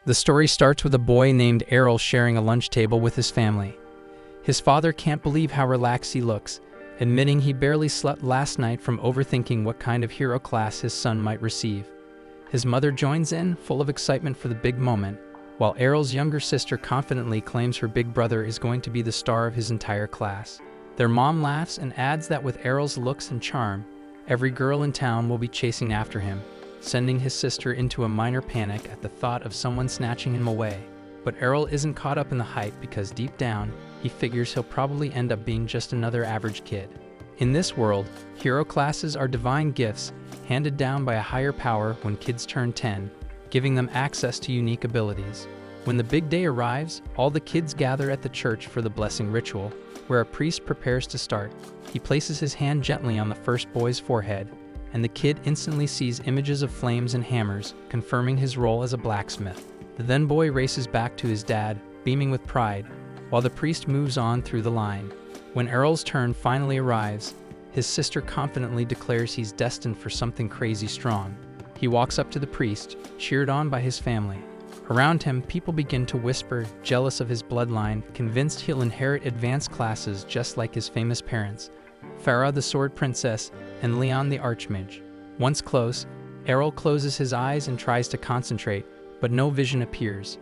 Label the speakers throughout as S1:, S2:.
S1: The story starts with a boy named Errol sharing a lunch table with his family. His father can't believe how relaxed he looks, admitting he barely slept last night from overthinking what kind of hero class his son might receive. His mother joins in, full of excitement for the big moment, while Errol's younger sister confidently claims her big brother is going to be the star of his entire class. Their mom laughs and adds that with Errol's looks and charm, every girl in town will be chasing after him, sending his sister into a minor panic at the thought of someone snatching him away. But Errol isn't caught up in the hype because deep down, he figures he'll probably end up being just another average kid. In this world, hero classes are divine gifts handed down by a higher power when kids turn 10, giving them access to unique abilities. When the big day arrives, all the kids gather at the church for the blessing ritual, where a priest prepares to start. He places his hand gently on the first boy's forehead, and the kid instantly sees images of flames and hammers, confirming his role as a blacksmith. The then boy races back to his dad, beaming with pride, while the priest moves on through the line. When Errol's turn finally arrives, his sister confidently declares he's destined for something crazy strong. He walks up to the priest, cheered on by his family. Around him, people begin to whisper, jealous of his bloodline, convinced he'll inherit advanced classes just like his famous parents, Farah the Sword Princess and Leon the Archmage. Once close, Errol closes his eyes and tries to concentrate, but no vision appears.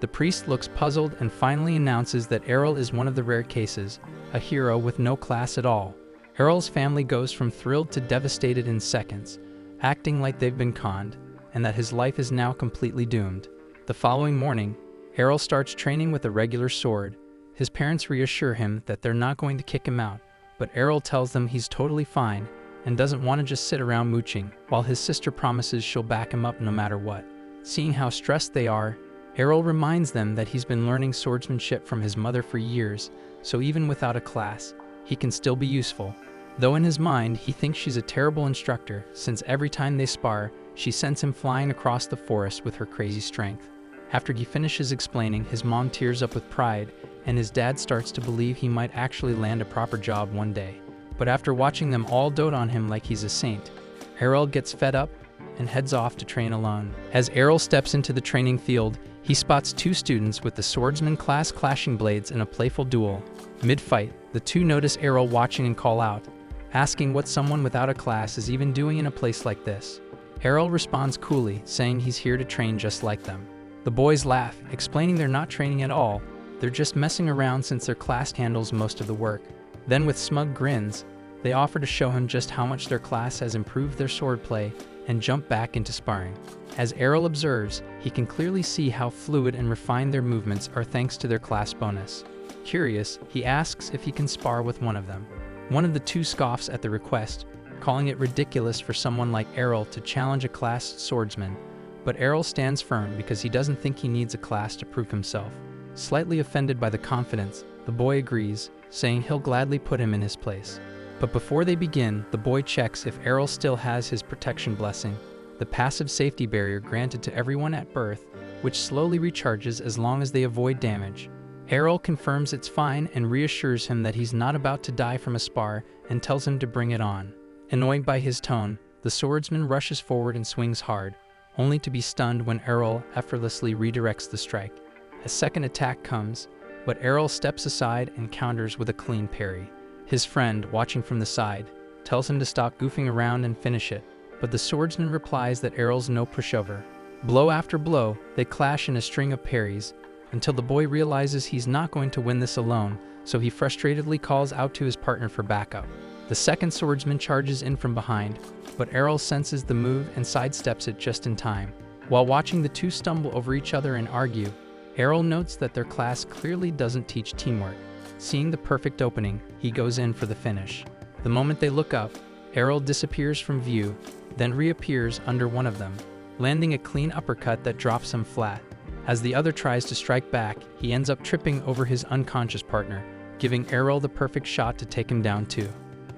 S1: The priest looks puzzled and finally announces that Errol is one of the rare cases, a hero with no class at all. Errol's family goes from thrilled to devastated in seconds, acting like they've been conned, and that his life is now completely doomed. The following morning, Errol starts training with a regular sword. His parents reassure him that they're not going to kick him out, but Errol tells them he's totally fine and doesn't want to just sit around mooching, while his sister promises she'll back him up no matter what. Seeing how stressed they are, Errol reminds them that he's been learning swordsmanship from his mother for years, so even without a class, he can still be useful. Though in his mind, he thinks she's a terrible instructor, since every time they spar, she sends him flying across the forest with her crazy strength. After he finishes explaining, his mom tears up with pride, and his dad starts to believe he might actually land a proper job one day. But after watching them all dote on him like he's a saint, Errol gets fed up and heads off to train alone. As Errol steps into the training field, he spots two students with the swordsman class clashing blades in a playful duel. Mid-fight, the two notice Errol watching and call out, asking what someone without a class is even doing in a place like this. Errol responds coolly, saying he's here to train just like them. The boys laugh, explaining they're not training at all, they're just messing around since their class handles most of the work. Then with smug grins, they offer to show him just how much their class has improved their swordplay and jump back into sparring. As Errol observes, he can clearly see how fluid and refined their movements are thanks to their class bonus. Curious, he asks if he can spar with one of them. One of the two scoffs at the request, calling it ridiculous for someone like Errol to challenge a class swordsman, but Errol stands firm because he doesn't think he needs a class to prove himself. Slightly offended by the confidence, the boy agrees, saying he'll gladly put him in his place. But before they begin, the boy checks if Errol still has his protection blessing, the passive safety barrier granted to everyone at birth, which slowly recharges as long as they avoid damage. Errol confirms it's fine and reassures him that he's not about to die from a spar and tells him to bring it on. Annoyed by his tone, the swordsman rushes forward and swings hard, only to be stunned when Errol effortlessly redirects the strike. A second attack comes, but Errol steps aside and counters with a clean parry. His friend, watching from the side, tells him to stop goofing around and finish it, but the swordsman replies that Errol's no pushover. Blow after blow, they clash in a string of parries, until the boy realizes he's not going to win this alone, so he frustratedly calls out to his partner for backup. The second swordsman charges in from behind, but Errol senses the move and sidesteps it just in time. While watching the two stumble over each other and argue, Errol notes that their class clearly doesn't teach teamwork. Seeing the perfect opening, he goes in for the finish. The moment they look up, Errol disappears from view, then reappears under one of them, landing a clean uppercut that drops him flat. As the other tries to strike back, he ends up tripping over his unconscious partner, giving Errol the perfect shot to take him down too.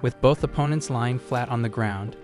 S1: With both opponents lying flat on the ground,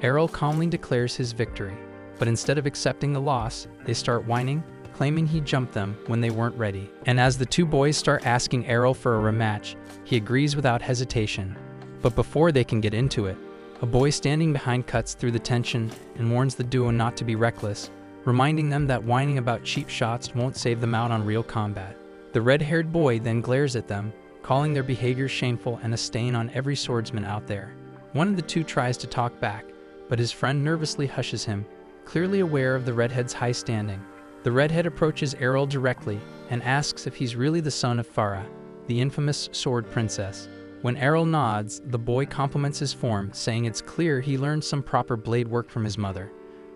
S1: Errol calmly declares his victory, but instead of accepting the loss, they start whining, claiming he jumped them when they weren't ready. And as the two boys start asking Errol for a rematch, he agrees without hesitation. But before they can get into it, a boy standing behind cuts through the tension and warns the duo not to be reckless, reminding them that whining about cheap shots won't save them out on real combat. The red-haired boy then glares at them, calling their behavior shameful and a stain on every swordsman out there. One of the two tries to talk back, but his friend nervously hushes him, clearly aware of the redhead's high standing. The redhead approaches Errol directly and asks if he's really the son of Farah, the infamous sword princess. When Errol nods, the boy compliments his form, saying it's clear he learned some proper blade work from his mother.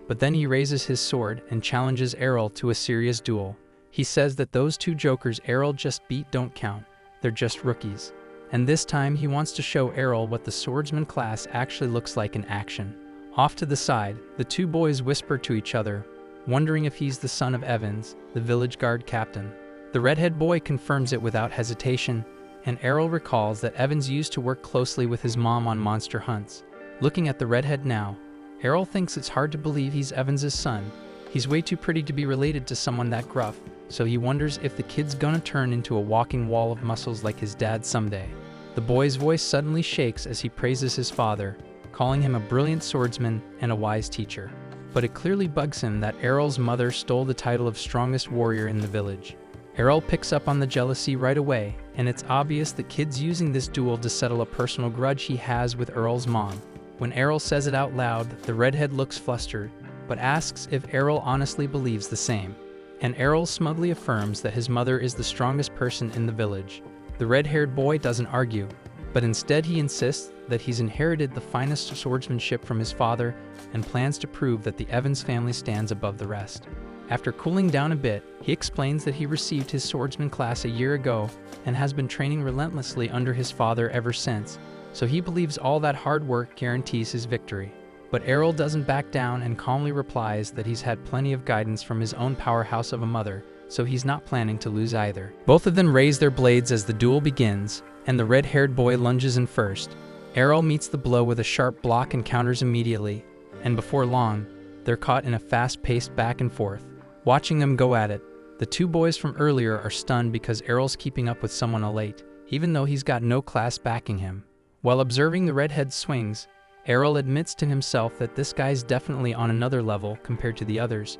S1: But then he raises his sword and challenges Errol to a serious duel. He says that those two jokers Errol just beat don't count, they're just rookies. And this time he wants to show Errol what the swordsman class actually looks like in action. Off to the side, the two boys whisper to each other, wondering if he's the son of Evans, the village guard captain. The redhead boy confirms it without hesitation, and Errol recalls that Evans used to work closely with his mom on monster hunts. Looking at the redhead now, Errol thinks it's hard to believe he's Evans' son. He's way too pretty to be related to someone that gruff, so he wonders if the kid's gonna turn into a walking wall of muscles like his dad someday. The boy's voice suddenly shakes as he praises his father, calling him a brilliant swordsman and a wise teacher. But it clearly bugs him that Errol's mother stole the title of strongest warrior in the village. Errol picks up on the jealousy right away, and it's obvious the kid's using this duel to settle a personal grudge he has with Errol's mom. When Errol says it out loud, the redhead looks flustered, but asks if Errol honestly believes the same. And Errol smugly affirms that his mother is the strongest person in the village. The red-haired boy doesn't argue, but instead he insists that he's inherited the finest swordsmanship from his father and plans to prove that the Evans family stands above the rest. After cooling down a bit, he explains that he received his swordsman class a year ago and has been training relentlessly under his father ever since, so he believes all that hard work guarantees his victory. But Errol doesn't back down and calmly replies that he's had plenty of guidance from his own powerhouse of a mother, so he's not planning to lose either. Both of them raise their blades as the duel begins, and the red-haired boy lunges in first. Errol meets the blow with a sharp block and counters immediately, and before long, they're caught in a fast-paced back and forth. Watching them go at it, the two boys from earlier are stunned because Errol's keeping up with someone elite, even though he's got no class backing him. While observing the redhead's swings, Errol admits to himself that this guy's definitely on another level compared to the others,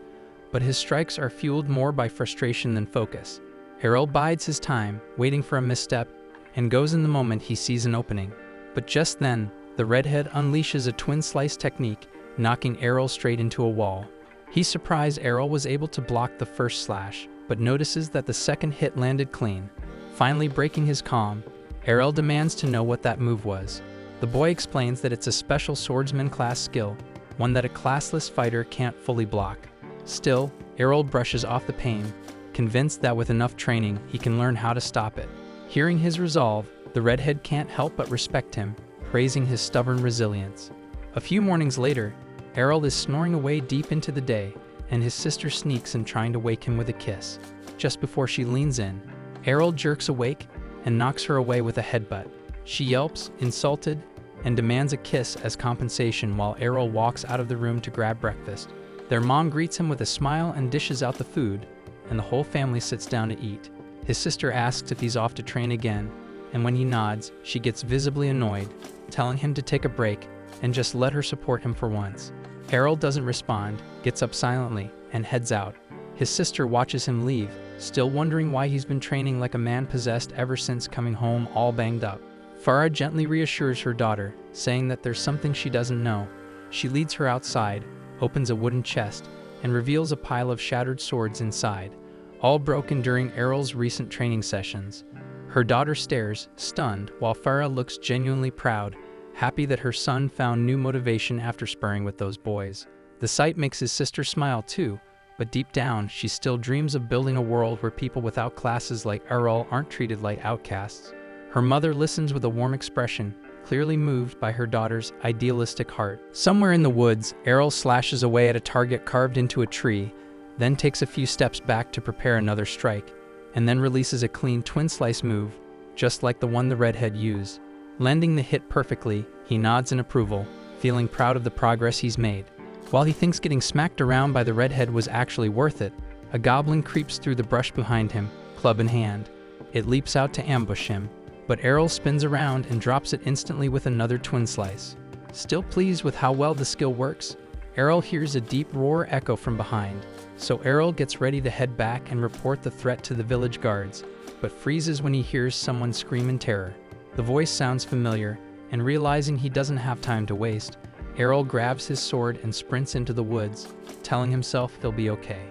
S1: but his strikes are fueled more by frustration than focus. Errol bides his time, waiting for a misstep, and goes in the moment he sees an opening. But just then, the redhead unleashes a twin slice technique, knocking Errol straight into a wall. He's surprised Errol was able to block the first slash, but notices that the second hit landed clean. Finally breaking his calm, Errol demands to know what that move was. The boy explains that it's a special swordsman class skill, one that a classless fighter can't fully block. Still, Errol brushes off the pain, convinced that with enough training he can learn how to stop it. Hearing his resolve, the redhead can't help but respect him, praising his stubborn resilience. A few mornings later, Errol is snoring away deep into the day, and his sister sneaks in trying to wake him with a kiss. Just before she leans in, Errol jerks awake and knocks her away with a headbutt. She yelps, insulted, and demands a kiss as compensation while Errol walks out of the room to grab breakfast. Their mom greets him with a smile and dishes out the food, and the whole family sits down to eat. His sister asks if he's off to train again, and when he nods, she gets visibly annoyed, telling him to take a break and just let her support him for once. Errol doesn't respond, gets up silently, and heads out. His sister watches him leave, still wondering why he's been training like a man possessed ever since coming home all banged up. Farah gently reassures her daughter, saying that there's something she doesn't know. She leads her outside, opens a wooden chest, and reveals a pile of shattered swords inside, all broken during Errol's recent training sessions. Her daughter stares, stunned, while Farah looks genuinely proud, happy that her son found new motivation after sparring with those boys. The sight makes his sister smile too, but deep down, she still dreams of building a world where people without classes like Errol aren't treated like outcasts. Her mother listens with a warm expression, clearly moved by her daughter's idealistic heart. Somewhere in the woods, Errol slashes away at a target carved into a tree, then takes a few steps back to prepare another strike, and then releases a clean twin slice move, just like the one the redhead used. Landing the hit perfectly, he nods in approval, feeling proud of the progress he's made. While he thinks getting smacked around by the redhead was actually worth it, a goblin creeps through the brush behind him, club in hand. It leaps out to ambush him, but Errol spins around and drops it instantly with another twin slice. Still pleased with how well the skill works, Errol hears a deep roar echo from behind, so Errol gets ready to head back and report the threat to the village guards, but freezes when he hears someone scream in terror. The voice sounds familiar, and realizing he doesn't have time to waste, Errol grabs his sword and sprints into the woods, telling himself he'll be okay.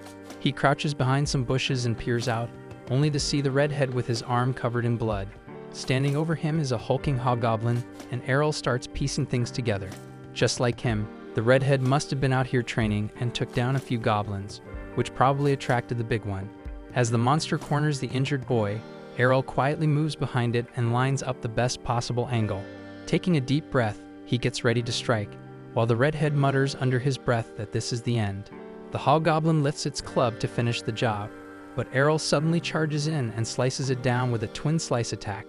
S1: He crouches behind some bushes and peers out, only to see the redhead with his arm covered in blood. Standing over him is a hulking hobgoblin, and Errol starts piecing things together. Just like him, the redhead must have been out here training and took down a few goblins, which probably attracted the big one. As the monster corners the injured boy, Errol quietly moves behind it and lines up the best possible angle. Taking a deep breath, he gets ready to strike, while the redhead mutters under his breath that this is the end. The hobgoblin lifts its club to finish the job, but Errol suddenly charges in and slices it down with a twin slice attack.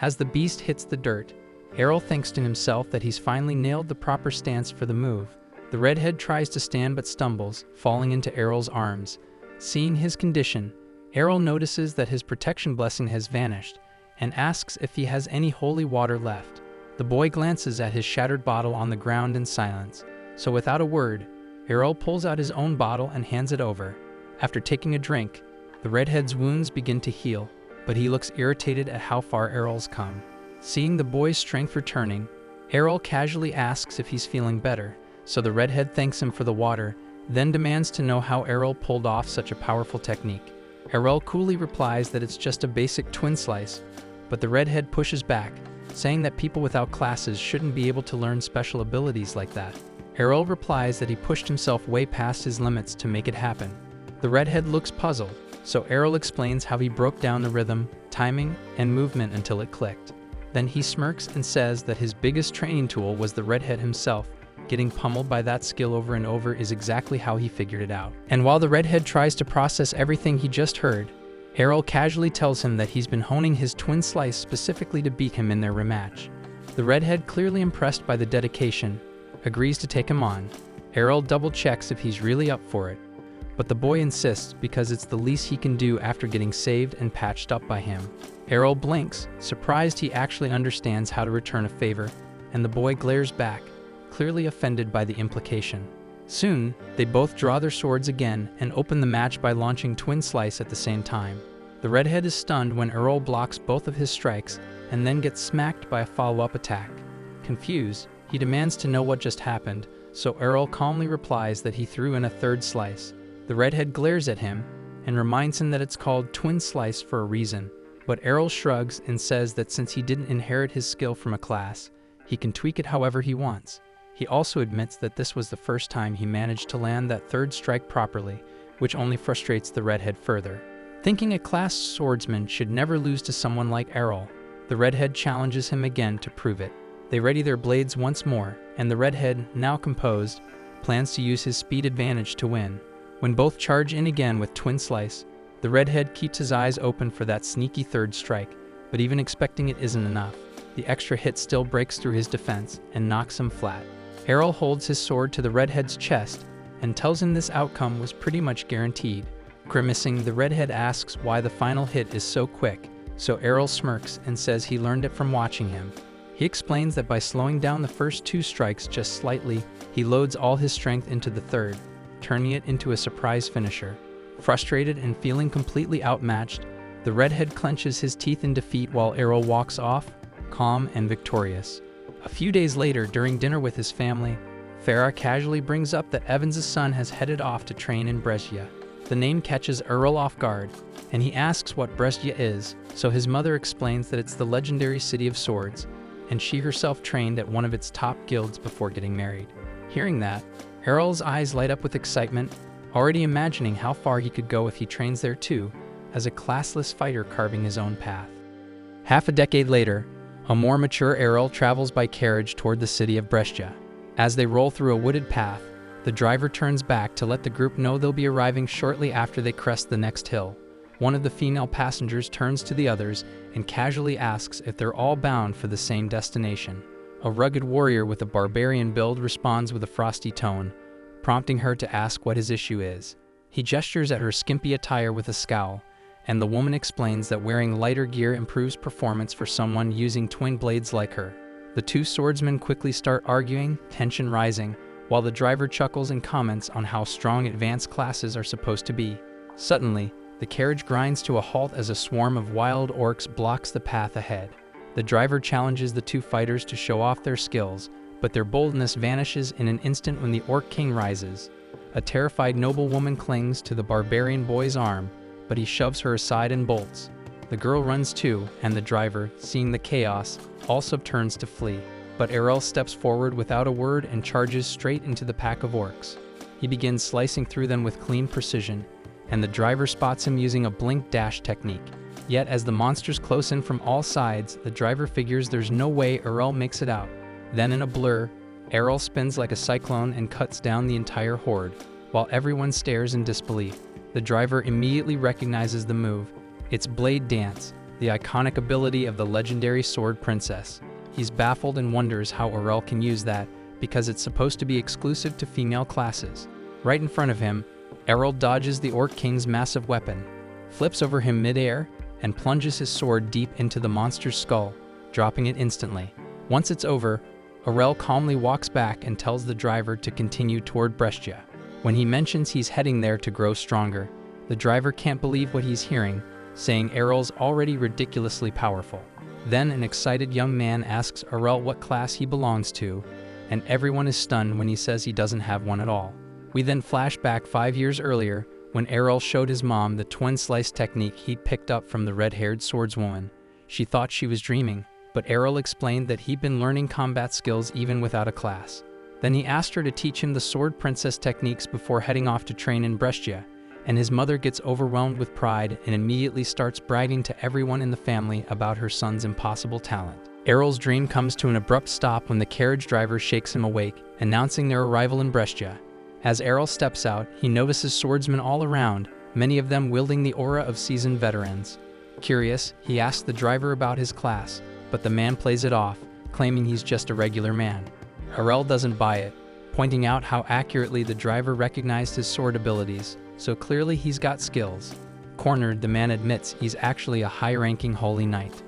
S1: As the beast hits the dirt, Errol thinks to himself that he's finally nailed the proper stance for the move. The redhead tries to stand but stumbles, falling into Errol's arms. Seeing his condition, Errol notices that his protection blessing has vanished and asks if he has any holy water left. The boy glances at his shattered bottle on the ground in silence, so without a word, Errol pulls out his own bottle and hands it over. After taking a drink, the redhead's wounds begin to heal, but he looks irritated at how far Errol's come. Seeing the boy's strength returning, Errol casually asks if he's feeling better, so the redhead thanks him for the water, then demands to know how Errol pulled off such a powerful technique. Errol coolly replies that it's just a basic twin slice, but the redhead pushes back, saying that people without classes shouldn't be able to learn special abilities like that. Errol replies that he pushed himself way past his limits to make it happen. The redhead looks puzzled, so Errol explains how he broke down the rhythm, timing, and movement until it clicked. Then he smirks and says that his biggest training tool was the redhead himself. Getting pummeled by that skill over and over is exactly how he figured it out. And while the redhead tries to process everything he just heard, Errol casually tells him that he's been honing his twin slice specifically to beat him in their rematch. The redhead, clearly impressed by the dedication, agrees to take him on. Errol double-checks if he's really up for it, but the boy insists because it's the least he can do after getting saved and patched up by him. Errol blinks, surprised he actually understands how to return a favor, and the boy glares back, clearly offended by the implication. Soon, they both draw their swords again and open the match by launching twin slice at the same time. The redhead is stunned when Errol blocks both of his strikes and then gets smacked by a follow-up attack. Confused, he demands to know what just happened, so Errol calmly replies that he threw in a third slice. The redhead glares at him and reminds him that it's called twin slice for a reason, but Errol shrugs and says that since he didn't inherit his skill from a class, he can tweak it however he wants. He also admits that this was the first time he managed to land that third strike properly, which only frustrates the redhead further. Thinking a class swordsman should never lose to someone like Errol, the redhead challenges him again to prove it. They ready their blades once more, and the redhead, now composed, plans to use his speed advantage to win. When both charge in again with twin slice, the redhead keeps his eyes open for that sneaky third strike, but even expecting it isn't enough. The extra hit still breaks through his defense and knocks him flat. Errol holds his sword to the redhead's chest and tells him this outcome was pretty much guaranteed. Grimacing, the redhead asks why the final hit is so quick, so Errol smirks and says he learned it from watching him. He explains that by slowing down the first two strikes just slightly, he loads all his strength into the third, turning it into a surprise finisher. Frustrated and feeling completely outmatched, the redhead clenches his teeth in defeat while Errol walks off, calm and victorious. A few days later, during dinner with his family, Farah casually brings up that Evans' son has headed off to train in Brescia. The name catches Errol off guard, and he asks what Brescia is, so his mother explains that it's the legendary city of swords, and she herself trained at one of its top guilds before getting married. Hearing that, Errol's eyes light up with excitement, already imagining how far he could go if he trains there too, as a classless fighter carving his own path. Half a decade later, a more mature Errol travels by carriage toward the city of Brescia. As they roll through a wooded path, the driver turns back to let the group know they'll be arriving shortly after they crest the next hill. One of the female passengers turns to the others and casually asks if they're all bound for the same destination. A rugged warrior with a barbarian build responds with a frosty tone, prompting her to ask what his issue is. He gestures at her skimpy attire with a scowl, and the woman explains that wearing lighter gear improves performance for someone using twin blades like her. The two swordsmen quickly start arguing, tension rising, while the driver chuckles and comments on how strong advanced classes are supposed to be. Suddenly, the carriage grinds to a halt as a swarm of wild orcs blocks the path ahead. The driver challenges the two fighters to show off their skills, but their boldness vanishes in an instant when the Orc King rises. A terrified noblewoman clings to the barbarian boy's arm, but he shoves her aside and bolts. The girl runs too, and the driver, seeing the chaos, also turns to flee. But Errol steps forward without a word and charges straight into the pack of orcs. He begins slicing through them with clean precision, and the driver spots him using a blink dash technique. Yet as the monsters close in from all sides, the driver figures there's no way Errol makes it out. Then in a blur, Errol spins like a cyclone and cuts down the entire horde. While everyone stares in disbelief, the driver immediately recognizes the move. It's Blade Dance, the iconic ability of the legendary Sword Princess. He's baffled and wonders how Errol can use that, because it's supposed to be exclusive to female classes. Right in front of him, Errol dodges the Orc King's massive weapon, flips over him mid-air, and plunges his sword deep into the monster's skull, dropping it instantly. Once it's over, Errol calmly walks back and tells the driver to continue toward Brescia. When he mentions he's heading there to grow stronger, the driver can't believe what he's hearing, saying Errol's already ridiculously powerful. Then an excited young man asks Errol what class he belongs to, and everyone is stunned when he says he doesn't have one at all. We then flash back 5 years earlier, when Errol showed his mom the twin slice technique he'd picked up from the red-haired swordswoman. She thought she was dreaming, but Errol explained that he'd been learning combat skills even without a class. Then he asked her to teach him the Sword Princess techniques before heading off to train in Brescia, and his mother gets overwhelmed with pride and immediately starts bragging to everyone in the family about her son's impossible talent. Errol's dream comes to an abrupt stop when the carriage driver shakes him awake, announcing their arrival in Brescia. As Errol steps out, he notices swordsmen all around, many of them wielding the aura of seasoned veterans. Curious, he asks the driver about his class, but the man plays it off, claiming he's just a regular man. Errol doesn't buy it, pointing out how accurately the driver recognized his sword abilities, so clearly he's got skills. Cornered, the man admits he's actually a high-ranking holy knight.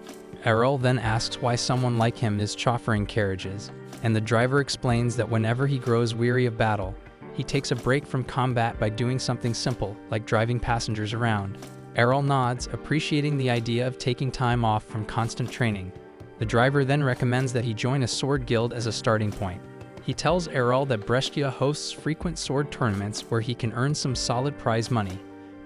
S1: Errol then asks why someone like him is chauffeuring carriages, and the driver explains that whenever he grows weary of battle, he takes a break from combat by doing something simple, like driving passengers around. Errol nods, appreciating the idea of taking time off from constant training. The driver then recommends that he join a sword guild as a starting point. He tells Errol that Brescia hosts frequent sword tournaments where he can earn some solid prize money,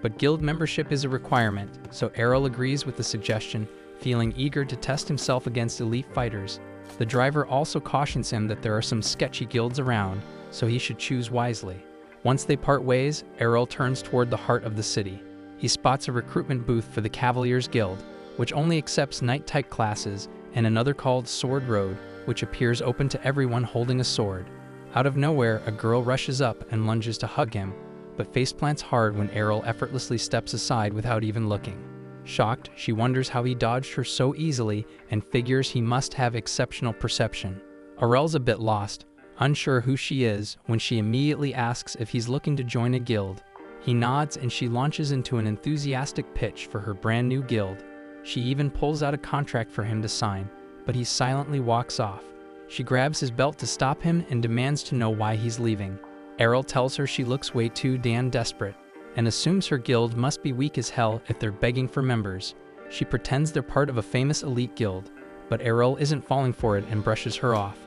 S1: but guild membership is a requirement, so Errol agrees with the suggestion, feeling eager to test himself against elite fighters. The driver also cautions him that there are some sketchy guilds around, so he should choose wisely. Once they part ways, Errol turns toward the heart of the city. He spots a recruitment booth for the Cavaliers Guild, which only accepts knight-type classes, and another called Sword Road, which appears open to everyone holding a sword. Out of nowhere, a girl rushes up and lunges to hug him, but faceplants hard when Errol effortlessly steps aside without even looking. Shocked, she wonders how he dodged her so easily and figures he must have exceptional perception. Errol's a bit lost, unsure who she is, when she immediately asks if he's looking to join a guild. He nods and she launches into an enthusiastic pitch for her brand new guild. She even pulls out a contract for him to sign, but he silently walks off. She grabs his belt to stop him and demands to know why he's leaving. Errol tells her she looks way too damn desperate, and assumes her guild must be weak as hell if they're begging for members. She pretends they're part of a famous elite guild, but Errol isn't falling for it and brushes her off.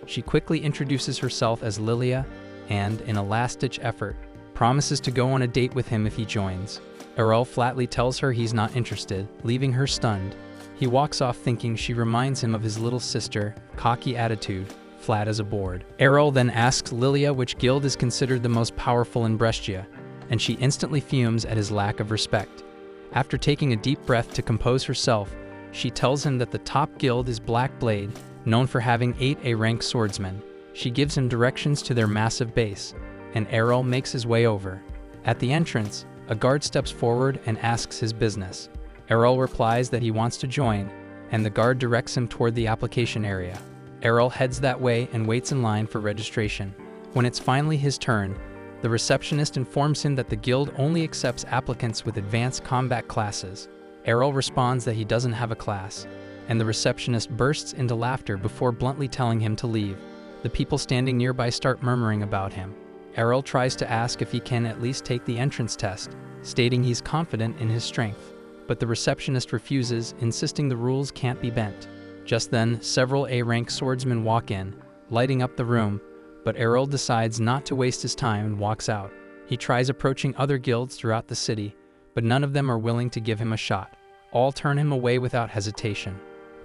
S1: She quickly introduces herself as Lilia, and, in a last-ditch effort, promises to go on a date with him if he joins. Errol flatly tells her he's not interested, leaving her stunned. He walks off thinking she reminds him of his little sister, cocky attitude, flat as a board. Errol then asks Lilia which guild is considered the most powerful in Brescia, and she instantly fumes at his lack of respect. After taking a deep breath to compose herself, she tells him that the top guild is Black Blade, known for having 8 A-rank swordsmen. She gives him directions to their massive base, and Errol makes his way over. At the entrance, a guard steps forward and asks his business. Errol replies that he wants to join, and the guard directs him toward the application area. Errol heads that way and waits in line for registration. When it's finally his turn, the receptionist informs him that the guild only accepts applicants with advanced combat classes. Errol responds that he doesn't have a class, and the receptionist bursts into laughter before bluntly telling him to leave. The people standing nearby start murmuring about him. Errol tries to ask if he can at least take the entrance test, stating he's confident in his strength. But the receptionist refuses, insisting the rules can't be bent. Just then, several A-rank swordsmen walk in, lighting up the room, but Errol decides not to waste his time and walks out. He tries approaching other guilds throughout the city, but none of them are willing to give him a shot. All turn him away without hesitation.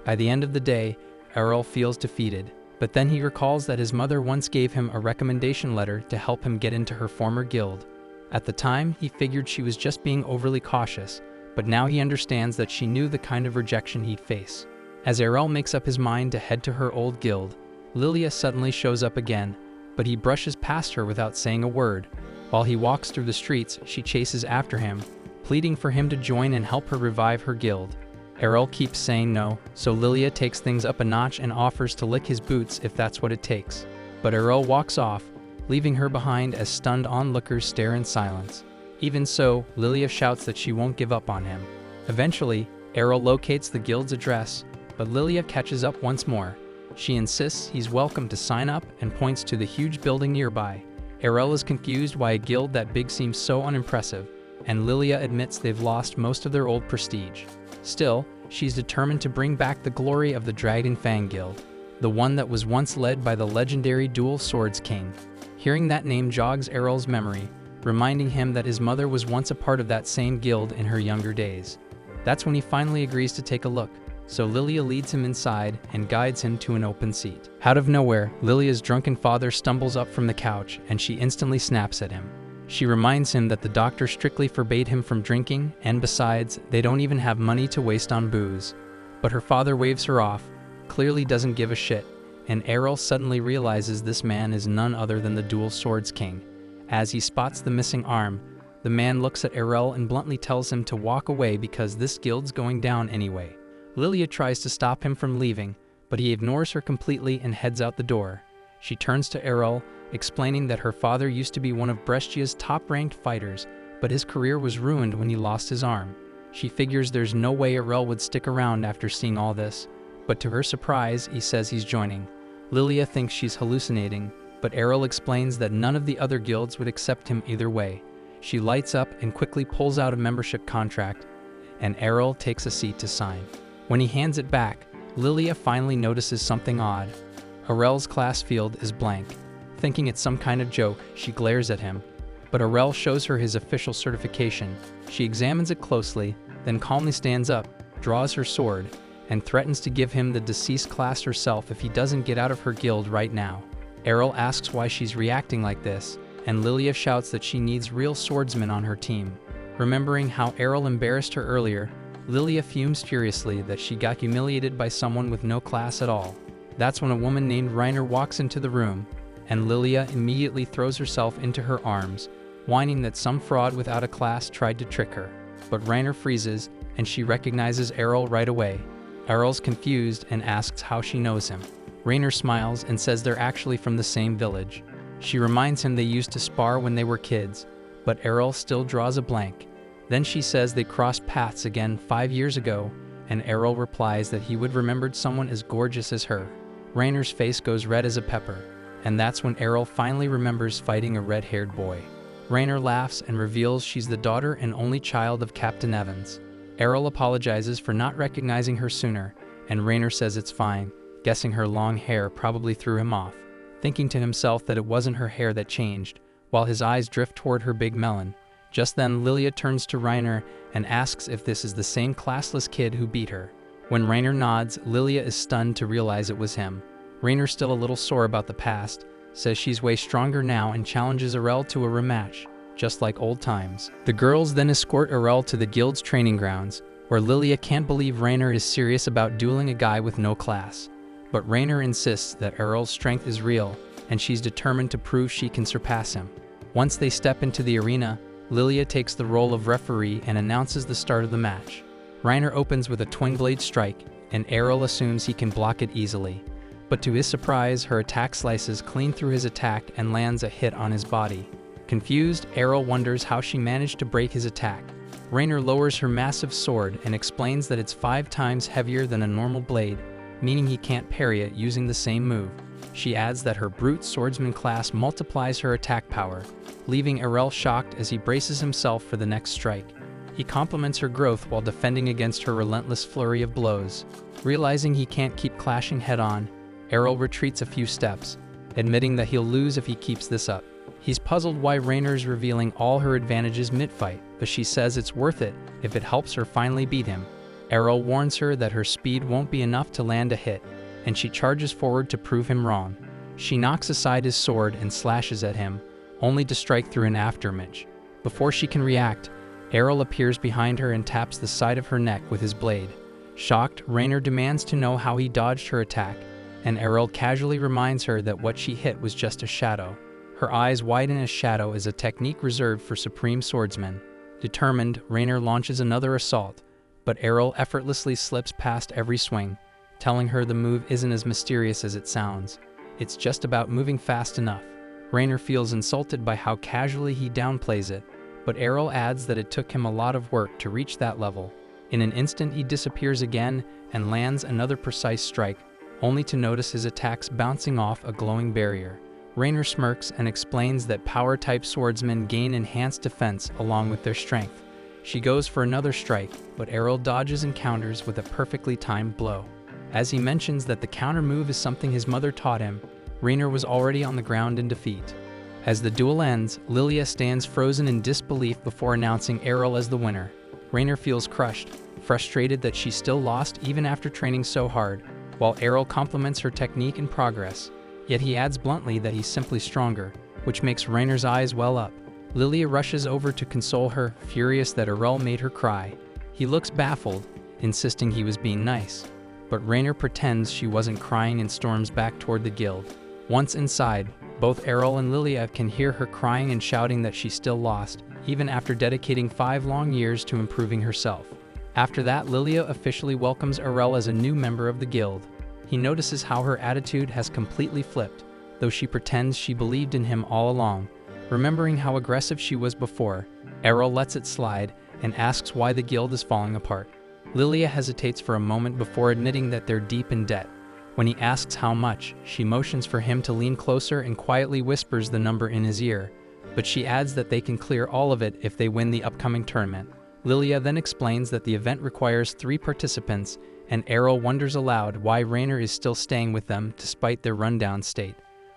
S1: By the end of the day, Errol feels defeated, but then he recalls that his mother once gave him a recommendation letter to help him get into her former guild. At the time, he figured she was just being overly cautious, but now he understands that she knew the kind of rejection he'd face. As Errol makes up his mind to head to her old guild, Lilia suddenly shows up again, but he brushes past her without saying a word. While he walks through the streets, she chases after him, pleading for him to join and help her revive her guild. Errol keeps saying no, so Lilia takes things up a notch and offers to lick his boots if that's what it takes. But Errol walks off, leaving her behind as stunned onlookers stare in silence. Even so, Lilia shouts that she won't give up on him. Eventually, Errol locates the guild's address, but Lilia catches up once more. She insists he's welcome to sign up and points to the huge building nearby. Errol is confused why a guild that big seems so unimpressive, and Lilia admits they've lost most of their old prestige. Still, she's determined to bring back the glory of the Dragon Fang Guild, the one that was once led by the legendary Dual Swords King. Hearing that name jogs Errol's memory, reminding him that his mother was once a part of that same guild in her younger days. That's when he finally agrees to take a look, so Lilia leads him inside and guides him to an open seat. Out of nowhere, Lilia's drunken father stumbles up from the couch and she instantly snaps at him. She reminds him that the doctor strictly forbade him from drinking, and besides, they don't even have money to waste on booze. But her father waves her off, clearly doesn't give a shit, and Errol suddenly realizes this man is none other than the Dual Swords King. As he spots the missing arm, the man looks at Errol and bluntly tells him to walk away because this guild's going down anyway. Lilia tries to stop him from leaving, but he ignores her completely and heads out the door. She turns to Errol, explaining that her father used to be one of Brescia's top-ranked fighters, but his career was ruined when he lost his arm. She figures there's no way Errol would stick around after seeing all this, but to her surprise, he says he's joining. Lilia thinks she's hallucinating, but Errol explains that none of the other guilds would accept him either way. She lights up and quickly pulls out a membership contract, and Errol takes a seat to sign. When he hands it back, Lilia finally notices something odd. Errol's class field is blank. Thinking it's some kind of joke, she glares at him, but Errol shows her his official certification. She examines it closely, then calmly stands up, draws her sword, and threatens to give him the deceased class herself if he doesn't get out of her guild right now. Errol asks why she's reacting like this, and Lilia shouts that she needs real swordsmen on her team. Remembering how Errol embarrassed her earlier, Lilia fumes furiously that she got humiliated by someone with no class at all. That's when a woman named Reiner walks into the room, and Lilia immediately throws herself into her arms, whining that some fraud without a class tried to trick her. But Reiner freezes, and she recognizes Errol right away. Errol's confused and asks how she knows him. Reiner smiles and says they're actually from the same village. She reminds him they used to spar when they were kids, but Errol still draws a blank. Then she says they crossed paths again 5 years ago, and Errol replies that he would remembered someone as gorgeous as her. Reiner's face goes red as a pepper, and that's when Errol finally remembers fighting a red-haired boy. Reiner laughs and reveals she's the daughter and only child of Captain Evans. Errol apologizes for not recognizing her sooner, and Reiner says it's fine, guessing her long hair probably threw him off. Thinking to himself that it wasn't her hair that changed, while his eyes drift toward her big melon. Just then, Lilia turns to Reiner and asks if this is the same classless kid who beat her. When Reiner nods, Lilia is stunned to realize it was him. Reiner's still a little sore about the past, says she's way stronger now and challenges Errol to a rematch, just like old times. The girls then escort Errol to the guild's training grounds, where Lilia can't believe Reiner is serious about dueling a guy with no class. But Reiner insists that Errol's strength is real, and she's determined to prove she can surpass him. Once they step into the arena, Lilia takes the role of referee and announces the start of the match. Reiner opens with a twin-blade strike, and Errol assumes he can block it easily. But to his surprise, her attack slices clean through his attack and lands a hit on his body. Confused, Errol wonders how she managed to break his attack. Reiner lowers her massive sword and explains that it's 5 times heavier than a normal blade, meaning he can't parry it using the same move. She adds that her brute swordsman class multiplies her attack power, leaving Errol shocked as he braces himself for the next strike. He compliments her growth while defending against her relentless flurry of blows. Realizing he can't keep clashing head-on, Errol retreats a few steps, admitting that he'll lose if he keeps this up. He's puzzled why Rainer is revealing all her advantages mid-fight, but she says it's worth it if it helps her finally beat him. Errol warns her that her speed won't be enough to land a hit, and she charges forward to prove him wrong. She knocks aside his sword and slashes at him, only to strike through an afterimage. Before she can react, Errol appears behind her and taps the side of her neck with his blade. Shocked, Rainer demands to know how he dodged her attack, and Errol casually reminds her that what she hit was just a shadow. Her eyes widen as shadow is a technique reserved for supreme swordsmen. Determined, Rainer launches another assault, but Errol effortlessly slips past every swing, telling her the move isn't as mysterious as it sounds. It's just about moving fast enough. Rainer feels insulted by how casually he downplays it, but Errol adds that it took him a lot of work to reach that level. In an instant he disappears again and lands another precise strike, only to notice his attacks bouncing off a glowing barrier. Rainer smirks and explains that power-type swordsmen gain enhanced defense along with their strength. She goes for another strike, but Errol dodges and counters with a perfectly timed blow. As he mentions that the counter move is something his mother taught him, Rainer was already on the ground in defeat. As the duel ends, Lilia stands frozen in disbelief before announcing Errol as the winner. Rainer feels crushed, frustrated that she still lost even after training so hard, while Errol compliments her technique and progress. Yet he adds bluntly that he's simply stronger, which makes Rainer's eyes well up. Lilia rushes over to console her, furious that Errol made her cry. He looks baffled, insisting he was being nice, but Rainer pretends she wasn't crying and storms back toward the guild. Once inside, both Errol and Lilia can hear her crying and shouting that she still lost, even after dedicating 5 long years to improving herself. After that, Lilia officially welcomes Errol as a new member of the guild. He notices how her attitude has completely flipped, though she pretends she believed in him all along. Remembering how aggressive she was before, Errol lets it slide and asks why the guild is falling apart. Lilia hesitates for a moment before admitting that they're deep in debt. When he asks how much, she motions for him to lean closer and quietly whispers the number in his ear, but she adds that they can clear all of it if they win the upcoming tournament. Lilia then explains that the event requires 3 participants, and Errol wonders aloud why Rainer is still staying with them despite their rundown state.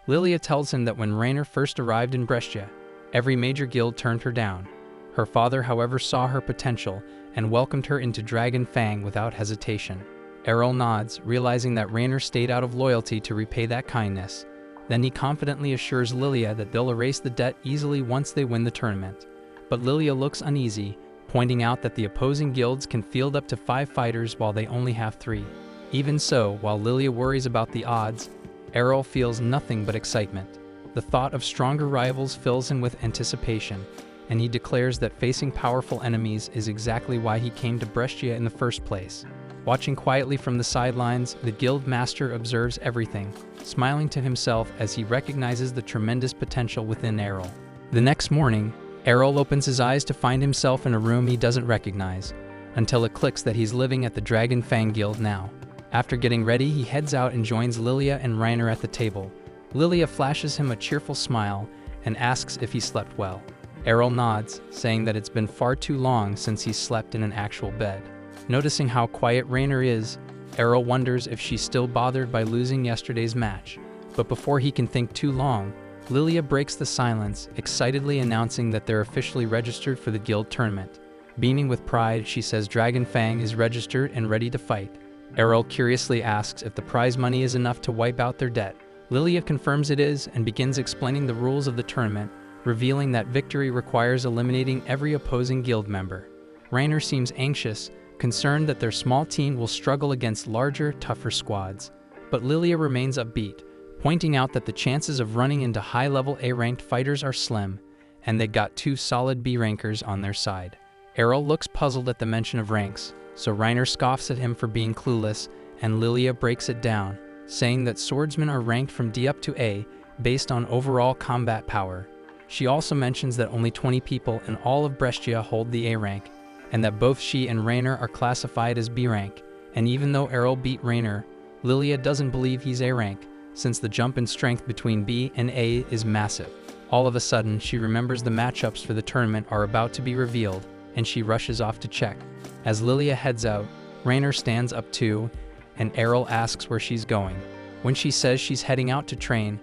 S1: Lilia tells him that when Rainer first arrived in Brescia, every major guild turned her down. Her father, however, saw her potential and welcomed her into Dragon Fang without hesitation. Errol nods, realizing that Rainer stayed out of loyalty to repay that kindness. Then he confidently assures Lilia that they'll erase the debt easily once they win the tournament. But Lilia looks uneasy, pointing out that the opposing guilds can field up to 5 fighters while they only have 3. Even so, while Lilia worries about the odds, Errol feels nothing but excitement. The thought of stronger rivals fills him with anticipation, and he declares that facing powerful enemies is exactly why he came to Brescia in the first place. Watching quietly from the sidelines, the guild master observes everything, smiling to himself as he recognizes the tremendous potential within Errol. The next morning, Errol opens his eyes to find himself in a room he doesn't recognize, until it clicks that he's living at the Dragon Fang Guild now. After getting ready, he heads out and joins Lilia and Rainer at the table. Lilia flashes him a cheerful smile and asks if he slept well. Errol nods, saying that it's been far too long since he's slept in an actual bed. Noticing how quiet Rainer is, Errol wonders if she's still bothered by losing yesterday's match. But before he can think too long, Lilia breaks the silence, excitedly announcing that they're officially registered for the guild tournament. Beaming with pride, she says Dragon Fang is registered and ready to fight. Errol curiously asks if the prize money is enough to wipe out their debt. Lilia confirms it is and begins explaining the rules of the tournament, revealing that victory requires eliminating every opposing guild member. Rainer seems anxious, concerned that their small team will struggle against larger, tougher squads. But Lilia remains upbeat, pointing out that the chances of running into high-level A-ranked fighters are slim, and they got 2 solid B-rankers on their side. Errol looks puzzled at the mention of ranks, so Rainer scoffs at him for being clueless, and Lilia breaks it down, saying that swordsmen are ranked from D up to A based on overall combat power. She also mentions that only 20 people in all of Brescia hold the A rank, and that both she and Rainer are classified as B rank. And even though Errol beat Rainer, Lilia doesn't believe he's A rank, since the jump in strength between B and A is massive. All of a sudden, she remembers the matchups for the tournament are about to be revealed, and she rushes off to check. As Lilia heads out, Rainer stands up too, and Errol asks where she's going. When she says she's heading out to train,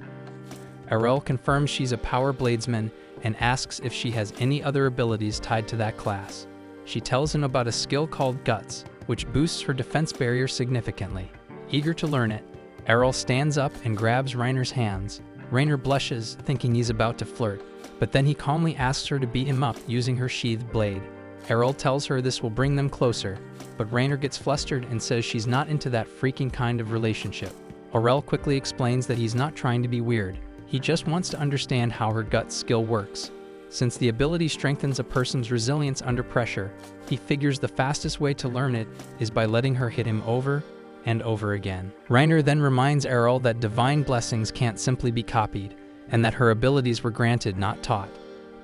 S1: Errol confirms she's a power bladesman and asks if she has any other abilities tied to that class. She tells him about a skill called Guts, which boosts her defense barrier significantly. Eager to learn it, Errol stands up and grabs Rainer's hands. Rainer blushes, thinking he's about to flirt, but then he calmly asks her to beat him up using her sheathed blade. Errol tells her this will bring them closer, but Rainer gets flustered and says she's not into that freaking kind of relationship. Errol quickly explains that he's not trying to be weird. He just wants to understand how her gut skill works. Since the ability strengthens a person's resilience under pressure, he figures the fastest way to learn it is by letting her hit him over and over again. Rainer then reminds Errol that divine blessings can't simply be copied, and that her abilities were granted, not taught.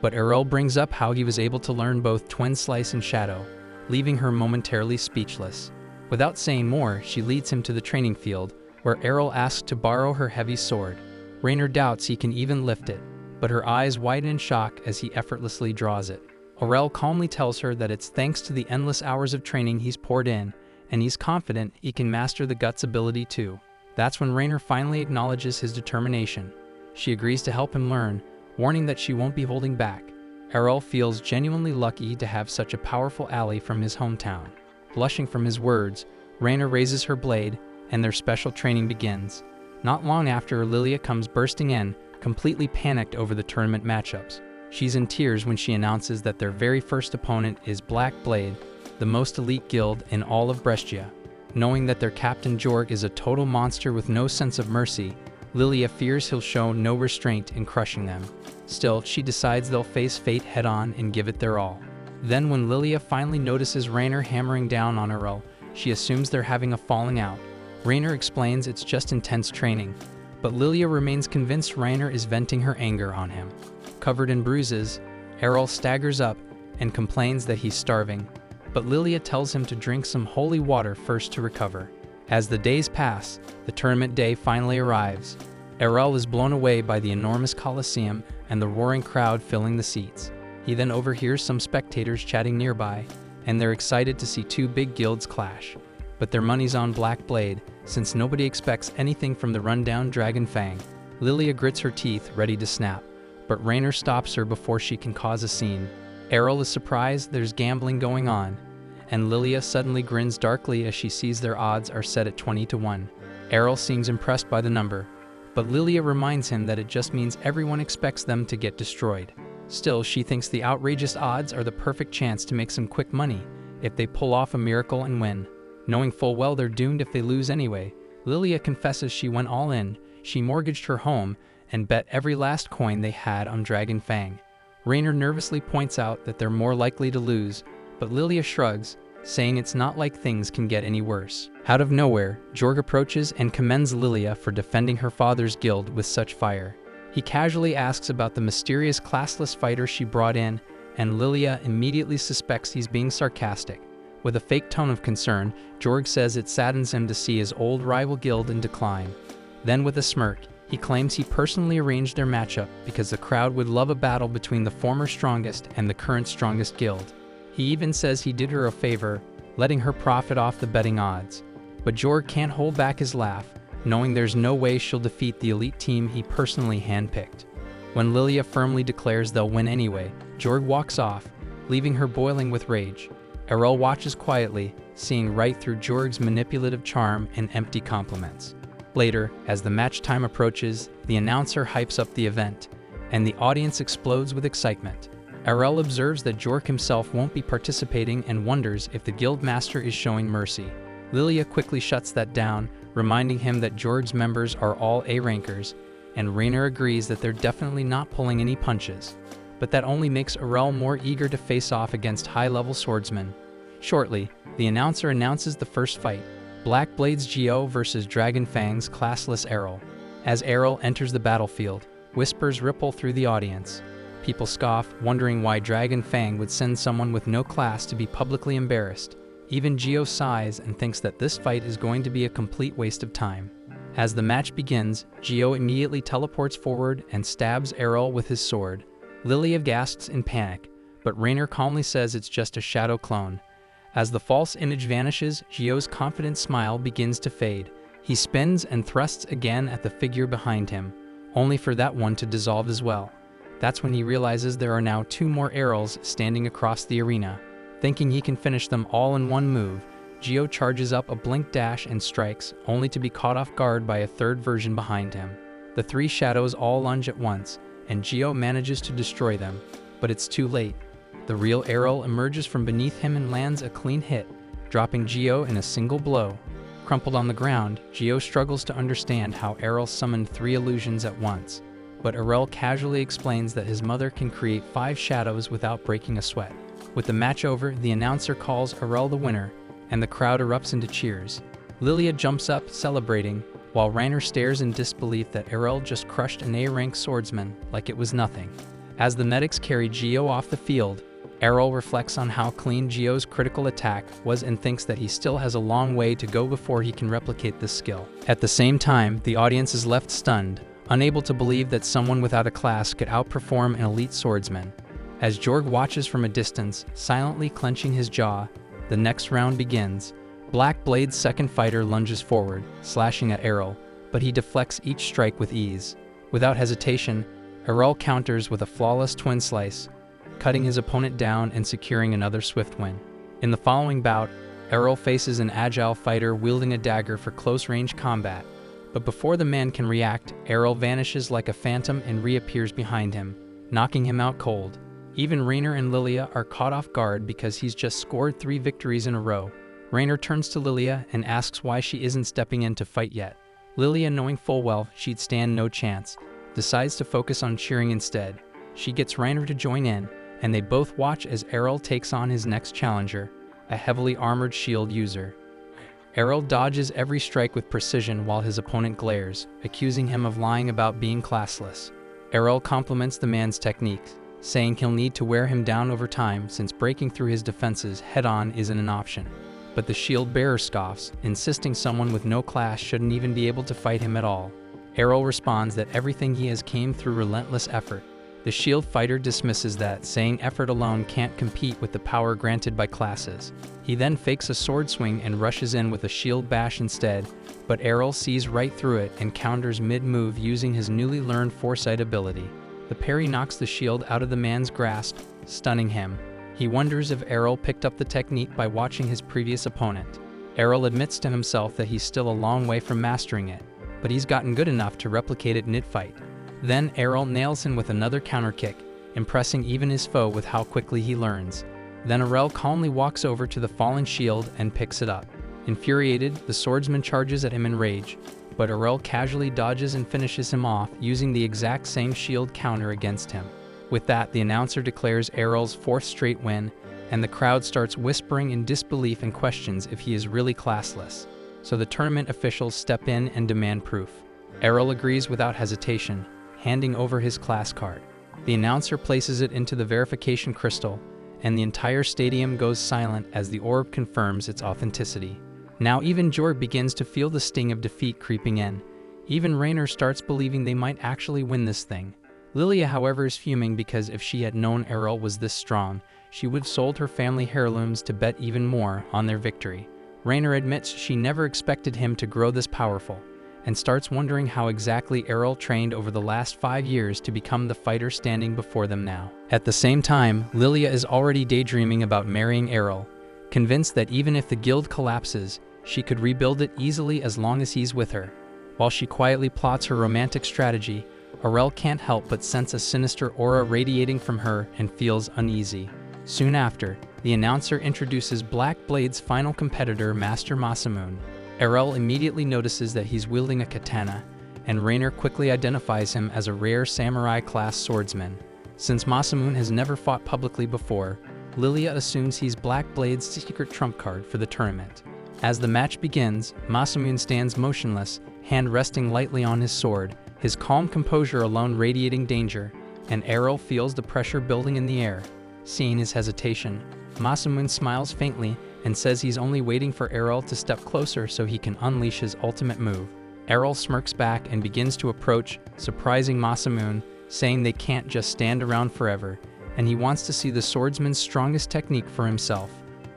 S1: But Errol brings up how he was able to learn both Twin Slice and Shadow, leaving her momentarily speechless. Without saying more, she leads him to the training field, where Errol asks to borrow her heavy sword. Rainer doubts he can even lift it, but her eyes widen in shock as he effortlessly draws it. Errol calmly tells her that it's thanks to the endless hours of training he's poured in, and he's confident he can master the Guts ability too. That's when Rainer finally acknowledges his determination. She agrees to help him learn, warning that she won't be holding back. Errol feels genuinely lucky to have such a powerful ally from his hometown. Blushing from his words, Rainer raises her blade, and their special training begins. Not long after, Lilia comes bursting in, completely panicked over the tournament matchups. She's in tears when she announces that their very first opponent is Black Blade, the most elite guild in all of Brescia. Knowing that their captain Jorg is a total monster with no sense of mercy, Lilia fears he'll show no restraint in crushing them. Still, she decides they'll face fate head-on and give it their all. Then when Lilia finally notices Rainer hammering down on Errol, she assumes they're having a falling out. Rainer explains it's just intense training, but Lilia remains convinced Rainer is venting her anger on him. Covered in bruises, Errol staggers up and complains that he's starving, but Lilia tells him to drink some holy water first to recover. As the days pass, the tournament day finally arrives. Errol is blown away by the enormous coliseum and the roaring crowd filling the seats. He then overhears some spectators chatting nearby, and they're excited to see two big guilds clash. But their money's on Black Blade, since nobody expects anything from the rundown Dragon Fang. Lilia grits her teeth, ready to snap, but Rainer stops her before she can cause a scene. Errol is surprised there's gambling going on, and Lilia suddenly grins darkly as she sees their odds are set at 20-1. Errol seems impressed by the number, but Lilia reminds him that it just means everyone expects them to get destroyed. Still, she thinks the outrageous odds are the perfect chance to make some quick money if they pull off a miracle and win. Knowing full well they're doomed if they lose anyway, Lilia confesses she went all in. She mortgaged her home and bet every last coin they had on Dragon Fang. Rainer nervously points out that they're more likely to lose, but Lilia shrugs, saying it's not like things can get any worse. Out of nowhere, Jorg approaches and commends Lilia for defending her father's guild with such fire. He casually asks about the mysterious classless fighter she brought in, and Lilia immediately suspects he's being sarcastic. With a fake tone of concern, Jorg says it saddens him to see his old rival guild in decline. Then with a smirk, he claims he personally arranged their matchup because the crowd would love a battle between the former strongest and the current strongest guild. He even says he did her a favor, letting her profit off the betting odds. But Jorg can't hold back his laugh, knowing there's no way she'll defeat the elite team he personally handpicked. When Lilia firmly declares they'll win anyway, Jorg walks off, leaving her boiling with rage. Errol watches quietly, seeing right through Jorg's manipulative charm and empty compliments. Later, as the match time approaches, the announcer hypes up the event, and the audience explodes with excitement. Errol observes that Jorg himself won't be participating and wonders if the guild master is showing mercy. Lilia quickly shuts that down, reminding him that Jorg's members are all A-rankers, and Rainer agrees that they're definitely not pulling any punches. But that only makes Errol more eager to face off against high-level swordsmen. Shortly, the announcer announces the first fight, Black Blade's Geo versus Dragon Fang's classless Errol. As Errol enters the battlefield, whispers ripple through the audience. People scoff, wondering why Dragon Fang would send someone with no class to be publicly embarrassed. Even Geo sighs and thinks that this fight is going to be a complete waste of time. As the match begins, Gio immediately teleports forward and stabs Errol with his sword. Lilia gasps in panic, but Rainer calmly says it's just a shadow clone. As the false image vanishes, Gio's confident smile begins to fade. He spins and thrusts again at the figure behind him, only for that one to dissolve as well. That's when he realizes there are now 2 more Errols standing across the arena. Thinking he can finish them all in one move, Gio charges up a blink dash and strikes, only to be caught off guard by a 3rd version behind him. The 3 shadows all lunge at once, and Gio manages to destroy them, but it's too late. The real Errol emerges from beneath him and lands a clean hit, dropping Gio in a single blow. Crumpled on the ground, Gio struggles to understand how Errol summoned 3 illusions at once, but Errol casually explains that his mother can create 5 shadows without breaking a sweat. With the match over, the announcer calls Errol the winner, and the crowd erupts into cheers. Lilia jumps up, celebrating, while Rainer stares in disbelief that Errol just crushed an A-rank swordsman like it was nothing. As the medics carry Gio off the field, Errol reflects on how clean Gio's critical attack was and thinks that he still has a long way to go before he can replicate this skill. At the same time, the audience is left stunned, unable to believe that someone without a class could outperform an elite swordsman. As Jorg watches from a distance, silently clenching his jaw, the next round begins. Black Blade's second fighter lunges forward, slashing at Errol, but he deflects each strike with ease. Without hesitation, Errol counters with a flawless twin slice, cutting his opponent down and securing another swift win. In the following bout, Errol faces an agile fighter wielding a dagger for close-range combat, but before the man can react, Errol vanishes like a phantom and reappears behind him, knocking him out cold. Even Rainer and Lilia are caught off guard because he's just scored 3 victories in a row. Rainer turns to Lilia and asks why she isn't stepping in to fight yet. Lilia, knowing full well she'd stand no chance, decides to focus on cheering instead. She gets Rainer to join in, and they both watch as Errol takes on his next challenger, a heavily armored shield user. Errol dodges every strike with precision while his opponent glares, accusing him of lying about being classless. Errol compliments the man's techniques, saying he'll need to wear him down over time since breaking through his defenses head-on isn't an option. But the shield bearer scoffs, insisting someone with no class shouldn't even be able to fight him at all. Errol responds that everything he has came through relentless effort. The shield fighter dismisses that, saying effort alone can't compete with the power granted by classes. He then fakes a sword swing and rushes in with a shield bash instead, but Errol sees right through it and counters mid-move using his newly learned foresight ability. The parry knocks the shield out of the man's grasp, stunning him. He wonders if Errol picked up the technique by watching his previous opponent. Errol admits to himself that he's still a long way from mastering it, but he's gotten good enough to replicate it mid-fight. Then Errol nails him with another counter kick, impressing even his foe with how quickly he learns. Then Errol calmly walks over to the fallen shield and picks it up. Infuriated, the swordsman charges at him in rage, but Errol casually dodges and finishes him off using the exact same shield counter against him. With that, the announcer declares Errol's 4th straight win, and the crowd starts whispering in disbelief and questions if he is really classless. So the tournament officials step in and demand proof. Errol agrees without hesitation, handing over his class card. The announcer places it into the verification crystal, and the entire stadium goes silent as the orb confirms its authenticity. Now even Jorg begins to feel the sting of defeat creeping in. Even Rainer starts believing they might actually win this thing. Lilia, however, is fuming because if she had known Errol was this strong, she would have sold her family heirlooms to bet even more on their victory. Rainer admits she never expected him to grow this powerful, and starts wondering how exactly Errol trained over the last 5 years to become the fighter standing before them now. At the same time, Lilia is already daydreaming about marrying Errol, convinced that even if the guild collapses, she could rebuild it easily as long as he's with her. While she quietly plots her romantic strategy, Errol can't help but sense a sinister aura radiating from her and feels uneasy. Soon after, the announcer introduces Black Blade's final competitor, Master Masamune. Errol immediately notices that he's wielding a katana, and Rainer quickly identifies him as a rare samurai-class swordsman. Since Masamune has never fought publicly before, Lilia assumes he's Black Blade's secret trump card for the tournament. As the match begins, Masamune stands motionless, hand resting lightly on his sword, his calm composure alone radiating danger, and Errol feels the pressure building in the air. Seeing his hesitation, Masamune smiles faintly and says he's only waiting for Errol to step closer so he can unleash his ultimate move. Errol smirks back and begins to approach, surprising Masamune, saying they can't just stand around forever, and he wants to see the swordsman's strongest technique for himself.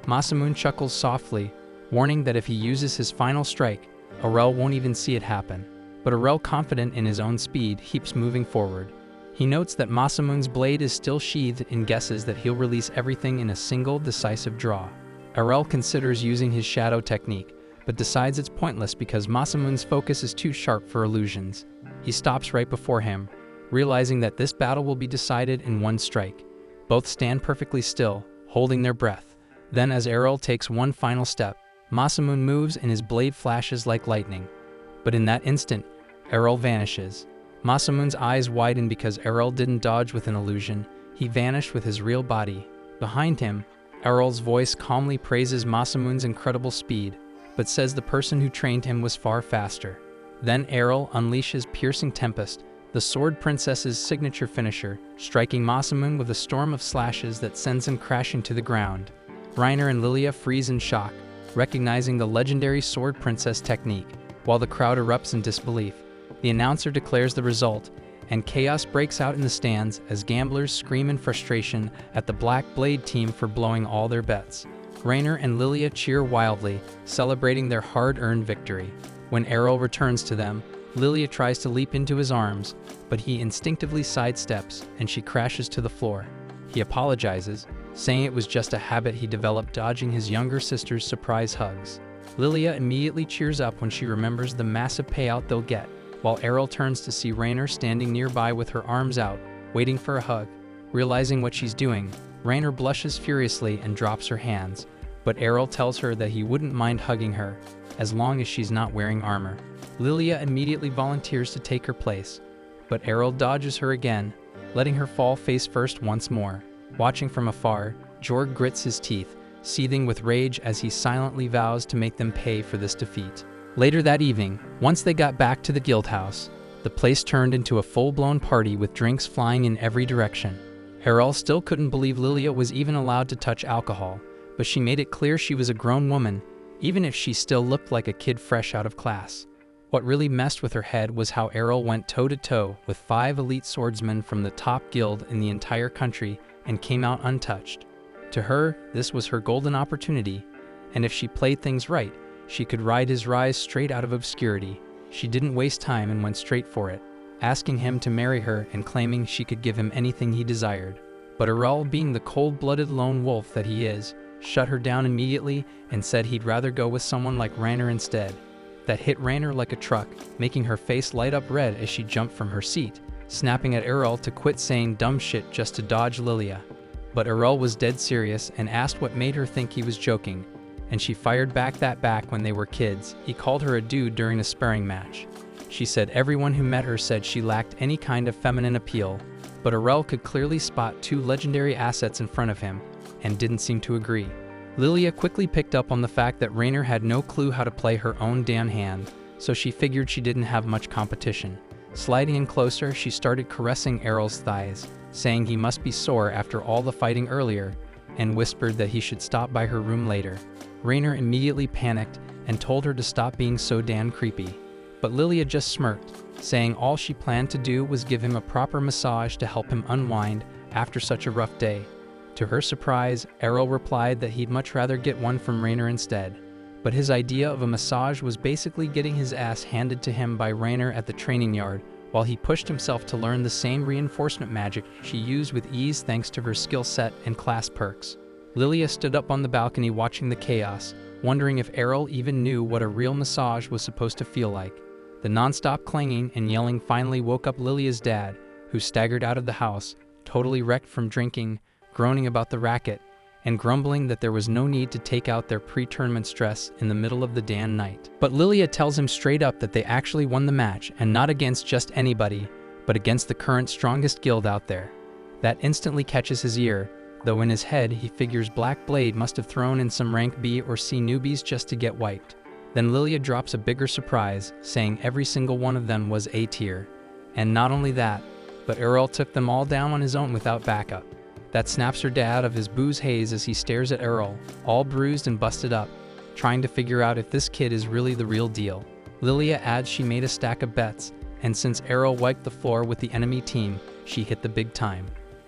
S1: Masamune chuckles softly, warning that if he uses his final strike, Errol won't even see it happen. But Errol, confident in his own speed, keeps moving forward. He notes that Masamune's blade is still sheathed and guesses that he'll release everything in a single decisive draw. Errol considers using his shadow technique, but decides it's pointless because Masamune's focus is too sharp for illusions. He stops right before him, realizing that this battle will be decided in one strike. Both stand perfectly still, holding their breath. Then, as Errol takes one final step, Masamune moves and his blade flashes like lightning. But in that instant, Errol vanishes. Masamune's eyes widen because Errol didn't dodge with an illusion, he vanished with his real body. Behind him, Errol's voice calmly praises Masamune's incredible speed, but says the person who trained him was far faster. Then Errol unleashes Piercing Tempest, the Sword Princess's signature finisher, striking Masamune with a storm of slashes that sends him crashing to the ground. Reiner and Lilia freeze in shock, recognizing the legendary Sword Princess technique, while the crowd erupts in disbelief. The announcer declares the result, and chaos breaks out in the stands as gamblers scream in frustration at the Black Blade team for blowing all their bets. Reiner and Lilia cheer wildly, celebrating their hard-earned victory. When Errol returns to them, Lilia tries to leap into his arms, but he instinctively sidesteps and she crashes to the floor. He apologizes, saying it was just a habit he developed dodging his younger sister's surprise hugs. Lilia immediately cheers up when she remembers the massive payout they'll get, while Errol turns to see Reiner standing nearby with her arms out, waiting for a hug. Realizing what she's doing, Reiner blushes furiously and drops her hands, but Errol tells her that he wouldn't mind hugging her, as long as she's not wearing armor. Lilia immediately volunteers to take her place, but Errol dodges her again, letting her fall face first once more. Watching from afar, Jorg grits his teeth, seething with rage as he silently vows to make them pay for this defeat. Later that evening, once they got back to the guild house, the place turned into a full-blown party with drinks flying in every direction. Errol still couldn't believe Lilia was even allowed to touch alcohol, but she made it clear she was a grown woman, even if she still looked like a kid fresh out of class. What really messed with her head was how Errol went toe-to-toe with 5 elite swordsmen from the top guild in the entire country and came out untouched. To her, this was her golden opportunity, and if she played things right, she could ride his rise straight out of obscurity. She didn't waste time and went straight for it, asking him to marry her and claiming she could give him anything he desired. But Errol, being the cold-blooded lone wolf that he is, shut her down immediately and said he'd rather go with someone like Reiner instead. That hit Reiner like a truck, making her face light up red as she jumped from her seat, snapping at Errol to quit saying dumb shit just to dodge Lilia. But Errol was dead serious and asked what made her think he was joking, and she fired back when they were kids, he called her a dude during a sparring match. She said everyone who met her said she lacked any kind of feminine appeal, but Errol could clearly spot 2 legendary assets in front of him, and didn't seem to agree. Lilia quickly picked up on the fact that Reiner had no clue how to play her own damn hand, so she figured she didn't have much competition. Sliding in closer, she started caressing Errol's thighs, saying he must be sore after all the fighting earlier, and whispered that he should stop by her room later. Reiner immediately panicked and told her to stop being so damn creepy. But Lilia just smirked, saying all she planned to do was give him a proper massage to help him unwind after such a rough day. To her surprise, Errol replied that he'd much rather get one from Reiner instead. But his idea of a massage was basically getting his ass handed to him by Reiner at the training yard, while he pushed himself to learn the same reinforcement magic she used with ease thanks to her skill set and class perks. Lilia stood up on the balcony watching the chaos, wondering if Errol even knew what a real massage was supposed to feel like. The non-stop clanging and yelling finally woke up Lilia's dad, who staggered out of the house, totally wrecked from drinking, groaning about the racket, and grumbling that there was no need to take out their pre-tournament stress in the middle of the damn night. But Lilia tells him straight up that they actually won the match, and not against just anybody, but against the current strongest guild out there. That instantly catches his ear, though in his head he figures Black Blade must have thrown in some rank B or C newbies just to get wiped. Then Lilia drops a bigger surprise, saying every single one of them was A tier. And not only that, but Errol took them all down on his own without backup. That snaps her dad out of his booze haze as he stares at Errol, all bruised and busted up, trying to figure out if this kid is really the real deal. Lilia adds she made a stack of bets, and since Errol wiped the floor with the enemy team, she hit the big time.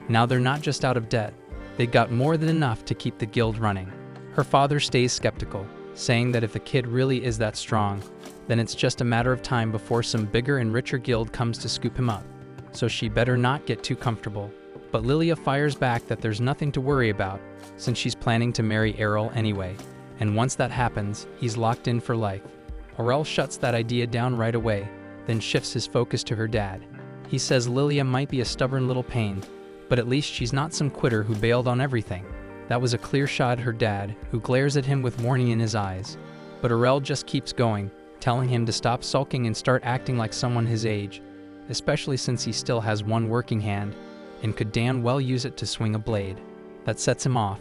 S1: Now they're not just out of debt, they got more than enough to keep the guild running. Her father stays skeptical, saying that if the kid really is that strong, then it's just a matter of time before some bigger and richer guild comes to scoop him up. So she better not get too comfortable. But Lilia fires back that there's nothing to worry about, since she's planning to marry Errol anyway, and once that happens, he's locked in for life. Errol shuts that idea down right away, then shifts his focus to her dad. He says Lilia might be a stubborn little pain, but at least she's not some quitter who bailed on everything. That was a clear shot at her dad, who glares at him with warning in his eyes. But Errol just keeps going, telling him to stop sulking and start acting like someone his age, especially since he still has one working hand, and could damn well use it to swing a blade. That sets him off,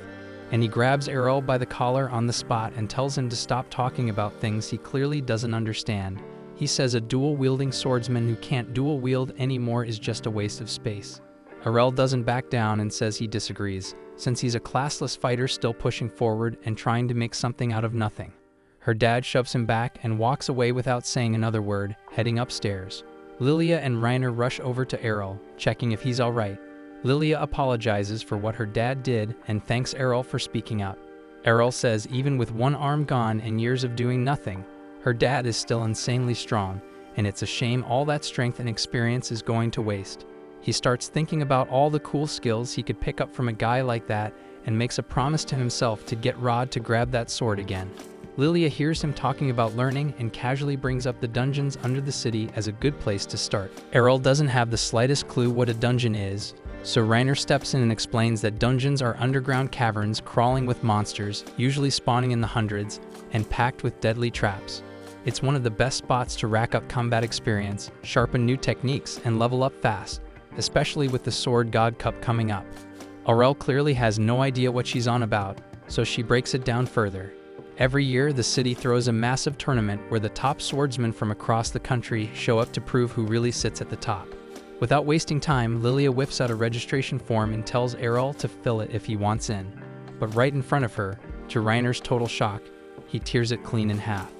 S1: and he grabs Errol by the collar on the spot and tells him to stop talking about things he clearly doesn't understand. He says a dual-wielding swordsman who can't dual-wield anymore is just a waste of space. Errol doesn't back down and says he disagrees, since he's a classless fighter still pushing forward and trying to make something out of nothing. Her dad shoves him back and walks away without saying another word, heading upstairs. Lilia and Reiner rush over to Errol, checking if he's alright. Lilia apologizes for what her dad did and thanks Errol for speaking up. Errol says even with one arm gone and years of doing nothing, her dad is still insanely strong, and it's a shame all that strength and experience is going to waste. He starts thinking about all the cool skills he could pick up from a guy like that and makes a promise to himself to get Rod to grab that sword again. Lilia hears him talking about learning and casually brings up the dungeons under the city as a good place to start. Errol doesn't have the slightest clue what a dungeon is, so Reiner steps in and explains that dungeons are underground caverns crawling with monsters, usually spawning in the hundreds, and packed with deadly traps. It's one of the best spots to rack up combat experience, sharpen new techniques, and level up fast, especially with the Sword God Cup coming up. Aurel clearly has no idea what she's on about, so she breaks it down further. Every year, the city throws a massive tournament where the top swordsmen from across the country show up to prove who really sits at the top. Without wasting time, Lilia whips out a registration form and tells Errol to fill it if he wants in. But right in front of her, to Reiner's total shock, he tears it clean in half.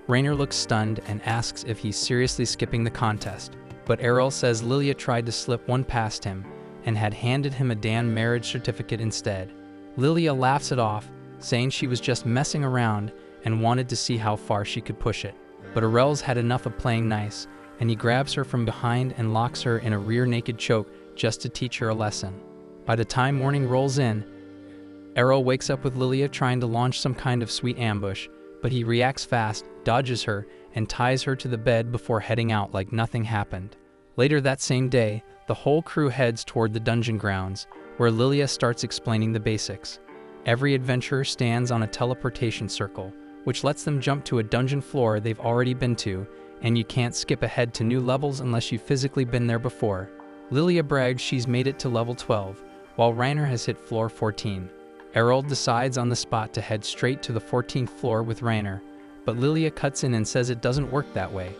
S1: Reiner looks stunned and asks if he's seriously skipping the contest, but Errol says Lilia tried to slip one past him and had handed him a damn marriage certificate instead. Lilia laughs it off, saying she was just messing around and wanted to see how far she could push it. But Errol's had enough of playing nice, and he grabs her from behind and locks her in a rear naked choke just to teach her a lesson. By the time morning rolls in, Errol wakes up with Lilia trying to launch some kind of sweet ambush, but he reacts fast, dodges her, and ties her to the bed before heading out like nothing happened. Later that same day, the whole crew heads toward the dungeon grounds, where Lilia starts explaining the basics. Every adventurer stands on a teleportation circle, which lets them jump to a dungeon floor they've already been to, and you can't skip ahead to new levels unless you've physically been there before. Lilia brags she's made it to level 12, while Reiner has hit floor 14. Errol decides on the spot to head straight to the 14th floor with Reiner, but Lilia cuts in and says it doesn't work that way.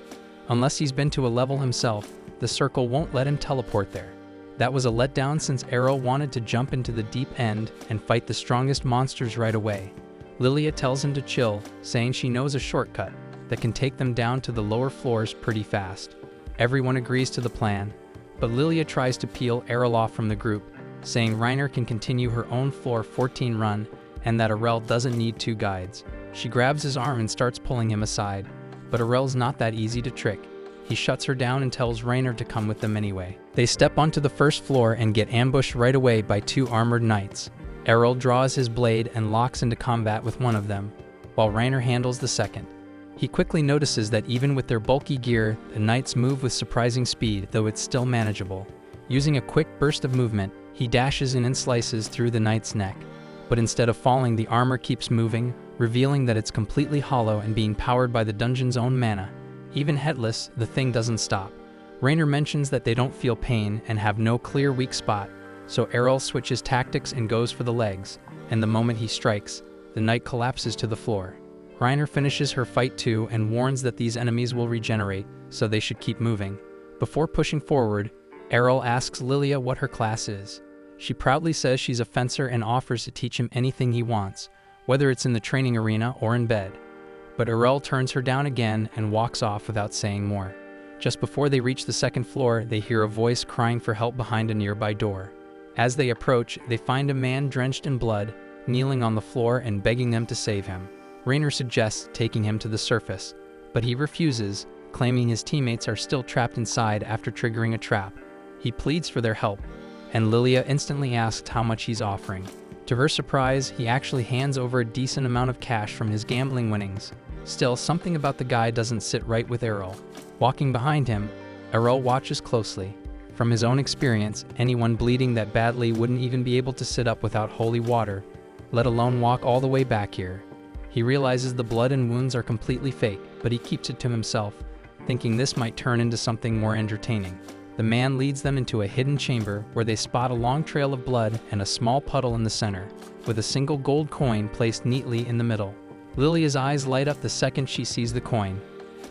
S1: Unless he's been to a level himself, the circle won't let him teleport there. That was a letdown since Errol wanted to jump into the deep end and fight the strongest monsters right away. Lilia tells him to chill, saying she knows a shortcut that can take them down to the lower floors pretty fast. Everyone agrees to the plan, but Lilia tries to peel Errol off from the group, saying Reiner can continue her own floor 14 run and that Errol doesn't need two guides. She grabs his arm and starts pulling him aside, but Errol's not that easy to trick. He shuts her down and tells Reiner to come with them anyway. They step onto the first floor and get ambushed right away by two armored knights. Errol draws his blade and locks into combat with one of them, while Reiner handles the second. He quickly notices that even with their bulky gear, the knights move with surprising speed, though it's still manageable. Using a quick burst of movement, he dashes in and slices through the knight's neck. But instead of falling, the armor keeps moving, revealing that it's completely hollow and being powered by the dungeon's own mana. Even headless, the thing doesn't stop. Reiner mentions that they don't feel pain and have no clear weak spot, so Errol switches tactics and goes for the legs, and the moment he strikes, the knight collapses to the floor. Reiner finishes her fight too and warns that these enemies will regenerate, so they should keep moving. Before pushing forward, Errol asks Lilia what her class is. She proudly says she's a fencer and offers to teach him anything he wants, whether it's in the training arena or in bed. but Errol turns her down again and walks off without saying more. Just before they reach the second floor, they hear a voice crying for help behind a nearby door. As they approach, they find a man drenched in blood, kneeling on the floor and begging them to save him. Rainer suggests taking him to the surface, but he refuses, claiming his teammates are still trapped inside after triggering a trap. He pleads for their help, and Lilia instantly asks how much he's offering. To her surprise, he actually hands over a decent amount of cash from his gambling winnings. Still, something about the guy doesn't sit right with Errol. Walking behind him, Errol watches closely. From his own experience, anyone bleeding that badly wouldn't even be able to sit up without holy water, let alone walk all the way back here. He realizes the blood and wounds are completely fake, but he keeps it to himself, thinking this might turn into something more entertaining. The man leads them into a hidden chamber where they spot a long trail of blood and a small puddle in the center, with a single gold coin placed neatly in the middle. Lilia's eyes light up the second she sees the coin.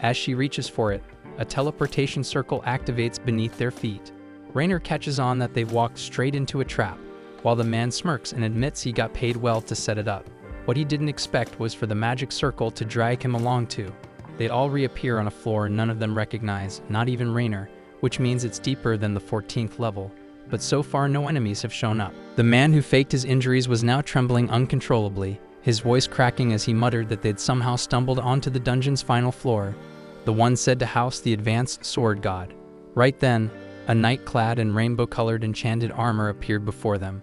S1: As she reaches for it, a teleportation circle activates beneath their feet. Rainer catches on that they've walked straight into a trap, while the man smirks and admits he got paid well to set it up. What he didn't expect was for the magic circle to drag him along too. They'd all reappear on a floor none of them recognize, not even Rainer, which means it's deeper than the 14th level. But so far no enemies have shown up. The man who faked his injuries was now trembling uncontrollably, his voice cracking as he muttered that they'd somehow stumbled onto the dungeon's final floor, the one said to house the advanced sword god. Right then, a knight clad in rainbow-colored enchanted armor appeared before them.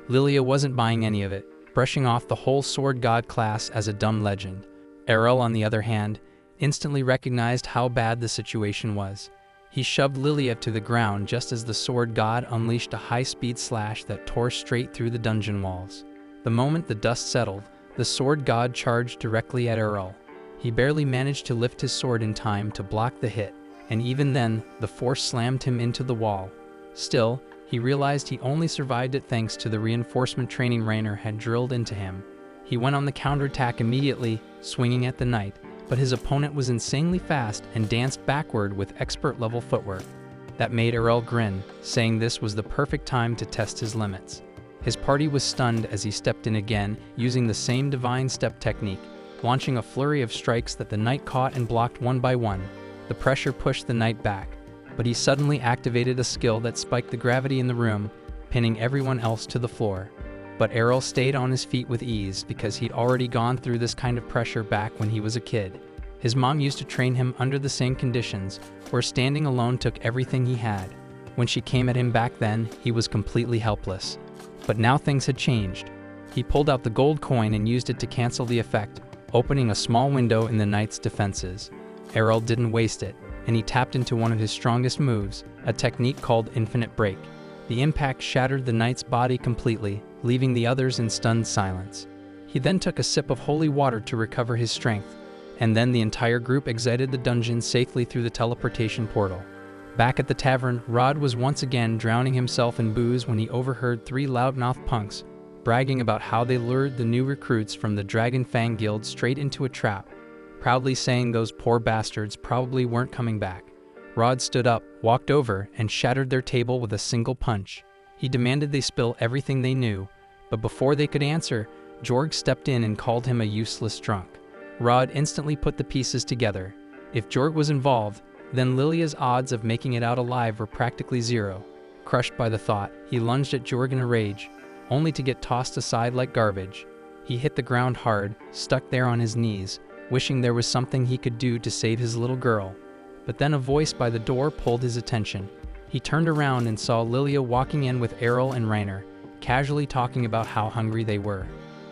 S1: Lilia wasn't buying any of it, brushing off the whole sword god class as a dumb legend. Errol, on the other hand, instantly recognized how bad the situation was. He shoved Lilia to the ground just as the sword god unleashed a high-speed slash that tore straight through the dungeon walls. The moment the dust settled, the sword god charged directly at Errol. He barely managed to lift his sword in time to block the hit, and even then, the force slammed him into the wall. Still, he realized he only survived it thanks to the reinforcement training Rainer had drilled into him. He went on the counterattack immediately, swinging at the knight, but his opponent was insanely fast and danced backward with expert-level footwork. That made Errol grin, saying this was the perfect time to test his limits. His party was stunned as he stepped in again, using the same divine step technique, launching a flurry of strikes that the knight caught and blocked one by one. The pressure pushed the knight back, but he suddenly activated a skill that spiked the gravity in the room, pinning everyone else to the floor. But Errol stayed on his feet with ease because he'd already gone through this kind of pressure back when he was a kid. His mom used to train him under the same conditions, where standing alone took everything he had. When she came at him back then, he was completely helpless. But now things had changed. He pulled out the gold coin and used it to cancel the effect, opening a small window in the knight's defenses. Errol didn't waste it, and he tapped into one of his strongest moves, a technique called Infinite Break. The impact shattered the knight's body completely, leaving the others in stunned silence. He then took a sip of holy water to recover his strength, and then the entire group exited the dungeon safely through the teleportation portal. Back at the tavern, Rod was once again drowning himself in booze when he overheard three loudmouth punks bragging about how they lured the new recruits from the Dragon Fang Guild straight into a trap, proudly saying those poor bastards probably weren't coming back. Rod stood up, walked over, and shattered their table with a single punch. He demanded they spill everything they knew, but before they could answer, Jorg stepped in and called him a useless drunk. Rod instantly put the pieces together. If Jorg was involved, then Lilia's odds of making it out alive were practically zero. Crushed by the thought, he lunged at Jorg in a rage, only to get tossed aside like garbage. He hit the ground hard, stuck there on his knees, wishing there was something he could do to save his little girl. But then a voice by the door pulled his attention. He turned around and saw Lilia walking in with Errol and Rainer, casually talking about how hungry they were.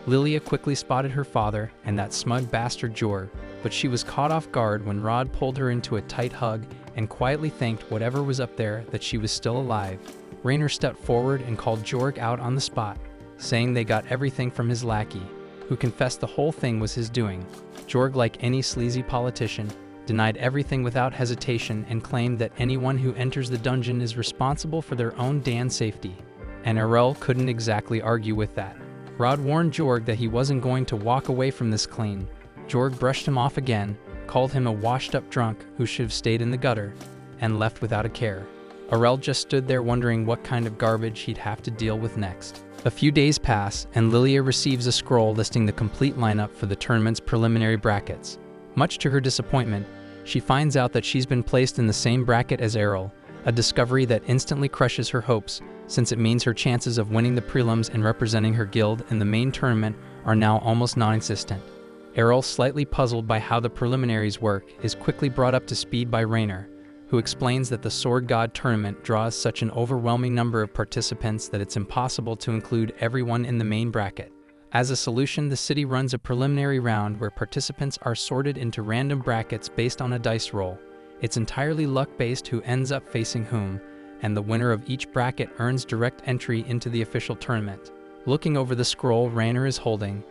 S1: Lilia quickly spotted her father and that smug bastard Jorg, but she was caught off guard when Rod pulled her into a tight hug and quietly thanked whatever was up there that she was still alive. Rainer stepped forward and called Jorg out on the spot, saying they got everything from his lackey, who confessed the whole thing was his doing. Jorg, like any sleazy politician, denied everything without hesitation and claimed that anyone who enters the dungeon is responsible for their own damn safety. And Errol couldn't exactly argue with that. Rod warned Jorg that he wasn't going to walk away from this clean. Jorg brushed him off again, called him a washed-up drunk who should have stayed in the gutter, and left without a care. Errol just stood there wondering what kind of garbage he'd have to deal with next. A few days pass, and Lilia receives a scroll listing the complete lineup for the tournament's preliminary brackets. Much to her disappointment, she finds out that she's been placed in the same bracket as Errol, a discovery that instantly crushes her hopes, since it means her chances of winning the prelims and representing her guild in the main tournament are now almost non-existent. Errol, slightly puzzled by how the preliminaries work, is quickly brought up to speed by Rainer, who explains that the Sword God tournament draws such an overwhelming number of participants that it's impossible to include everyone in the main bracket. As a solution, the city runs a preliminary round where participants are sorted into random brackets based on a dice roll. It's entirely luck-based who ends up facing whom, and the winner of each bracket earns direct entry into the official tournament. Looking over the scroll Rainer is holding,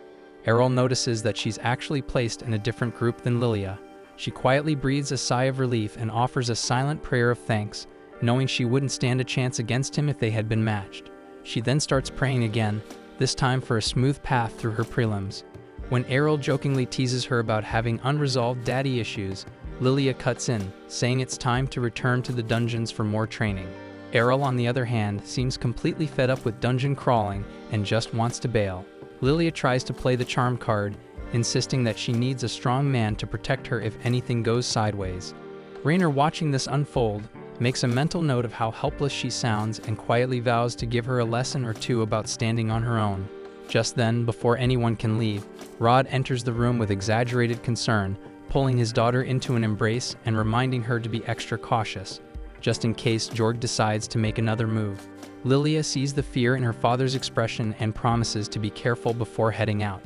S1: Errol notices that she's actually placed in a different group than Lilia. She quietly breathes a sigh of relief and offers a silent prayer of thanks, knowing she wouldn't stand a chance against him if they had been matched. She then starts praying again, this time for a smooth path through her prelims. When Errol jokingly teases her about having unresolved daddy issues, Lilia cuts in, saying it's time to return to the dungeons for more training. Errol, on the other hand, seems completely fed up with dungeon crawling and just wants to bail. Lilia tries to play the charm card, insisting that she needs a strong man to protect her if anything goes sideways. Rainer, watching this unfold, makes a mental note of how helpless she sounds and quietly vows to give her a lesson or two about standing on her own. Just then, before anyone can leave, Rod enters the room with exaggerated concern, pulling his daughter into an embrace and reminding her to be extra cautious, just in case Jorg decides to make another move. Lilia sees the fear in her father's expression and promises to be careful before heading out.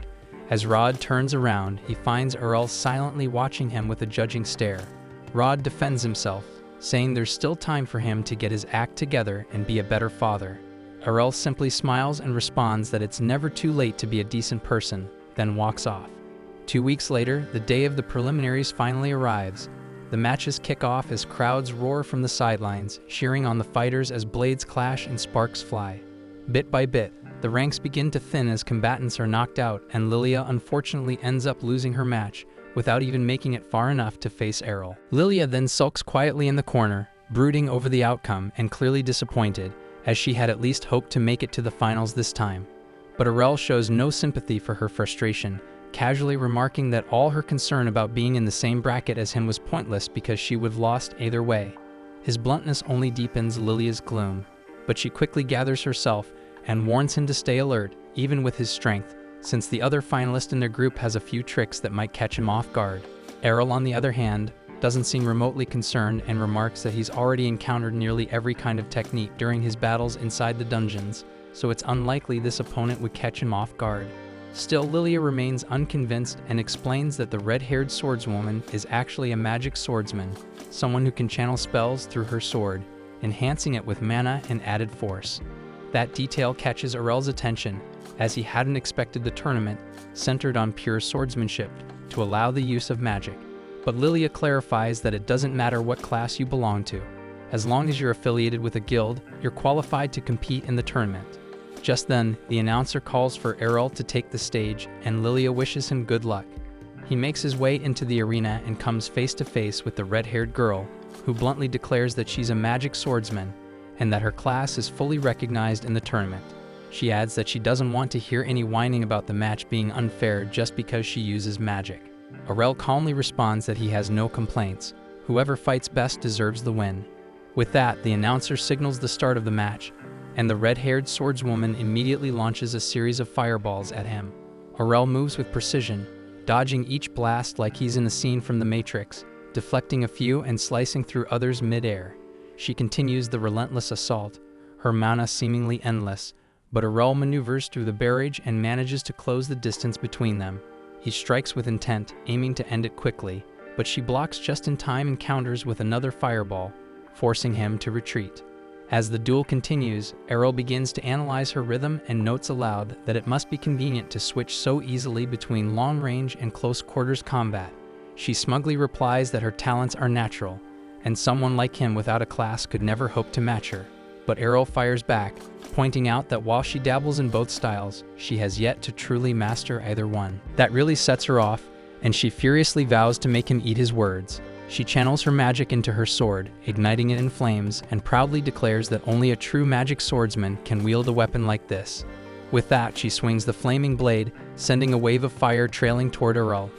S1: As Rod turns around, he finds Errol silently watching him with a judging stare. Rod defends himself, saying there's still time for him to get his act together and be a better father. Errol simply smiles and responds that it's never too late to be a decent person, then walks off. 2 weeks later, the day of the preliminaries finally arrives. The matches kick off as crowds roar from the sidelines, cheering on the fighters as blades clash and sparks fly. Bit by bit, the ranks begin to thin as combatants are knocked out, and Lilia unfortunately ends up losing her match, without even making it far enough to face Errol. Lilia then sulks quietly in the corner, brooding over the outcome and clearly disappointed, as she had at least hoped to make it to the finals this time. But Errol shows no sympathy for her frustration, casually remarking that all her concern about being in the same bracket as him was pointless because she would have lost either way. His bluntness only deepens Lilia's gloom, but she quickly gathers herself and warns him to stay alert, even with his strength, since the other finalist in their group has a few tricks that might catch him off guard. Errol, on the other hand, doesn't seem remotely concerned and remarks that he's already encountered nearly every kind of technique during his battles inside the dungeons, so it's unlikely this opponent would catch him off guard. Still, Lilia remains unconvinced and explains that the red-haired swordswoman is actually a magic swordsman, someone who can channel spells through her sword, enhancing it with mana and added force. That detail catches Errol's attention, as he hadn't expected the tournament, centered on pure swordsmanship, to allow the use of magic. But Lilia clarifies that it doesn't matter what class you belong to. As long as you're affiliated with a guild, you're qualified to compete in the tournament. Just then, the announcer calls for Errol to take the stage, and Lilia wishes him good luck. He makes his way into the arena and comes face to face with the red-haired girl, who bluntly declares that she's a magic swordsman, and that her class is fully recognized in the tournament. She adds that she doesn't want to hear any whining about the match being unfair just because she uses magic. Errol calmly responds that he has no complaints. Whoever fights best deserves the win. With that, the announcer signals the start of the match, and the red-haired swordswoman immediately launches a series of fireballs at him. Errol moves with precision, dodging each blast like he's in a scene from The Matrix, deflecting a few and slicing through others mid-air. She continues the relentless assault, her mana seemingly endless, but Errol maneuvers through the barrage and manages to close the distance between them. He strikes with intent, aiming to end it quickly, but she blocks just in time and counters with another fireball, forcing him to retreat. As the duel continues, Errol begins to analyze her rhythm and notes aloud that it must be convenient to switch so easily between long-range and close-quarters combat. She smugly replies that her talents are natural, and someone like him without a class could never hope to match her. But Errol fires back, pointing out that while she dabbles in both styles, she has yet to truly master either one. That really sets her off, and she furiously vows to make him eat his words. She channels her magic into her sword, igniting it in flames, and proudly declares that only a true magic swordsman can wield a weapon like this. With that, she swings the flaming blade, sending a wave of fire trailing toward Errol,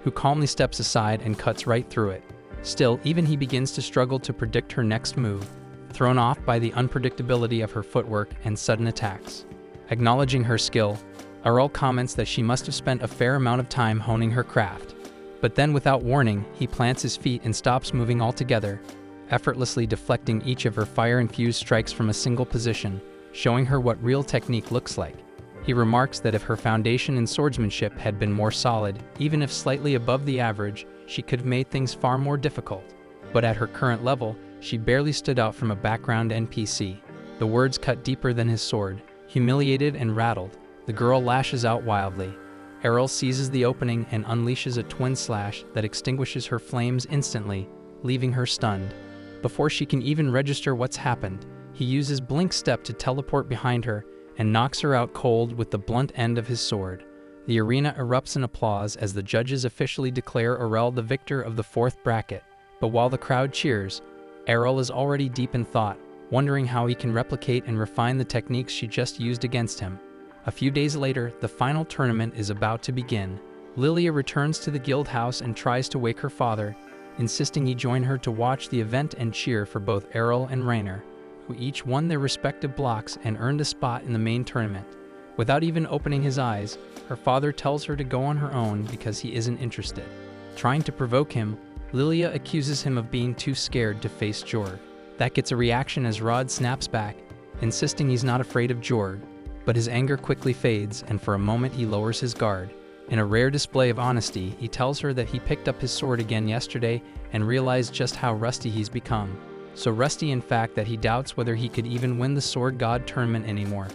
S1: who calmly steps aside and cuts right through it. Still, even he begins to struggle to predict her next move, thrown off by the unpredictability of her footwork and sudden attacks. Acknowledging her skill, Earl comments that she must have spent a fair amount of time honing her craft. But then, without warning, he plants his feet and stops moving altogether, effortlessly deflecting each of her fire-infused strikes from a single position, showing her what real technique looks like. He remarks that if her foundation in swordsmanship had been more solid, even if slightly above the average, she could have made things far more difficult. But at her current level, she barely stood out from a background NPC. The words cut deeper than his sword. Humiliated and rattled, the girl lashes out wildly. Errol seizes the opening and unleashes a twin slash that extinguishes her flames instantly, leaving her stunned. Before she can even register what's happened, he uses Blink Step to teleport behind her and knocks her out cold with the blunt end of his sword. The arena erupts in applause as the judges officially declare Errol the victor of the fourth bracket. But while the crowd cheers, Errol is already deep in thought, wondering how he can replicate and refine the techniques she just used against him. A few days later, the final tournament is about to begin. Lilia returns to the guild house and tries to wake her father, insisting he join her to watch the event and cheer for both Errol and Rainer, who each won their respective blocks and earned a spot in the main tournament. Without even opening his eyes, her father tells her to go on her own because he isn't interested. Trying to provoke him, Lilia accuses him of being too scared to face Jorg. That gets a reaction as Rod snaps back, insisting he's not afraid of Jorg, but his anger quickly fades and for a moment he lowers his guard. In a rare display of honesty, he tells her that he picked up his sword again yesterday and realized just how rusty he's become. So rusty in fact that he doubts whether he could even win the Sword God tournament anymore.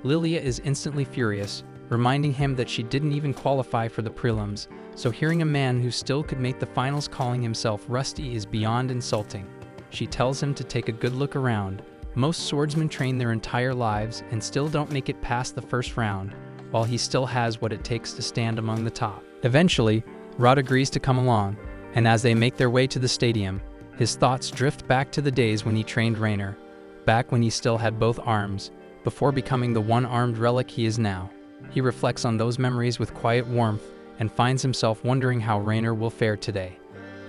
S1: Lilia is instantly furious, reminding him that she didn't even qualify for the prelims, so hearing a man who still could make the finals calling himself rusty is beyond insulting. She tells him to take a good look around. Most swordsmen train their entire lives and still don't make it past the first round, while he still has what it takes to stand among the top. Eventually, Rod agrees to come along, and as they make their way to the stadium, his thoughts drift back to the days when he trained Rainer, back when he still had both arms, before becoming the one-armed relic he is now. He reflects on those memories with quiet warmth and finds himself wondering how Rainer will fare today.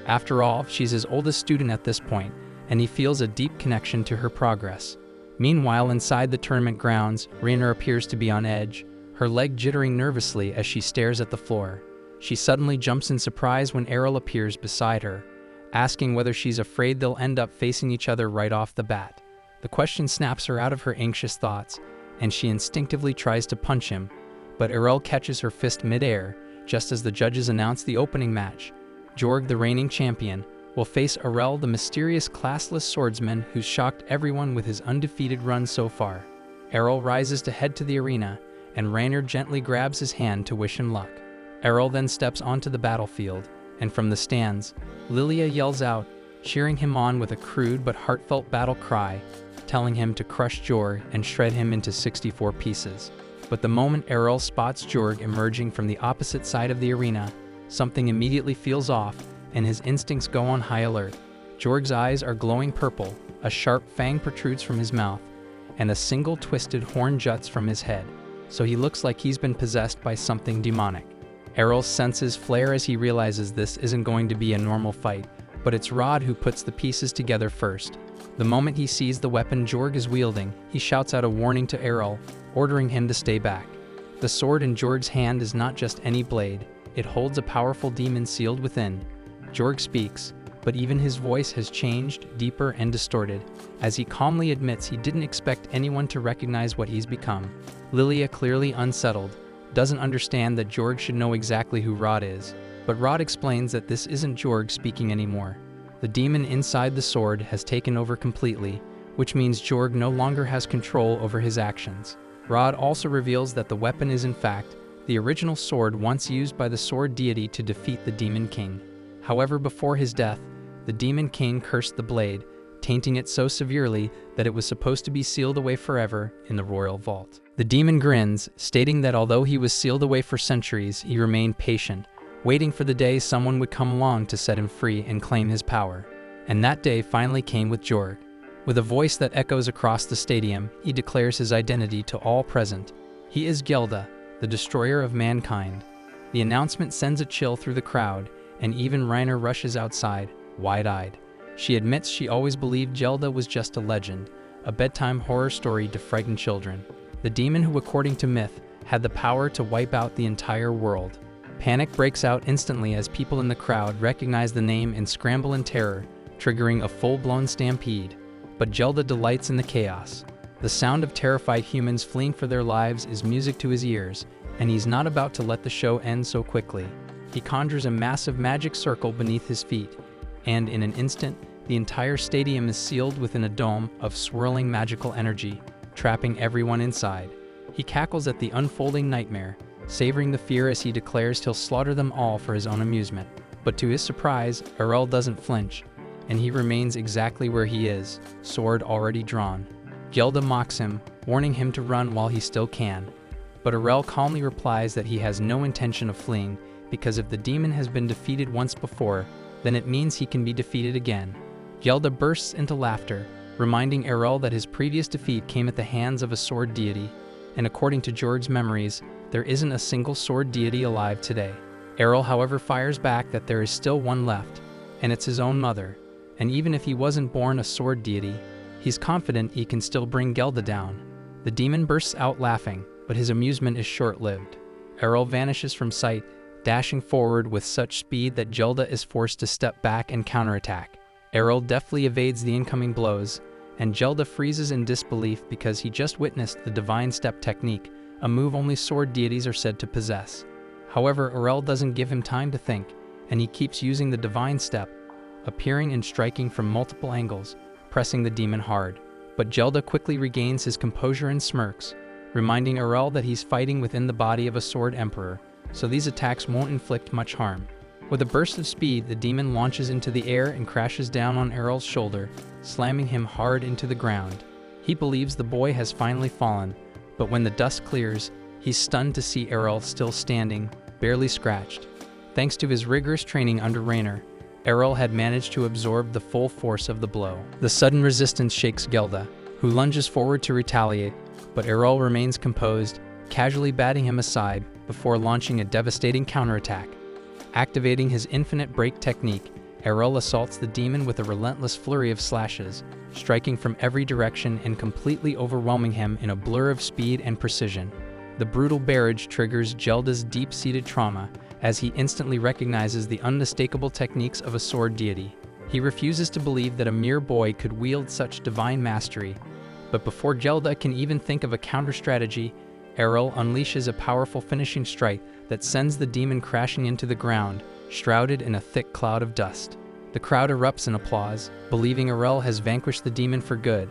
S1: After all, she's his oldest student at this point, and he feels a deep connection to her progress. Meanwhile, inside the tournament grounds, Rainer appears to be on edge, her leg jittering nervously as she stares at the floor. She suddenly jumps in surprise when Errol appears beside her, asking whether she's afraid they'll end up facing each other right off the bat. The question snaps her out of her anxious thoughts, and she instinctively tries to punch him, but Errol catches her fist mid-air just as the judges announce the opening match. Jorg, the reigning champion, will face Errol, the mysterious classless swordsman who's shocked everyone with his undefeated run so far. Errol rises to head to the arena, and Rainer gently grabs his hand to wish him luck. Errol then steps onto the battlefield, and from the stands, Lilia yells out, cheering him on with a crude but heartfelt battle cry, telling him to crush Jorg and shred him into 64 pieces. But the moment Errol spots Jorg emerging from the opposite side of the arena, something immediately feels off, and his instincts go on high alert. Jorg's eyes are glowing purple, a sharp fang protrudes from his mouth, and a single twisted horn juts from his head, so he looks like he's been possessed by something demonic. Errol's senses flare as he realizes this isn't going to be a normal fight, but it's Rod who puts the pieces together first. The moment he sees the weapon Jorg is wielding, he shouts out a warning to Errol, ordering him to stay back. The sword in Jorg's hand is not just any blade, it holds a powerful demon sealed within. Jorg speaks, but even his voice has changed, deeper and distorted, as he calmly admits he didn't expect anyone to recognize what he's become. Lilia, clearly unsettled, doesn't understand that Jorg should know exactly who Rod is, but Rod explains that this isn't Jorg speaking anymore. The demon inside the sword has taken over completely, which means Jorg no longer has control over his actions. Rod also reveals that the weapon is in fact the original sword once used by the sword deity to defeat the Demon King. However, before his death, the Demon King cursed the blade, tainting it so severely that it was supposed to be sealed away forever in the royal vault. The demon grins, stating that although he was sealed away for centuries, he remained patient, waiting for the day someone would come along to set him free and claim his power. And that day finally came with Jorg. With a voice that echoes across the stadium, he declares his identity to all present. He is Gelda, the destroyer of mankind. The announcement sends a chill through the crowd, and even Reiner rushes outside, wide-eyed. She admits she always believed Gelda was just a legend, a bedtime horror story to frighten children. The demon who, according to myth, had the power to wipe out the entire world. Panic breaks out instantly as people in the crowd recognize the name and scramble in terror, triggering a full-blown stampede. But Gelda delights in the chaos. The sound of terrified humans fleeing for their lives is music to his ears, and he's not about to let the show end so quickly. He conjures a massive magic circle beneath his feet, and in an instant, the entire stadium is sealed within a dome of swirling magical energy, trapping everyone inside. He cackles at the unfolding nightmare, savoring the fear as he declares he'll slaughter them all for his own amusement. But to his surprise, Errol doesn't flinch, and he remains exactly where he is, sword already drawn. Gelda mocks him, warning him to run while he still can. But Errol calmly replies that he has no intention of fleeing, because if the demon has been defeated once before, then it means he can be defeated again. Gelda bursts into laughter, reminding Errol that his previous defeat came at the hands of a sword deity, and according to George's memories, there isn't a single sword deity alive today. Errol, however, fires back that there is still one left, and it's his own mother, and even if he wasn't born a sword deity, he's confident he can still bring Gelda down. The demon bursts out laughing, but his amusement is short-lived. Errol vanishes from sight, dashing forward with such speed that Gelda is forced to step back and counterattack. Errol deftly evades the incoming blows, and Gelda freezes in disbelief because he just witnessed the Divine Step technique, a move only sword deities are said to possess. However, Errol doesn't give him time to think, and he keeps using the Divine Step, appearing and striking from multiple angles, pressing the demon hard. But Gelda quickly regains his composure and smirks, reminding Errol that he's fighting within the body of a sword emperor, so these attacks won't inflict much harm. With a burst of speed, the demon launches into the air and crashes down on Errol's shoulder, slamming him hard into the ground. He believes the boy has finally fallen, but when the dust clears, he's stunned to see Errol still standing, barely scratched. Thanks to his rigorous training under Reiner, Errol had managed to absorb the full force of the blow. The sudden resistance shakes Gelda, who lunges forward to retaliate, but Errol remains composed, casually batting him aside before launching a devastating counterattack. Activating his infinite break technique, Errol assaults the demon with a relentless flurry of slashes, striking from every direction and completely overwhelming him in a blur of speed and precision. The brutal barrage triggers Gelda's deep-seated trauma, as he instantly recognizes the unmistakable techniques of a sword deity. He refuses to believe that a mere boy could wield such divine mastery, but before Gelda can even think of a counter-strategy, Errol unleashes a powerful finishing strike that sends the demon crashing into the ground, shrouded in a thick cloud of dust. The crowd erupts in applause, believing Errol has vanquished the demon for good,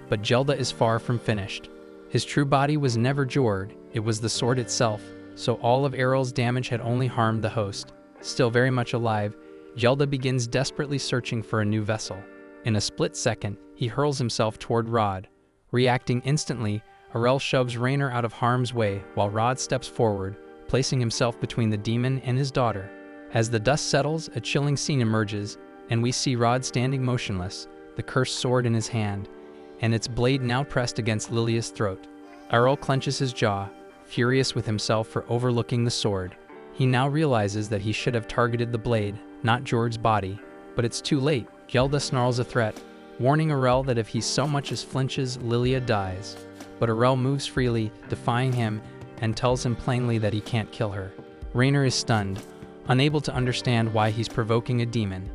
S1: but Gelda is far from finished. His true body was never Jord, it was the sword itself, so all of Errol's damage had only harmed the host. Still very much alive, Gelda begins desperately searching for a new vessel. In a split second, he hurls himself toward Rod. Reacting instantly, Errol shoves Reiner out of harm's way while Rod steps forward, placing himself between the demon and his daughter. As the dust settles, a chilling scene emerges, and we see Rod standing motionless, the cursed sword in his hand, and its blade now pressed against Lilia's throat. Errol clenches his jaw, furious with himself for overlooking the sword. He now realizes that he should have targeted the blade, not Jord's body, but it's too late. Gelda snarls a threat, warning Errol that if he so much as flinches, Lilia dies. But Errol moves freely, defying him, and tells him plainly that he can't kill her. Reiner is stunned, unable to understand why he's provoking a demon.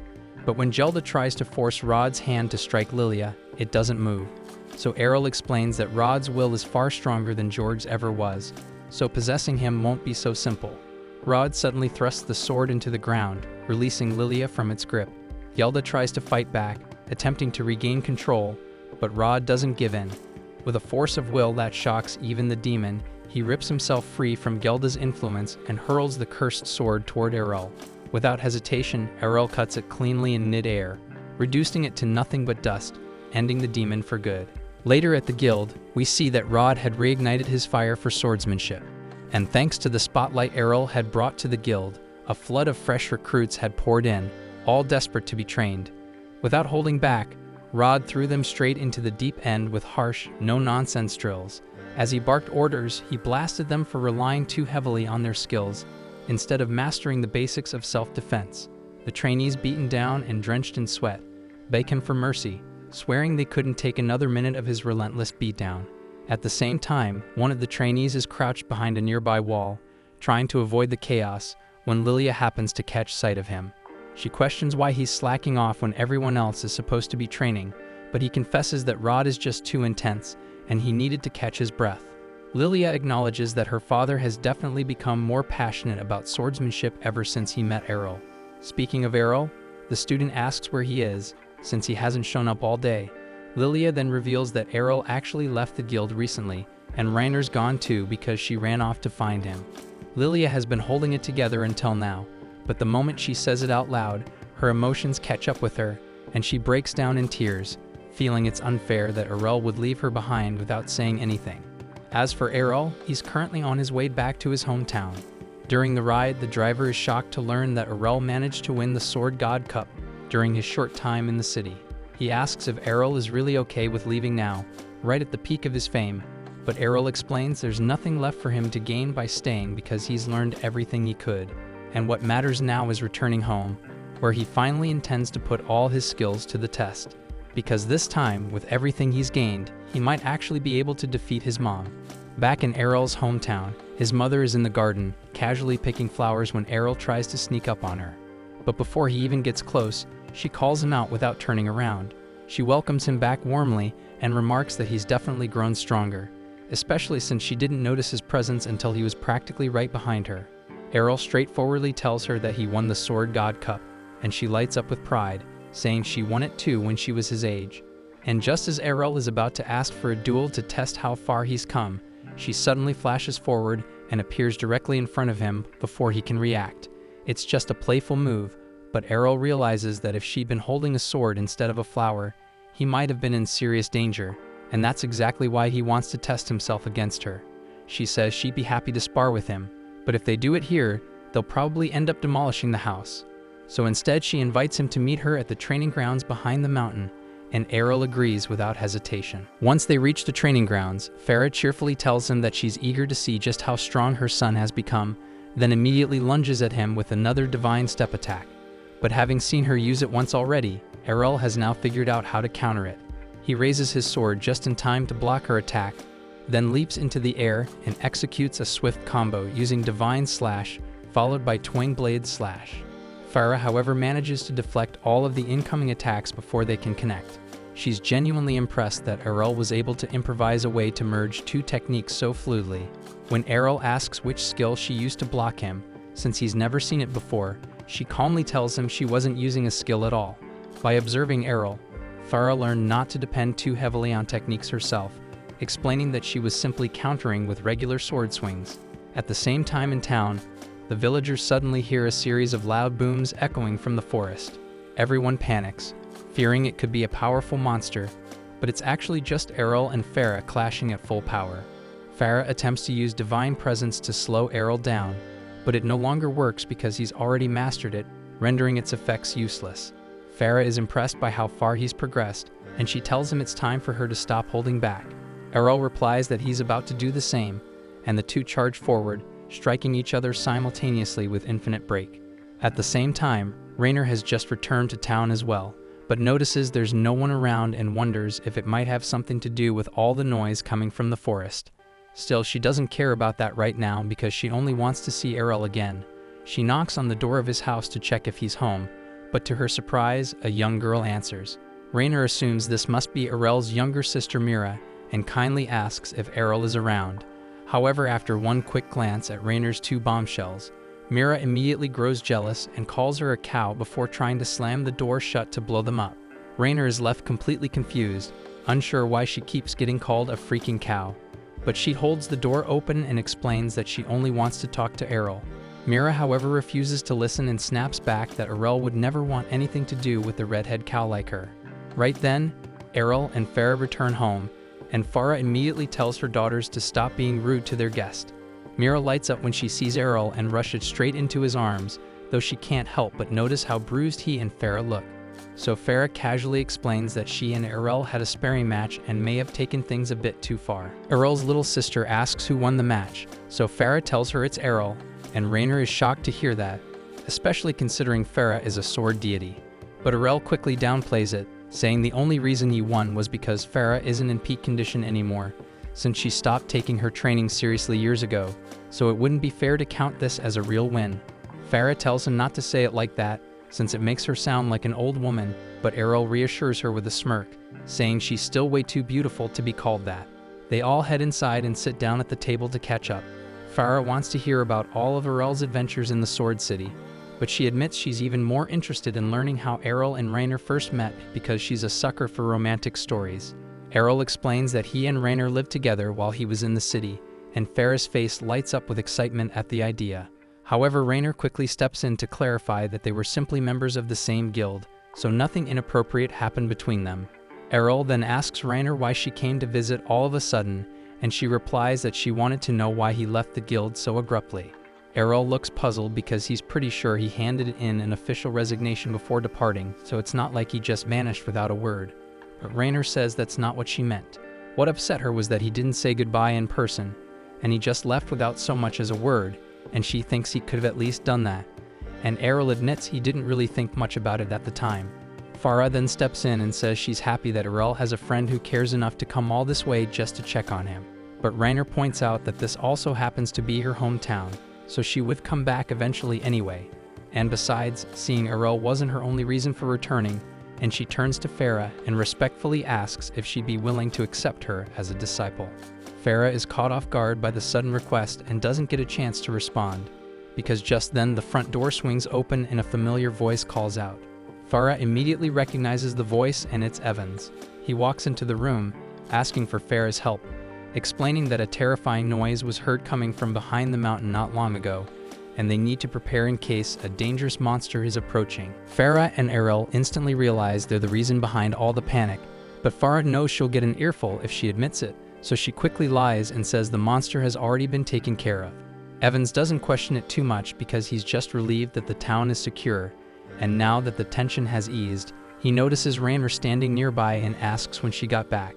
S1: But when Gelda tries to force Rod's hand to strike Lilia, it doesn't move. So Errol explains that Rod's will is far stronger than Jord's ever was, so possessing him won't be so simple. Rod suddenly thrusts the sword into the ground, releasing Lilia from its grip. Gelda tries to fight back, attempting to regain control, but Rod doesn't give in. With a force of will that shocks even the demon, he rips himself free from Gelda's influence and hurls the cursed sword toward Errol. Without hesitation, Errol cuts it cleanly in mid-air, reducing it to nothing but dust, ending the demon for good. Later at the guild, we see that Rod had reignited his fire for swordsmanship, and thanks to the spotlight Errol had brought to the guild, a flood of fresh recruits had poured in, all desperate to be trained. Without holding back, Rod threw them straight into the deep end with harsh, no-nonsense drills. As he barked orders, he blasted them for relying too heavily on their skills, instead of mastering the basics of self-defense. The trainees, beaten down and drenched in sweat, beg him for mercy, swearing they couldn't take another minute of his relentless beatdown. At the same time, one of the trainees is crouched behind a nearby wall, trying to avoid the chaos, when Lilia happens to catch sight of him. She questions why he's slacking off when everyone else is supposed to be training, but he confesses that Rod is just too intense, and he needed to catch his breath. Lilia acknowledges that her father has definitely become more passionate about swordsmanship ever since he met Errol. Speaking of Errol, the student asks where he is, since he hasn't shown up all day. Lilia then reveals that Errol actually left the guild recently, and Rainer's gone too because she ran off to find him. Lilia has been holding it together until now, but the moment she says it out loud, her emotions catch up with her, and she breaks down in tears, feeling it's unfair that Errol would leave her behind without saying anything. As for Errol, he's currently on his way back to his hometown. During the ride, the driver is shocked to learn that Errol managed to win the Sword God Cup during his short time in the city. He asks if Errol is really okay with leaving now, right at the peak of his fame, but Errol explains there's nothing left for him to gain by staying because he's learned everything he could, and what matters now is returning home, where he finally intends to put all his skills to the test. Because this time, with everything he's gained, he might actually be able to defeat his mom. Back in Errol's hometown, his mother is in the garden, casually picking flowers when Errol tries to sneak up on her. But before he even gets close, she calls him out without turning around. She welcomes him back warmly and remarks that he's definitely grown stronger, especially since she didn't notice his presence until he was practically right behind her. Errol straightforwardly tells her that he won the Sword God Cup, and she lights up with pride, saying she won it too when she was his age. And just as Errol is about to ask for a duel to test how far he's come, she suddenly flashes forward and appears directly in front of him before he can react. It's just a playful move, but Errol realizes that if she'd been holding a sword instead of a flower, he might have been in serious danger, and that's exactly why he wants to test himself against her. She says she'd be happy to spar with him, but if they do it here, they'll probably end up demolishing the house. So instead she invites him to meet her at the training grounds behind the mountain, and Errol agrees without hesitation. Once they reach the training grounds, Farah cheerfully tells him that she's eager to see just how strong her son has become, then immediately lunges at him with another divine step attack. But having seen her use it once already, Errol has now figured out how to counter it. He raises his sword just in time to block her attack, then leaps into the air and executes a swift combo using Divine Slash, followed by Twin Blade Slash. Farah, however, manages to deflect all of the incoming attacks before they can connect. She's genuinely impressed that Errol was able to improvise a way to merge two techniques so fluidly. When Errol asks which skill she used to block him, since he's never seen it before, she calmly tells him she wasn't using a skill at all. By observing Errol, Farah learned not to depend too heavily on techniques herself, explaining that she was simply countering with regular sword swings. At the same time in town, the villagers suddenly hear a series of loud booms echoing from the forest. Everyone panics, fearing it could be a powerful monster, but it's actually just Errol and Farah clashing at full power. Farah attempts to use Divine Presence to slow Errol down, but it no longer works because he's already mastered it, rendering its effects useless. Farah is impressed by how far he's progressed, and she tells him it's time for her to stop holding back. Errol replies that he's about to do the same, and the two charge forward, striking each other simultaneously with infinite break. At the same time, Rainer has just returned to town as well, but notices there's no one around and wonders if it might have something to do with all the noise coming from the forest. Still, she doesn't care about that right now because she only wants to see Errol again. She knocks on the door of his house to check if he's home, but to her surprise, a young girl answers. Rainer assumes this must be Errol's younger sister Mira, and kindly asks if Errol is around. However, after one quick glance at Rainer's two bombshells, Mira immediately grows jealous and calls her a cow before trying to slam the door shut to blow them up. Rainer is left completely confused, unsure why she keeps getting called a freaking cow. But she holds the door open and explains that she only wants to talk to Errol. Mira, however, refuses to listen and snaps back that Errol would never want anything to do with the redhead cow like her. Right then, Errol and Farah return home, and Farah immediately tells her daughters to stop being rude to their guest. Mira lights up when she sees Errol and rushes straight into his arms, though she can't help but notice how bruised he and Farah look. So Farah casually explains that she and Errol had a sparring match and may have taken things a bit too far. Errol's little sister asks who won the match, so Farah tells her it's Errol, and Rainer is shocked to hear that, especially considering Farah is a sword deity. But Errol quickly downplays it, saying the only reason he won was because Farah isn't in peak condition anymore, since she stopped taking her training seriously years ago, so it wouldn't be fair to count this as a real win. Farah tells him not to say it like that, since it makes her sound like an old woman, but Errol reassures her with a smirk, saying she's still way too beautiful to be called that. They all head inside and sit down at the table to catch up. Farah wants to hear about all of Errol's adventures in the Sword City, but she admits she's even more interested in learning how Errol and Rainer first met because she's a sucker for romantic stories. Errol explains that he and Rainer lived together while he was in the city, and Farah's face lights up with excitement at the idea. However, Rainer quickly steps in to clarify that they were simply members of the same guild, so nothing inappropriate happened between them. Errol then asks Rainer why she came to visit all of a sudden, and she replies that she wanted to know why he left the guild so abruptly. Errol looks puzzled because he's pretty sure he handed in an official resignation before departing, so it's not like he just vanished without a word. But Rainer says that's not what she meant. What upset her was that he didn't say goodbye in person, and he just left without so much as a word, and she thinks he could have at least done that. And Errol admits he didn't really think much about it at the time. Farah then steps in and says she's happy that Errol has a friend who cares enough to come all this way just to check on him. But Rainer points out that this also happens to be her hometown, so she would come back eventually anyway. And besides, seeing Errol wasn't her only reason for returning, and she turns to Farah and respectfully asks if she'd be willing to accept her as a disciple. Farah is caught off guard by the sudden request and doesn't get a chance to respond, because just then the front door swings open and a familiar voice calls out. Farah immediately recognizes the voice, and it's Evans. He walks into the room, asking for Farah's help, explaining that a terrifying noise was heard coming from behind the mountain not long ago, and they need to prepare in case a dangerous monster is approaching. Farah and Errol instantly realize they're the reason behind all the panic, but Farah knows she'll get an earful if she admits it, so she quickly lies and says the monster has already been taken care of. Evans doesn't question it too much because he's just relieved that the town is secure, and now that the tension has eased, he notices Rainer standing nearby and asks when she got back.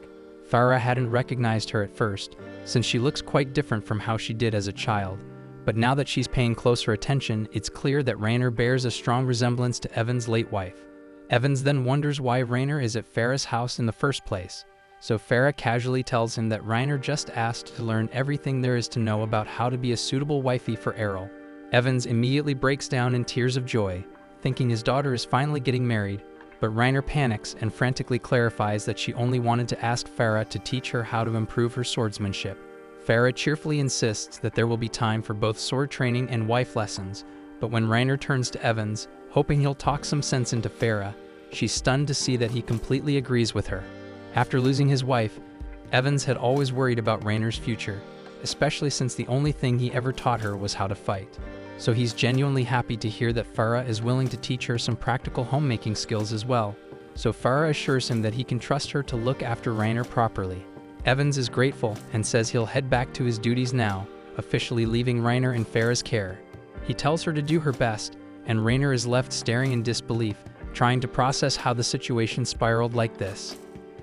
S1: Farah hadn't recognized her at first, since she looks quite different from how she did as a child, but now that she's paying closer attention, it's clear that Rainer bears a strong resemblance to Evans' late wife. Evans then wonders why Rainer is at Farah's house in the first place, so Farah casually tells him that Rainer just asked to learn everything there is to know about how to be a suitable wifey for Errol. Evans immediately breaks down in tears of joy, thinking his daughter is finally getting married, but Rainer panics and frantically clarifies that she only wanted to ask Farah to teach her how to improve her swordsmanship. Farah cheerfully insists that there will be time for both sword training and wife lessons, but when Rainer turns to Evans, hoping he'll talk some sense into Farah, she's stunned to see that he completely agrees with her. After losing his wife, Evans had always worried about Rainer's future, especially since the only thing he ever taught her was how to fight. So he's genuinely happy to hear that Farah is willing to teach her some practical homemaking skills as well, so Farah assures him that he can trust her to look after Rainer properly. Evans is grateful and says he'll head back to his duties now, officially leaving Rainer in Farah's care. He tells her to do her best, and Rainer is left staring in disbelief, trying to process how the situation spiraled like this.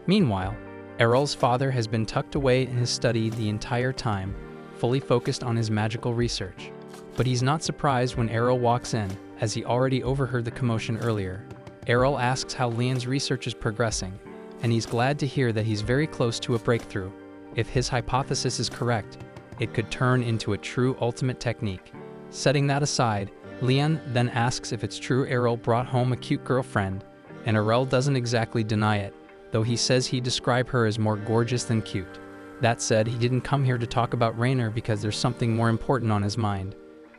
S1: Meanwhile, Errol's father has been tucked away in his study the entire time, fully focused on his magical research. But he's not surprised when Errol walks in, as he already overheard the commotion earlier. Errol asks how Leon's research is progressing, and he's glad to hear that he's very close to a breakthrough. If his hypothesis is correct, it could turn into a true ultimate technique. Setting that aside, Leon then asks if it's true Errol brought home a cute girlfriend, and Errol doesn't exactly deny it, though he says he'd describe her as more gorgeous than cute. That said, he didn't come here to talk about Rainer because there's something more important on his mind.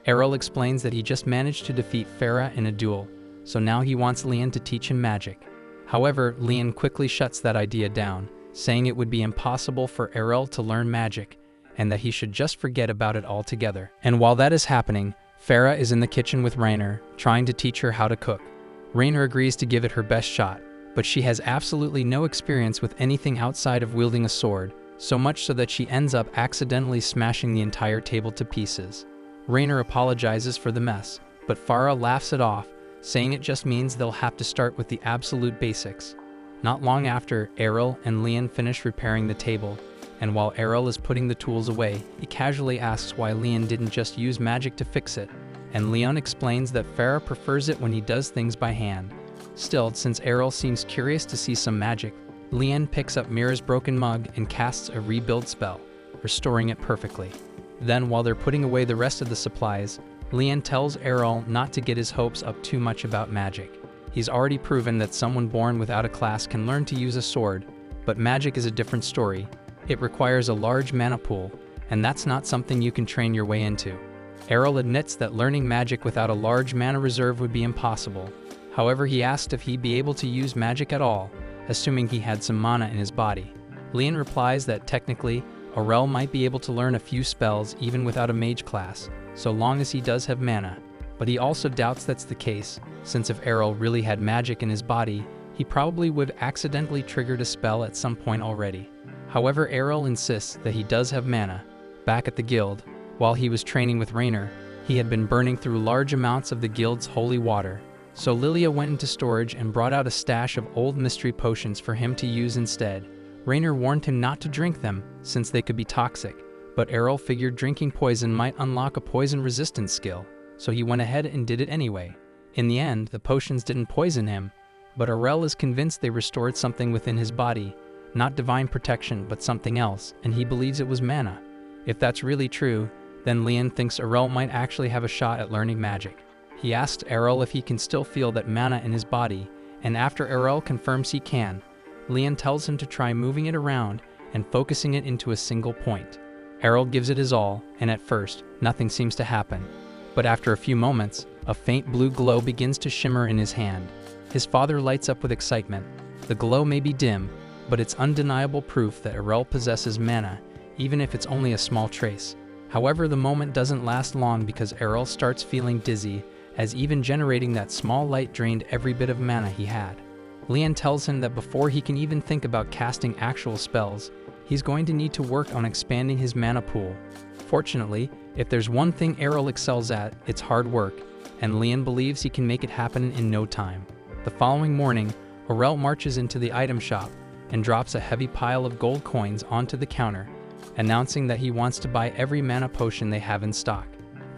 S1: Errol explains that he just managed to defeat Farah in a duel, so now he wants Leon to teach him magic. However, Leon quickly shuts that idea down, saying it would be impossible for Errol to learn magic, and that he should just forget about it altogether. And while that is happening, Farah is in the kitchen with Rainer, trying to teach her how to cook. Rainer agrees to give it her best shot, but she has absolutely no experience with anything outside of wielding a sword, so much so that she ends up accidentally smashing the entire table to pieces. Rainer apologizes for the mess, but Farah laughs it off, saying it just means they'll have to start with the absolute basics. Not long after Errol and Leon finish repairing the table, and while Errol is putting the tools away, he casually asks why Leon didn't just use magic to fix it, and Leon explains that Farah prefers it when he does things by hand. Still, since Errol seems curious to see some magic, Leon picks up Mira's broken mug and casts a rebuild spell, restoring it perfectly. Then, while they're putting away the rest of the supplies, Leon tells Errol not to get his hopes up too much about magic. He's already proven that someone born without a class can learn to use a sword, but magic is a different story. It requires a large mana pool, and that's not something you can train your way into. Errol admits that learning magic without a large mana reserve would be impossible. However, he asked if he'd be able to use magic at all, assuming he had some mana in his body. Leon replies that technically, Errol might be able to learn a few spells even without a mage class, so long as he does have mana. But he also doubts that's the case, since if Errol really had magic in his body, he probably would have accidentally triggered a spell at some point already. However, Errol insists that he does have mana. Back at the guild, while he was training with Rainer, he had been burning through large amounts of the guild's holy water. So Lilia went into storage and brought out a stash of old mystery potions for him to use instead. Rainer warned him not to drink them, since they could be toxic, but Errol figured drinking poison might unlock a poison resistance skill, so he went ahead and did it anyway. In the end, the potions didn't poison him, but Errol is convinced they restored something within his body, not divine protection but something else, and he believes it was mana. If that's really true, then Leon thinks Errol might actually have a shot at learning magic. He asks Errol if he can still feel that mana in his body, and after Errol confirms he can, Leon tells him to try moving it around and focusing it into a single point. Errol gives it his all, and at first, nothing seems to happen. But after a few moments, a faint blue glow begins to shimmer in his hand. His father lights up with excitement. The glow may be dim, but it's undeniable proof that Errol possesses mana, even if it's only a small trace. However, the moment doesn't last long because Errol starts feeling dizzy, as even generating that small light drained every bit of mana he had. Leon tells him that before he can even think about casting actual spells, he's going to need to work on expanding his mana pool. Fortunately, if there's one thing Errol excels at, it's hard work, and Leon believes he can make it happen in no time. The following morning, Errol marches into the item shop and drops a heavy pile of gold coins onto the counter, announcing that he wants to buy every mana potion they have in stock.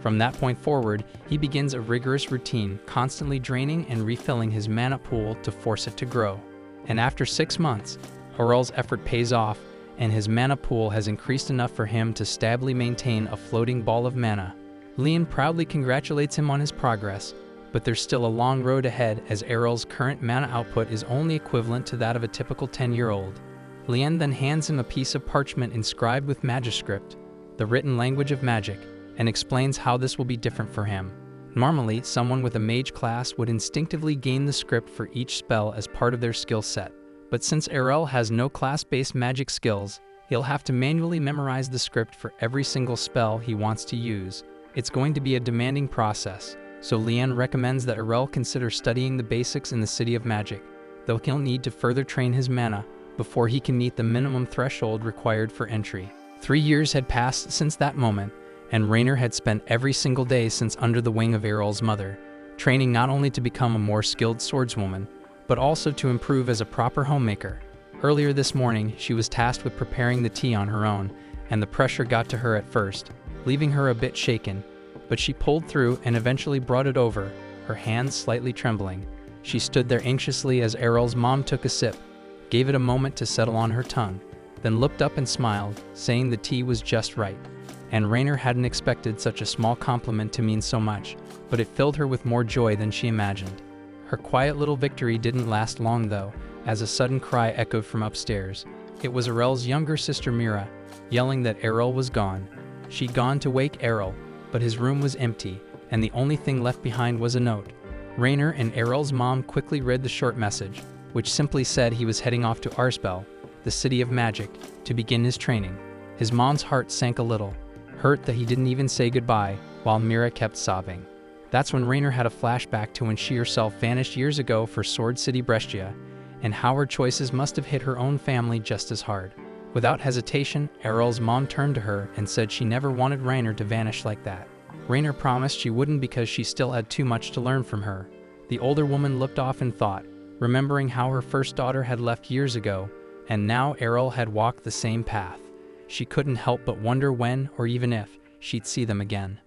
S1: From that point forward, he begins a rigorous routine, constantly draining and refilling his mana pool to force it to grow. And after 6 months, Errol's effort pays off, and his mana pool has increased enough for him to stably maintain a floating ball of mana. Leon proudly congratulates him on his progress, but there's still a long road ahead as Errol's current mana output is only equivalent to that of a typical 10-year-old. Leon then hands him a piece of parchment inscribed with Magiscript, the written language of magic, and explains how this will be different for him. Normally, someone with a mage class would instinctively gain the script for each spell as part of their skill set. But since Errol has no class-based magic skills, he'll have to manually memorize the script for every single spell he wants to use. It's going to be a demanding process, so Leon recommends that Errol consider studying the basics in the City of Magic, though he'll need to further train his mana before he can meet the minimum threshold required for entry. 3 years had passed since that moment, and Rainer had spent every single day since under the wing of Errol's mother, training not only to become a more skilled swordswoman, but also to improve as a proper homemaker. Earlier this morning, she was tasked with preparing the tea on her own, and the pressure got to her at first, leaving her a bit shaken, but she pulled through and eventually brought it over, her hands slightly trembling. She stood there anxiously as Errol's mom took a sip, gave it a moment to settle on her tongue, then looked up and smiled, saying the tea was just right. And Rainer hadn't expected such a small compliment to mean so much, but it filled her with more joy than she imagined. Her quiet little victory didn't last long though, as a sudden cry echoed from upstairs. It was Errol's younger sister Mira, yelling that Errol was gone. She'd gone to wake Errol, but his room was empty, and the only thing left behind was a note. Rainer and Errol's mom quickly read the short message, which simply said he was heading off to Arspel, the City of Magic, to begin his training. His mom's heart sank a little, hurt that he didn't even say goodbye, while Mira kept sobbing. That's when Rainer had a flashback to when she herself vanished years ago for Sword City Brescia, and how her choices must have hit her own family just as hard. Without hesitation, Errol's mom turned to her and said she never wanted Rainer to vanish like that. Rainer promised she wouldn't because she still had too much to learn from her. The older woman looked off in thought, remembering how her first daughter had left years ago, and now Errol had walked the same path. she couldn't help but wonder when, or even if, she'd see them again.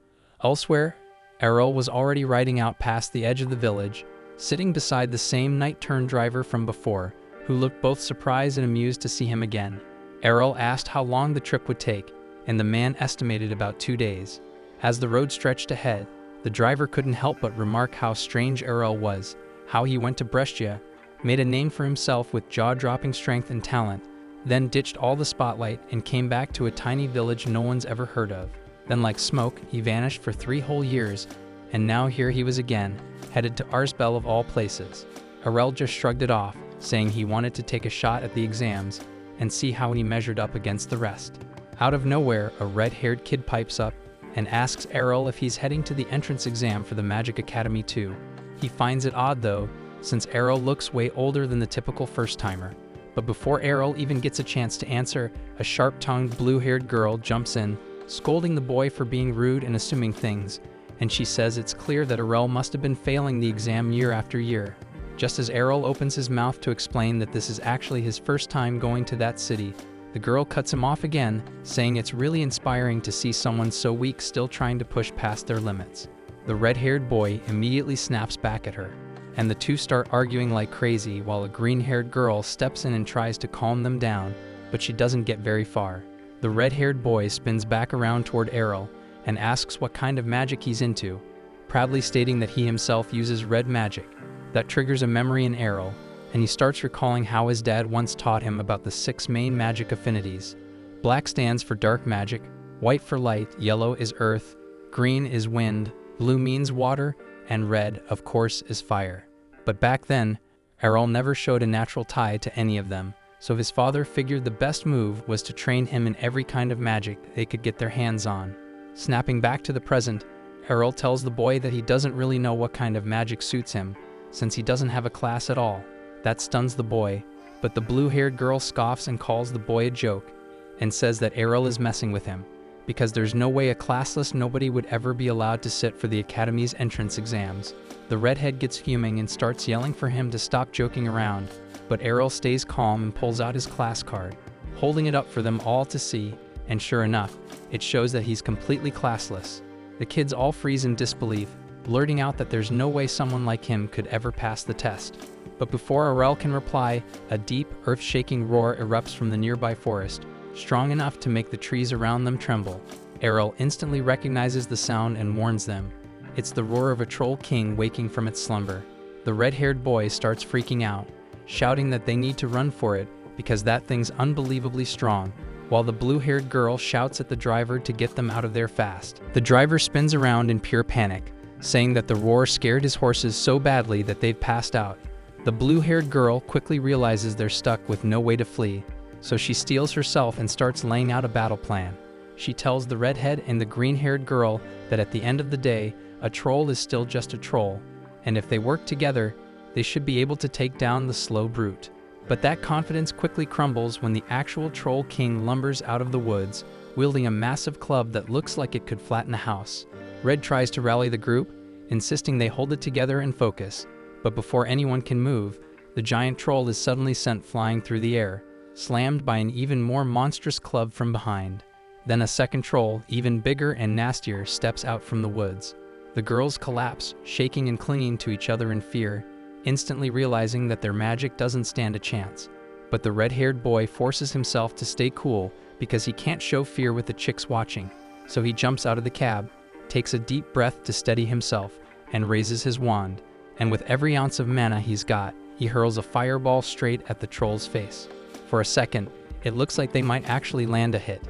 S1: Elsewhere, Errol was already riding out past the edge of the village, sitting beside the same night-turn driver from before, who looked both surprised and amused to see him again. Errol asked how long the trip would take, and the man estimated about 2 days. As the road stretched ahead, the driver couldn't help but remark how strange Errol was, how he went to Brescia, made a name for himself with jaw-dropping strength and talent, then ditched all the spotlight and came back to a tiny village no one's ever heard of. Then like smoke, he vanished for 3 whole years, and now here he was again, headed to Arsbel of all places. Errol just shrugged it off, saying he wanted to take a shot at the exams and see how he measured up against the rest. Out of nowhere, a red-haired kid pipes up and asks Errol if he's heading to the entrance exam for the Magic Academy too. He finds it odd though, since Errol looks way older than the typical first-timer. But before Errol even gets a chance to answer, a sharp-tongued, blue-haired girl jumps in, scolding the boy for being rude and assuming things, and she says it's clear that Errol must have been failing the exam year after year. Just as Errol opens his mouth to explain that this is actually his first time going to that city, the girl cuts him off again, saying it's really inspiring to see someone so weak still trying to push past their limits. The red-haired boy immediately snaps back at her, and the two start arguing like crazy while a green-haired girl steps in and tries to calm them down, but she doesn't get very far. The red-haired boy spins back around toward Errol and asks what kind of magic he's into, proudly stating that he himself uses red magic. That triggers a memory in Errol, and he starts recalling how his dad once taught him about the 6 main magic affinities. Black stands for dark magic, white for light, yellow is earth, green is wind, blue means water, and red, of course, is fire. But back then, Errol never showed a natural tie to any of them, so his father figured the best move was to train him in every kind of magic they could get their hands on. Snapping back to the present, Errol tells the boy that he doesn't really know what kind of magic suits him, since he doesn't have a class at all. That stuns the boy, but the blue-haired girl scoffs and calls the boy a joke, and says that Errol is messing with him, because there's no way a classless nobody would ever be allowed to sit for the Academy's entrance exams. The redhead gets fuming and starts yelling for him to stop joking around, but Errol stays calm and pulls out his class card, holding it up for them all to see, and sure enough, it shows that he's completely classless. The kids all freeze in disbelief, blurting out that there's no way someone like him could ever pass the test. But before Errol can reply, a deep, earth-shaking roar erupts from the nearby forest, strong enough to make the trees around them tremble. Errol instantly recognizes the sound and warns them. It's the roar of a troll king waking from its slumber. The red-haired boy starts freaking out, shouting that they need to run for it because that thing's unbelievably strong, while the blue-haired girl shouts at the driver to get them out of there fast. The driver spins around in pure panic, saying that the roar scared his horses so badly that they've passed out. The blue-haired girl quickly realizes they're stuck with no way to flee, so she steels herself and starts laying out a battle plan. She tells the redhead and the green-haired girl that at the end of the day, a troll is still just a troll, and if they work together, they should be able to take down the slow brute. But that confidence quickly crumbles when the actual troll king lumbers out of the woods, wielding a massive club that looks like it could flatten a house. Red tries to rally the group, insisting they hold it together and focus, but before anyone can move, the giant troll is suddenly sent flying through the air, slammed by an even more monstrous club from behind. Then a second troll, even bigger and nastier, steps out from the woods. The girls collapse, shaking and clinging to each other in fear, instantly realizing that their magic doesn't stand a chance. But the red-haired boy forces himself to stay cool because he can't show fear with the chicks watching, so he jumps out of the cab, takes a deep breath to steady himself, and raises his wand, and with every ounce of mana he's got, he hurls a fireball straight at the troll's face. For a second, it looks like they might actually land a hit.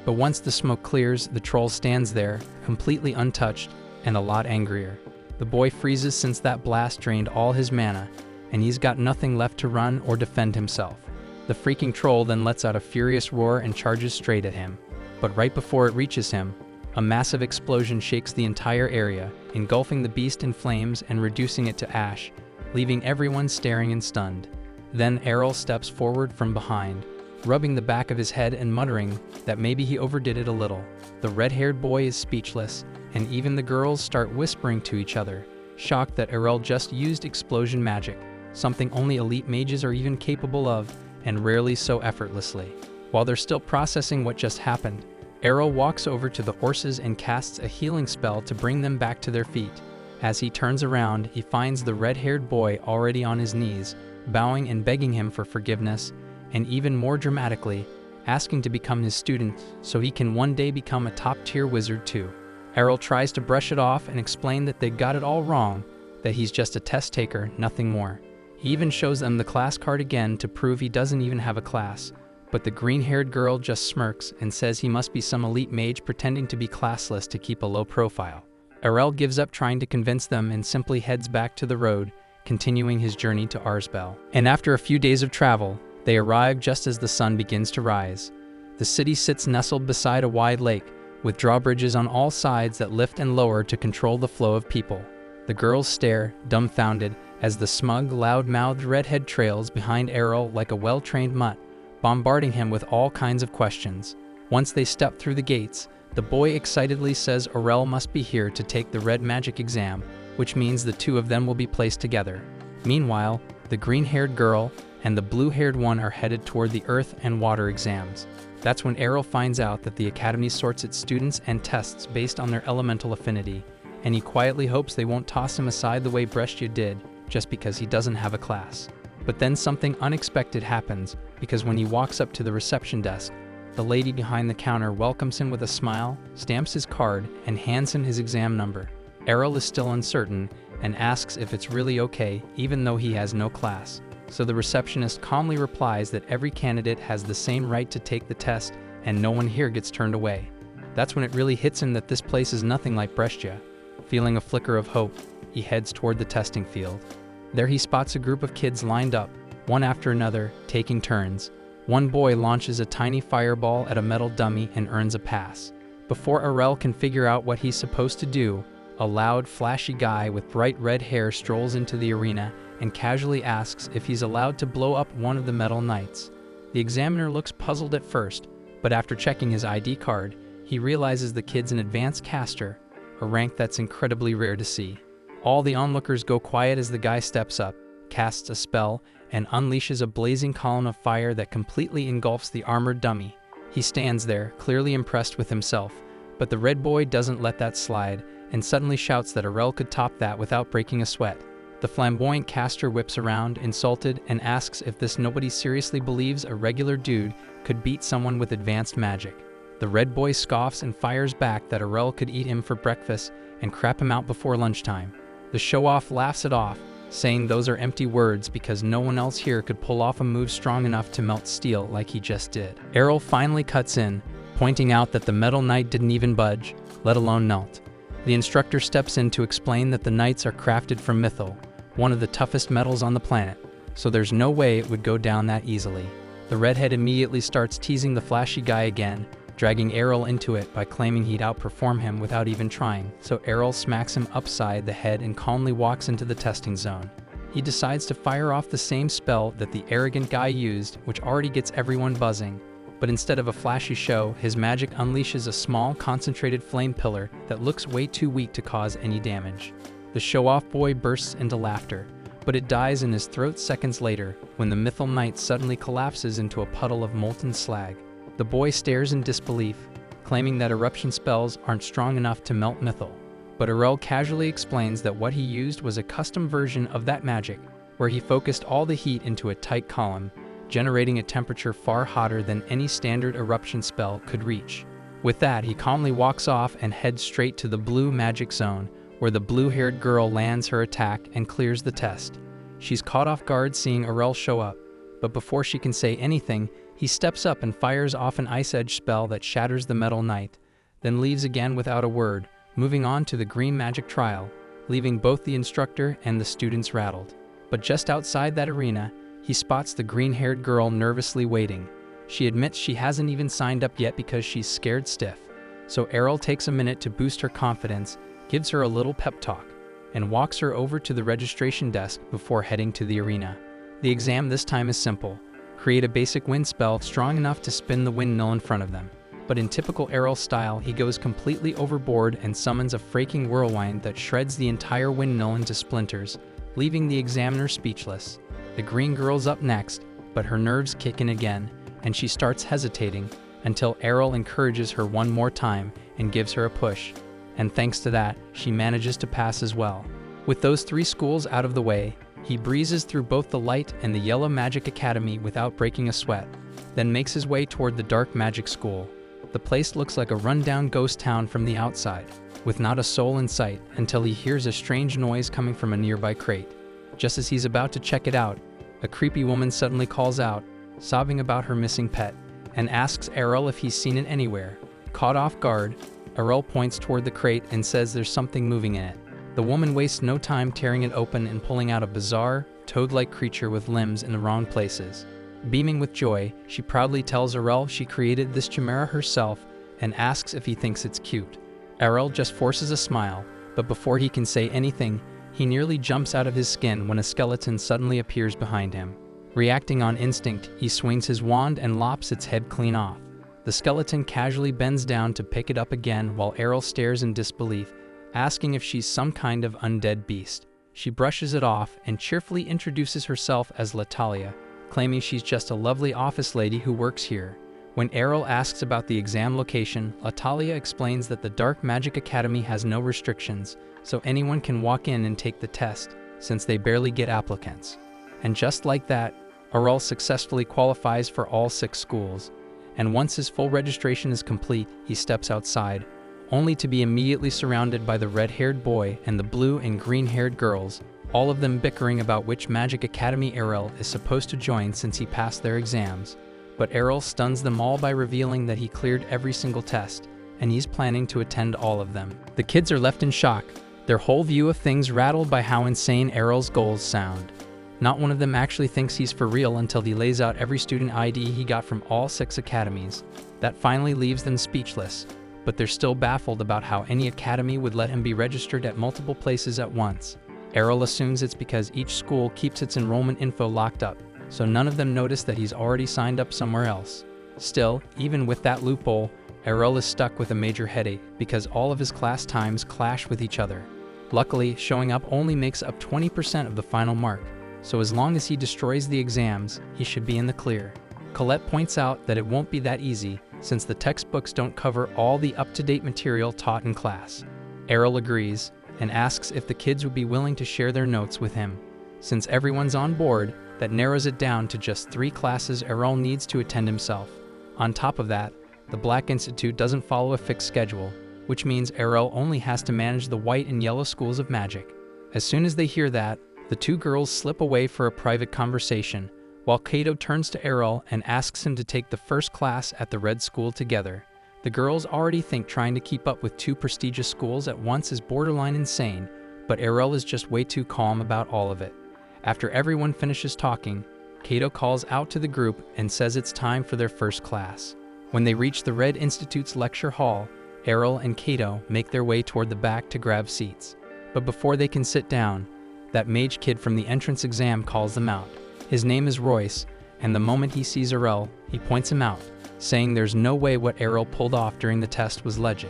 S1: But once the smoke clears, the troll stands there, completely untouched, and a lot angrier. The boy freezes since that blast drained all his mana, and he's got nothing left to run or defend himself. The freaking troll then lets out a furious roar and charges straight at him. But right before it reaches him, a massive explosion shakes the entire area, engulfing the beast in flames and reducing it to ash, leaving everyone staring and stunned. Then Errol steps forward from behind, rubbing the back of his head and muttering that maybe he overdid it a little. The red-haired boy is speechless, and even the girls start whispering to each other, shocked that Errol just used explosion magic, something only elite mages are even capable of, and rarely so effortlessly. While they're still processing what just happened, Errol walks over to the horses and casts a healing spell to bring them back to their feet. As he turns around, he finds the red-haired boy already on his knees, bowing and begging him for forgiveness, and even more dramatically, asking to become his student so he can one day become a top-tier wizard too. Errol tries to brush it off and explain that they got it all wrong, that he's just a test taker, nothing more. He even shows them the class card again to prove he doesn't even have a class, but the green-haired girl just smirks and says he must be some elite mage pretending to be classless to keep a low profile. Errol gives up trying to convince them and simply heads back to the road, continuing his journey to Arsbel. And after a few days of travel, they arrive just as the sun begins to rise. The city sits nestled beside a wide lake, with drawbridges on all sides that lift and lower to control the flow of people. The girls stare, dumbfounded, as the smug, loud-mouthed redhead trails behind Errol like a well-trained mutt, bombarding him with all kinds of questions. Once they step through the gates, the boy excitedly says Errol must be here to take the red magic exam, which means the two of them will be placed together. Meanwhile, the green-haired girl and the blue-haired one are headed toward the earth and water exams. That's when Errol finds out that the academy sorts its students and tests based on their elemental affinity, and he quietly hopes they won't toss him aside the way Brescia did, just because he doesn't have a class. But then something unexpected happens, because when he walks up to the reception desk, the lady behind the counter welcomes him with a smile, stamps his card, and hands him his exam number. Errol is still uncertain and asks if it's really okay, even though he has no class. So the receptionist calmly replies that every candidate has the same right to take the test and no one here gets turned away. That's when it really hits him that this place is nothing like Brescia. Feeling a flicker of hope, he heads toward the testing field. There he spots a group of kids lined up, one after another, taking turns. One boy launches a tiny fireball at a metal dummy and earns a pass. Before Errol can figure out what he's supposed to do, a loud, flashy guy with bright red hair strolls into the arena and casually asks if he's allowed to blow up one of the metal knights. The examiner looks puzzled at first, but after checking his ID card, he realizes the kid's an advanced caster, a rank that's incredibly rare to see. All the onlookers go quiet as the guy steps up, casts a spell, and unleashes a blazing column of fire that completely engulfs the armored dummy. He stands there, clearly impressed with himself, but the red boy doesn't let that slide and suddenly shouts that Errol could top that without breaking a sweat. The flamboyant caster whips around, insulted, and asks if this nobody seriously believes a regular dude could beat someone with advanced magic. The red boy scoffs and fires back that Errol could eat him for breakfast and crap him out before lunchtime. The show-off laughs it off, saying those are empty words because no one else here could pull off a move strong enough to melt steel like he just did. Errol finally cuts in, pointing out that the metal knight didn't even budge, let alone melt. The instructor steps in to explain that the knights are crafted from mythal, one of the toughest metals on the planet, so there's no way it would go down that easily. The redhead immediately starts teasing the flashy guy again, dragging Errol into it by claiming he'd outperform him without even trying, so Errol smacks him upside the head and calmly walks into the testing zone. He decides to fire off the same spell that the arrogant guy used, which already gets everyone buzzing. But instead of a flashy show, his magic unleashes a small, concentrated flame pillar that looks way too weak to cause any damage. The show-off boy bursts into laughter, but it dies in his throat seconds later when the mythal knight suddenly collapses into a puddle of molten slag. The boy stares in disbelief, claiming that eruption spells aren't strong enough to melt mythal. But Errol casually explains that what he used was a custom version of that magic, where he focused all the heat into a tight column, generating a temperature far hotter than any standard eruption spell could reach. With that, he calmly walks off and heads straight to the blue magic zone, where the blue-haired girl lands her attack and clears the test. She's caught off guard seeing Errol show up, but before she can say anything, he steps up and fires off an Ice Edge spell that shatters the metal knight, then leaves again without a word, moving on to the green magic trial, leaving both the instructor and the students rattled. But just outside that arena, he spots the green-haired girl nervously waiting. She admits she hasn't even signed up yet because she's scared stiff. So Errol takes a minute to boost her confidence, gives her a little pep talk, and walks her over to the registration desk before heading to the arena. The exam this time is simple. Create a basic wind spell strong enough to spin the windmill in front of them. But in typical Errol style, he goes completely overboard and summons a freaking whirlwind that shreds the entire windmill into splinters, leaving the examiner speechless. The green girl's up next, but her nerves kick in again, and she starts hesitating until Errol encourages her one more time and gives her a push. And thanks to that, she manages to pass as well. With those 3 schools out of the way, he breezes through both the Light and the Yellow Magic Academy without breaking a sweat, then makes his way toward the Dark Magic School. The place looks like a rundown ghost town from the outside, with not a soul in sight until he hears a strange noise coming from a nearby crate. Just as he's about to check it out, a creepy woman suddenly calls out, sobbing about her missing pet, and asks Errol if he's seen it anywhere. Caught off guard, Errol points toward the crate and says there's something moving in it. The woman wastes no time tearing it open and pulling out a bizarre, toad-like creature with limbs in the wrong places. Beaming with joy, she proudly tells Errol she created this chimera herself and asks if he thinks it's cute. Errol just forces a smile, but before he can say anything, he nearly jumps out of his skin when a skeleton suddenly appears behind him. Reacting on instinct, he swings his wand and lops its head clean off. The skeleton casually bends down to pick it up again while Errol stares in disbelief, asking if she's some kind of undead beast. She brushes it off and cheerfully introduces herself as Latalia, claiming she's just a lovely office lady who works here. When Errol asks about the exam location, Latalia explains that the Dark Magic Academy has no restrictions, so anyone can walk in and take the test, since they barely get applicants. And just like that, Errol successfully qualifies for all 6 schools, and once his full registration is complete, he steps outside, only to be immediately surrounded by the red-haired boy and the blue and green-haired girls, all of them bickering about which Magic Academy Errol is supposed to join since he passed their exams. But Errol stuns them all by revealing that he cleared every single test, and he's planning to attend all of them. The kids are left in shock, their whole view of things rattled by how insane Errol's goals sound. Not one of them actually thinks he's for real until he lays out every student ID he got from all 6 academies. That finally leaves them speechless, but they're still baffled about how any academy would let him be registered at multiple places at once. Errol assumes it's because each school keeps its enrollment info locked up, so none of them notice that he's already signed up somewhere else. Still, even with that loophole, Errol is stuck with a major headache because all of his class times clash with each other. Luckily, showing up only makes up 20% of the final mark, so as long as he destroys the exams, he should be in the clear. Colette points out that it won't be that easy, since the textbooks don't cover all the up-to-date material taught in class. Errol agrees, and asks if the kids would be willing to share their notes with him. Since everyone's on board, that narrows it down to just 3 classes Errol needs to attend himself. On top of that, the Black Institute doesn't follow a fixed schedule, which means Errol only has to manage the White and Yellow schools of magic. As soon as they hear that, the 2 girls slip away for a private conversation, while Kato turns to Errol and asks him to take the first class at the Red School together. The girls already think trying to keep up with 2 prestigious schools at once is borderline insane, but Errol is just way too calm about all of it. After everyone finishes talking, Kato calls out to the group and says it's time for their first class. When they reach the Red Institute's lecture hall, Errol and Kato make their way toward the back to grab seats. But before they can sit down, that mage kid from the entrance exam calls them out. His name is Royce, and the moment he sees Errol, he points him out, saying there's no way what Errol pulled off during the test was legit.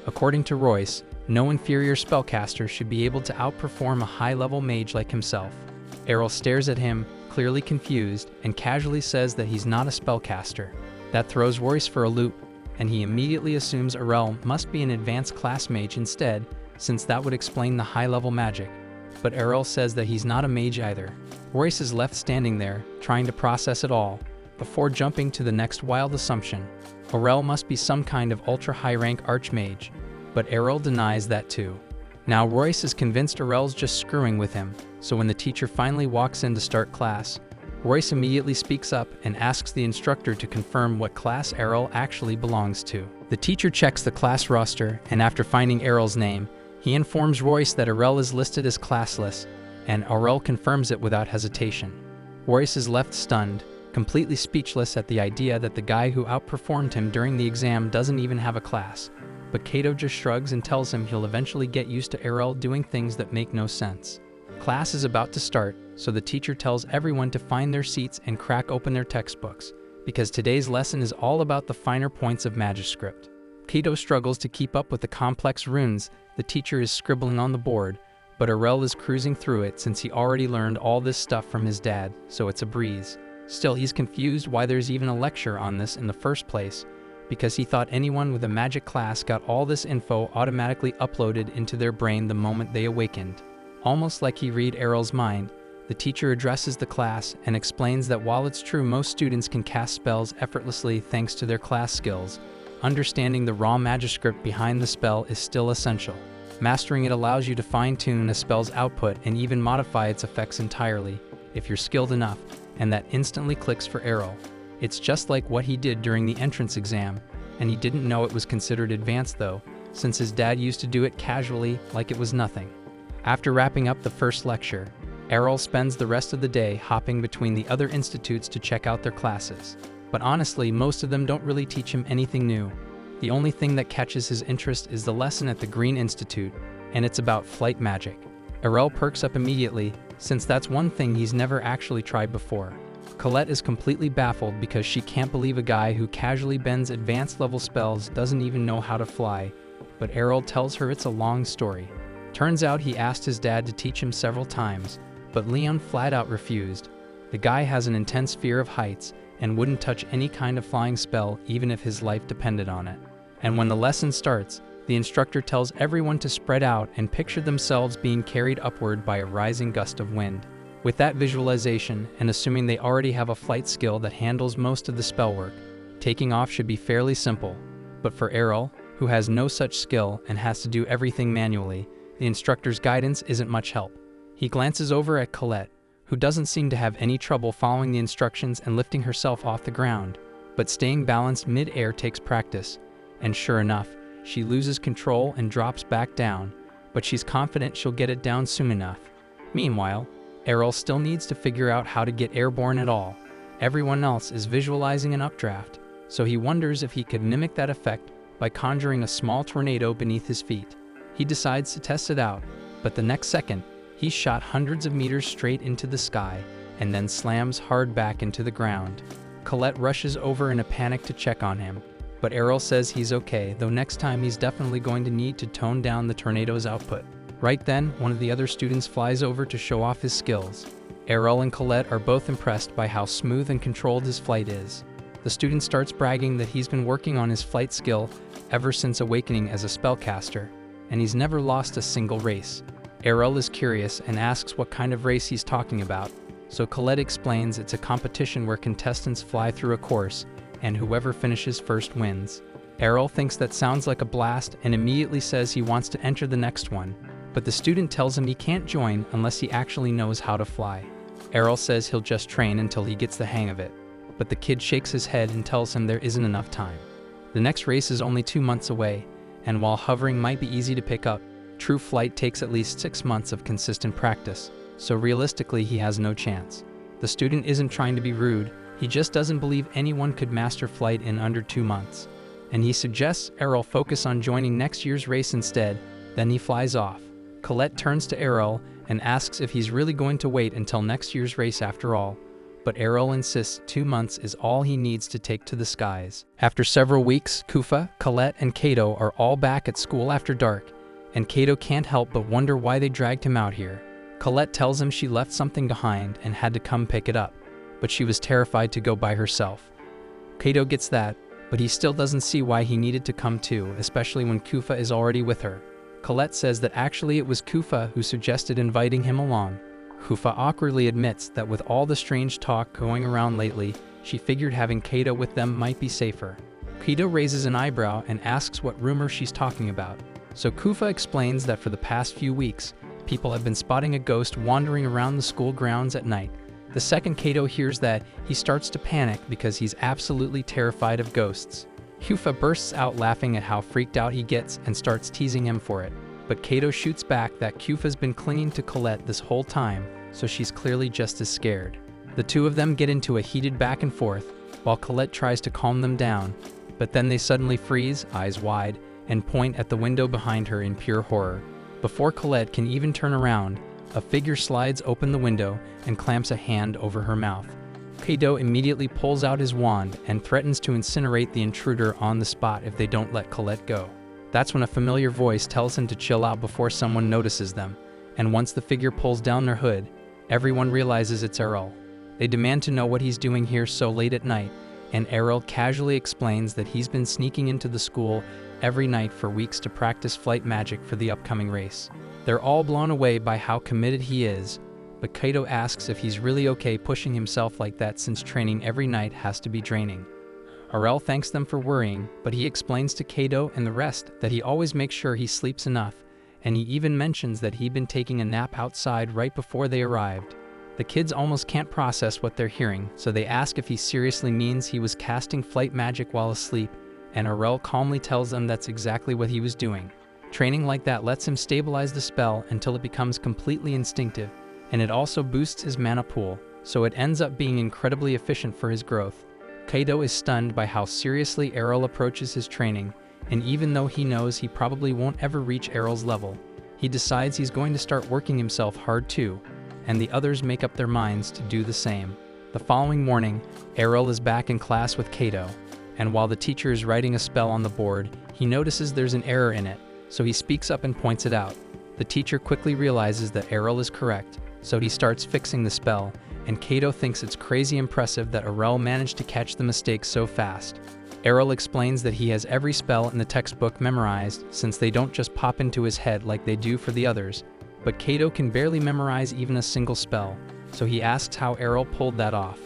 S1: According to Royce, no inferior spellcaster should be able to outperform a high-level mage like himself. Errol stares at him, clearly confused, and casually says that he's not a spellcaster. That throws Royce for a loop, and he immediately assumes Errol must be an advanced class mage instead, since that would explain the high-level magic. But Errol says that he's not a mage either. Royce is left standing there, trying to process it all, before jumping to the next wild assumption. Errol must be some kind of ultra-high-rank archmage, but Errol denies that too. Now Royce is convinced Errol's just screwing with him, so when the teacher finally walks in to start class, Royce immediately speaks up and asks the instructor to confirm what class Errol actually belongs to. The teacher checks the class roster, and after finding Errol's name, he informs Royce that Errol is listed as classless, and Errol confirms it without hesitation. Royce is left stunned, completely speechless at the idea that the guy who outperformed him during the exam doesn't even have a class, but Kato just shrugs and tells him he'll eventually get used to Errol doing things that make no sense. Class is about to start, so the teacher tells everyone to find their seats and crack open their textbooks, because today's lesson is all about the finer points of Magiscript. Kato struggles to keep up with the complex runes the teacher is scribbling on the board, but Errol is cruising through it since he already learned all this stuff from his dad, so it's a breeze. Still, he's confused why there's even a lecture on this in the first place, because he thought anyone with a magic class got all this info automatically uploaded into their brain the moment they awakened. Almost like he read Errol's mind, the teacher addresses the class and explains that while it's true most students can cast spells effortlessly thanks to their class skills, understanding the raw manuscript behind the spell is still essential. Mastering it allows you to fine-tune a spell's output and even modify its effects entirely, if you're skilled enough, and that instantly clicks for Errol. It's just like what he did during the entrance exam, and he didn't know it was considered advanced though, since his dad used to do it casually like it was nothing. After wrapping up the first lecture, Errol spends the rest of the day hopping between the other institutes to check out their classes. But honestly, most of them don't really teach him anything new. The only thing that catches his interest is the lesson at the Green Institute, and it's about flight magic. Errol perks up immediately, since that's one thing he's never actually tried before. Colette is completely baffled because she can't believe a guy who casually bends advanced level spells doesn't even know how to fly, but Errol tells her it's a long story. Turns out he asked his dad to teach him several times, but Leon flat out refused. The guy has an intense fear of heights and wouldn't touch any kind of flying spell even if his life depended on it. And when the lesson starts, the instructor tells everyone to spread out and picture themselves being carried upward by a rising gust of wind. With that visualization, and assuming they already have a flight skill that handles most of the spell work, taking off should be fairly simple. But for Errol, who has no such skill and has to do everything manually, the instructor's guidance isn't much help. He glances over at Colette, who doesn't seem to have any trouble following the instructions and lifting herself off the ground, but staying balanced mid-air takes practice, and sure enough, she loses control and drops back down, but she's confident she'll get it down soon enough. Meanwhile, Errol still needs to figure out how to get airborne at all. Everyone else is visualizing an updraft, so he wonders if he could mimic that effect by conjuring a small tornado beneath his feet. He decides to test it out, but the next second, he's shot hundreds of meters straight into the sky and then slams hard back into the ground. Colette rushes over in a panic to check on him, but Errol says he's okay, though next time he's definitely going to need to tone down the tornado's output. Right then, one of the other students flies over to show off his skills. Errol and Colette are both impressed by how smooth and controlled his flight is. The student starts bragging that he's been working on his flight skill ever since awakening as a spellcaster, and he's never lost a single race. Errol is curious and asks what kind of race he's talking about, so Colette explains it's a competition where contestants fly through a course, and whoever finishes first wins. Errol thinks that sounds like a blast and immediately says he wants to enter the next one, but the student tells him he can't join unless he actually knows how to fly. Errol says he'll just train until he gets the hang of it, but the kid shakes his head and tells him there isn't enough time. The next race is only 2 months away, and while hovering might be easy to pick up, true flight takes at least 6 months of consistent practice, so realistically he has no chance. The student isn't trying to be rude, he just doesn't believe anyone could master flight in under 2 months, and he suggests Errol focus on joining next year's race instead, then he flies off. Colette turns to Errol and asks if he's really going to wait until next year's race after all, but Errol insists 2 months is all he needs to take to the skies. After several weeks, Kufa, Colette, and Kato are all back at school after dark, and Kato can't help but wonder why they dragged him out here. Colette tells him she left something behind and had to come pick it up, but she was terrified to go by herself. Kato gets that, but he still doesn't see why he needed to come too, especially when Kufa is already with her. Colette says that actually it was Kufa who suggested inviting him along. Kufa awkwardly admits that with all the strange talk going around lately, she figured having Kato with them might be safer. Kato raises an eyebrow and asks what rumor she's talking about. So Kufa explains that for the past few weeks, people have been spotting a ghost wandering around the school grounds at night. The second Kato hears that, he starts to panic because he's absolutely terrified of ghosts. Kufa bursts out laughing at how freaked out he gets and starts teasing him for it. But Kato shoots back that Kufa's been clinging to Colette this whole time, so she's clearly just as scared. The two of them get into a heated back and forth, while Colette tries to calm them down, but then they suddenly freeze, eyes wide, and point at the window behind her in pure horror. Before Colette can even turn around, a figure slides open the window and clamps a hand over her mouth. Kato immediately pulls out his wand and threatens to incinerate the intruder on the spot if they don't let Colette go. That's when a familiar voice tells him to chill out before someone notices them, and once the figure pulls down their hood, everyone realizes it's Errol. They demand to know what he's doing here so late at night, and Errol casually explains that he's been sneaking into the school every night for weeks to practice flight magic for the upcoming race. They're all blown away by how committed he is, but Kaito asks if he's really okay pushing himself like that since training every night has to be draining. Errol thanks them for worrying, but he explains to Kaito and the rest that he always makes sure he sleeps enough, and he even mentions that he'd been taking a nap outside right before they arrived. The kids almost can't process what they're hearing, so they ask if he seriously means he was casting flight magic while asleep, and Errol calmly tells them that's exactly what he was doing. Training like that lets him stabilize the spell until it becomes completely instinctive, and it also boosts his mana pool, so it ends up being incredibly efficient for his growth. Kaito is stunned by how seriously Errol approaches his training, and even though he knows he probably won't ever reach Errol's level, he decides he's going to start working himself hard too, and the others make up their minds to do the same. The following morning, Errol is back in class with Kaito, and while the teacher is writing a spell on the board, he notices there's an error in it, so he speaks up and points it out. The teacher quickly realizes that Errol is correct, so he starts fixing the spell, and Kaito thinks it's crazy impressive that Errol managed to catch the mistake so fast. Errol explains that he has every spell in the textbook memorized since they don't just pop into his head like they do for the others, but Kaito can barely memorize even a single spell, so he asks how Errol pulled that off.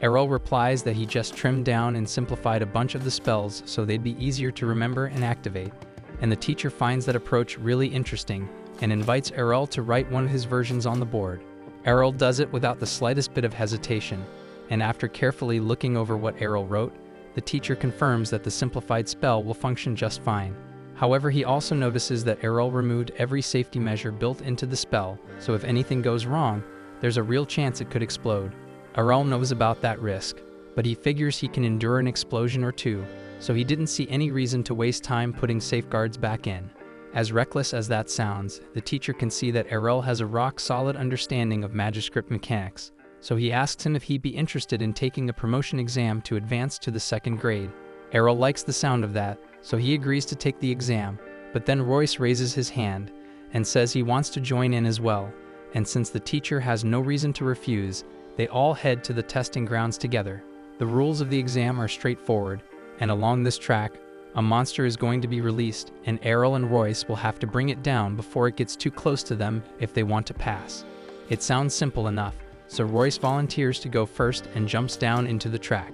S1: Errol replies that he just trimmed down and simplified a bunch of the spells so they'd be easier to remember and activate, and the teacher finds that approach really interesting and invites Errol to write one of his versions on the board. Errol does it without the slightest bit of hesitation, and after carefully looking over what Errol wrote, the teacher confirms that the simplified spell will function just fine. However, he also notices that Errol removed every safety measure built into the spell, so if anything goes wrong, there's a real chance it could explode. Errol knows about that risk, but he figures he can endure an explosion or two, so he didn't see any reason to waste time putting safeguards back in. As reckless as that sounds, the teacher can see that Errol has a rock-solid understanding of manuscript mechanics, so he asks him if he'd be interested in taking a promotion exam to advance to the 2nd grade. Errol likes the sound of that, so he agrees to take the exam, but then Royce raises his hand and says he wants to join in as well, and since the teacher has no reason to refuse, they all head to the testing grounds together. The rules of the exam are straightforward, and along this track, a monster is going to be released, and Errol and Royce will have to bring it down before it gets too close to them if they want to pass. It sounds simple enough, so Royce volunteers to go first and jumps down into the track.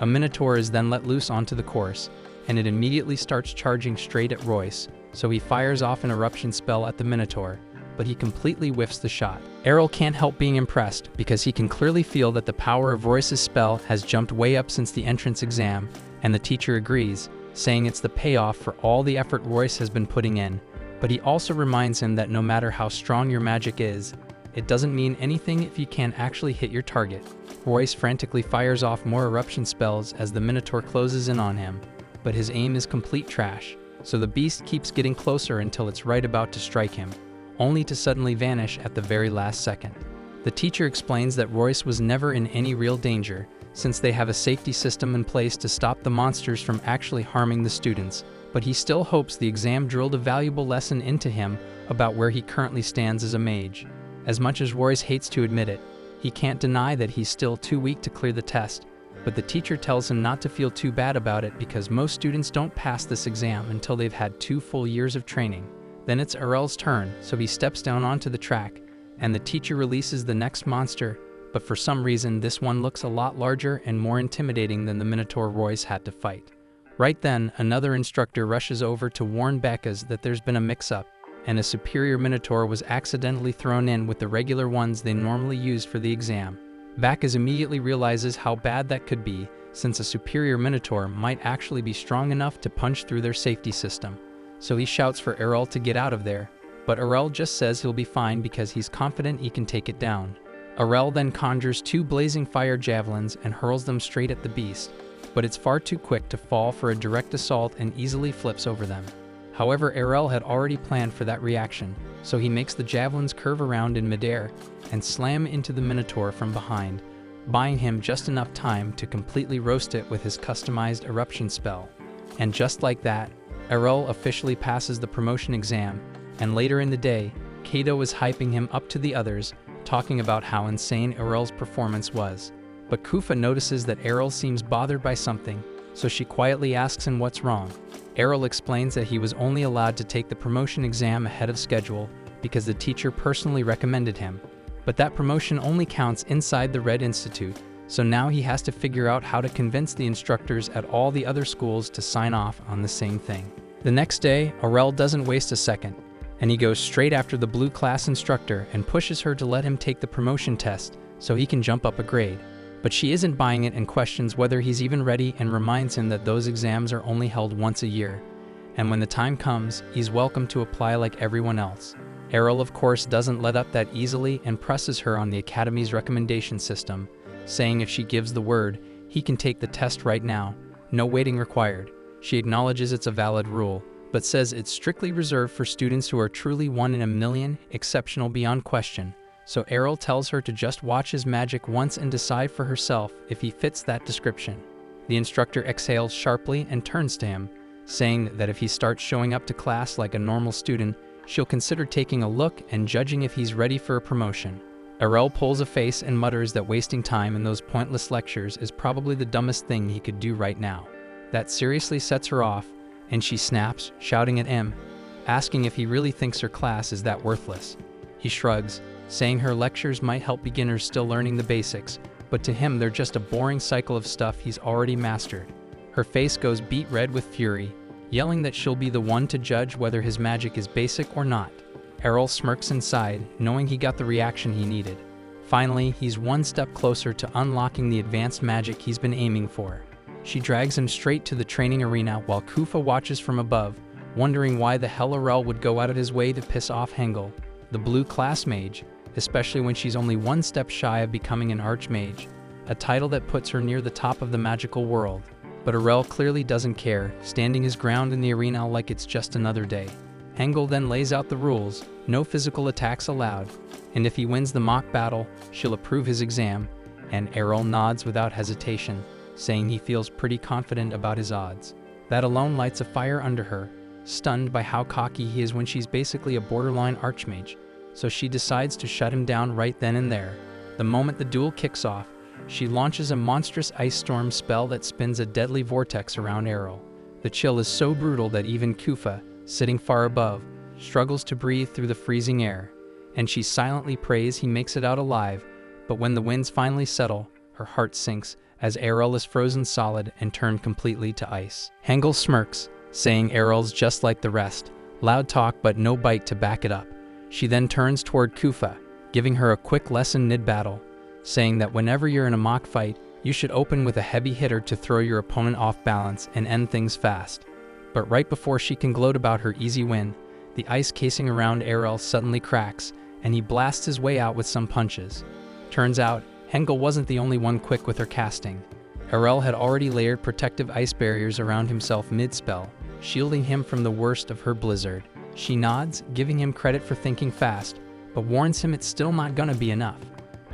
S1: A Minotaur is then let loose onto the course, and it immediately starts charging straight at Royce, so he fires off an eruption spell at the Minotaur, but he completely whiffs the shot. Errol can't help being impressed because he can clearly feel that the power of Royce's spell has jumped way up since the entrance exam, and the teacher agrees, saying it's the payoff for all the effort Royce has been putting in, but he also reminds him that no matter how strong your magic is, it doesn't mean anything if you can't actually hit your target. Royce frantically fires off more eruption spells as the Minotaur closes in on him, but his aim is complete trash, so the beast keeps getting closer until it's right about to strike him, only to suddenly vanish at the very last second. The teacher explains that Royce was never in any real danger, since they have a safety system in place to stop the monsters from actually harming the students, but he still hopes the exam drilled a valuable lesson into him about where he currently stands as a mage. As much as Royce hates to admit it, he can't deny that he's still too weak to clear the test, but the teacher tells him not to feel too bad about it because most students don't pass this exam until they've had 2 full years of training. Then it's Errol's turn, so he steps down onto the track, and the teacher releases the next monster, but for some reason this one looks a lot larger and more intimidating than the Minotaur Royce had to fight. Right then, another instructor rushes over to warn Bekas that there's been a mix-up, and a superior Minotaur was accidentally thrown in with the regular ones they normally used for the exam. Bekas immediately realizes how bad that could be, since a superior Minotaur might actually be strong enough to punch through their safety system. So he shouts for Errol to get out of there, but Errol just says he'll be fine because he's confident he can take it down. Errol then conjures 2 blazing fire javelins and hurls them straight at the beast, but it's far too quick to fall for a direct assault and easily flips over them. However, Errol had already planned for that reaction, so he makes the javelins curve around in midair and slam into the Minotaur from behind, buying him just enough time to completely roast it with his customized eruption spell. And just like that, Errol officially passes the promotion exam, and later in the day, Kaito is hyping him up to the others talking about how insane Errol's performance was. But Kufa notices that Errol seems bothered by something, so she quietly asks him what's wrong. Errol explains that he was only allowed to take the promotion exam ahead of schedule because the teacher personally recommended him. But that promotion only counts inside the Red Institute, so now he has to figure out how to convince the instructors at all the other schools to sign off on the same thing. The next day, Errol doesn't waste a second, and he goes straight after the blue class instructor and pushes her to let him take the promotion test so he can jump up a grade. But she isn't buying it and questions whether he's even ready and reminds him that those exams are only held once a year. And when the time comes, he's welcome to apply like everyone else. Errol, of course, doesn't let up that easily and presses her on the Academy's recommendation system, saying if she gives the word, he can take the test right now, no waiting required. She acknowledges it's a valid rule, but says it's strictly reserved for students who are truly one in a million, exceptional beyond question. So Errol tells her to just watch his magic once and decide for herself if he fits that description. The instructor exhales sharply and turns to him, saying that if he starts showing up to class like a normal student, she'll consider taking a look and judging if he's ready for a promotion. Errol pulls a face and mutters that wasting time in those pointless lectures is probably the dumbest thing he could do right now. That seriously sets her off, and she snaps, shouting at him, asking if he really thinks her class is that worthless. He shrugs, saying her lectures might help beginners still learning the basics, but to him they're just a boring cycle of stuff he's already mastered. Her face goes beet red with fury, yelling that she'll be the one to judge whether his magic is basic or not. Errol smirks inside, knowing he got the reaction he needed. Finally, he's one step closer to unlocking the advanced magic he's been aiming for. She drags him straight to the training arena while Kufa watches from above, wondering why the hell Errol would go out of his way to piss off Hengel, the blue class mage, especially when she's only one step shy of becoming an archmage, a title that puts her near the top of the magical world. But Errol clearly doesn't care, standing his ground in the arena like it's just another day. Hengel then lays out the rules: no physical attacks allowed, and if he wins the mock battle, she'll approve his exam, and Errol nods without hesitation, saying he feels pretty confident about his odds. That alone lights a fire under her, stunned by how cocky he is when she's basically a borderline archmage, so she decides to shut him down right then and there. The moment the duel kicks off, she launches a monstrous ice storm spell that spins a deadly vortex around Errol. The chill is so brutal that even Kufa, sitting far above, struggles to breathe through the freezing air, and she silently prays he makes it out alive. But when the winds finally settle, her heart sinks as Errol is frozen solid and turned completely to ice. Hengel smirks, saying Errol's just like the rest, loud talk but no bite to back it up. She then turns toward Kufa, giving her a quick lesson mid-battle, saying that whenever you're in a mock fight, you should open with a heavy hitter to throw your opponent off balance and end things fast. But right before she can gloat about her easy win, the ice casing around Errol suddenly cracks, and he blasts his way out with some punches. Turns out, Hengel wasn't the only one quick with her casting. Errol had already layered protective ice barriers around himself mid-spell, shielding him from the worst of her blizzard. She nods, giving him credit for thinking fast, but warns him it's still not gonna be enough.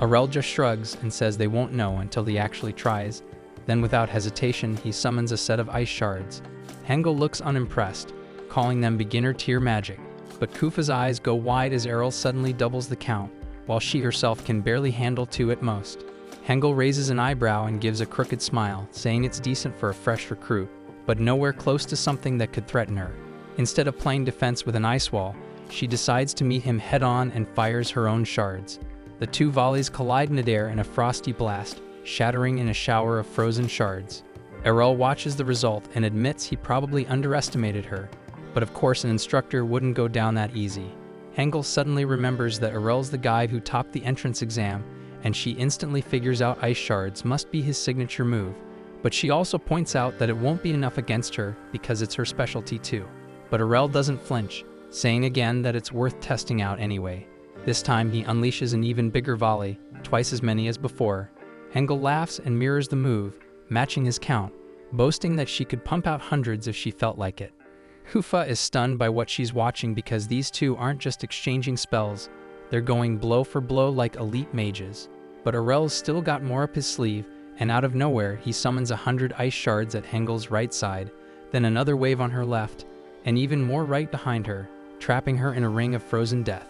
S1: Errol just shrugs and says they won't know until he actually tries. Then without hesitation, he summons a set of ice shards. Hengel looks unimpressed, calling them beginner-tier magic, but Kufa's eyes go wide as Errol suddenly doubles the count, while she herself can barely handle two at most. Hengel raises an eyebrow and gives a crooked smile, saying it's decent for a fresh recruit, but nowhere close to something that could threaten her. Instead of playing defense with an ice wall, she decides to meet him head-on and fires her own shards. The two volleys collide midair in a frosty blast, shattering in a shower of frozen shards. Errol watches the result and admits he probably underestimated her, but of course an instructor wouldn't go down that easy. Hengel suddenly remembers that Errol's the guy who topped the entrance exam, and she instantly figures out ice shards must be his signature move, but she also points out that it won't be enough against her because it's her specialty too. But Errol doesn't flinch, saying again that it's worth testing out anyway. This time he unleashes an even bigger volley, twice as many as before. Hengel laughs and mirrors the move, matching his count, boasting that she could pump out hundreds if she felt like it. Kufa is stunned by what she's watching because these two aren't just exchanging spells, they're going blow for blow like elite mages. But Errol's still got more up his sleeve, and out of nowhere he summons 100 ice shards at Hengel's right side, then another wave on her left, and even more right behind her, trapping her in a ring of frozen death.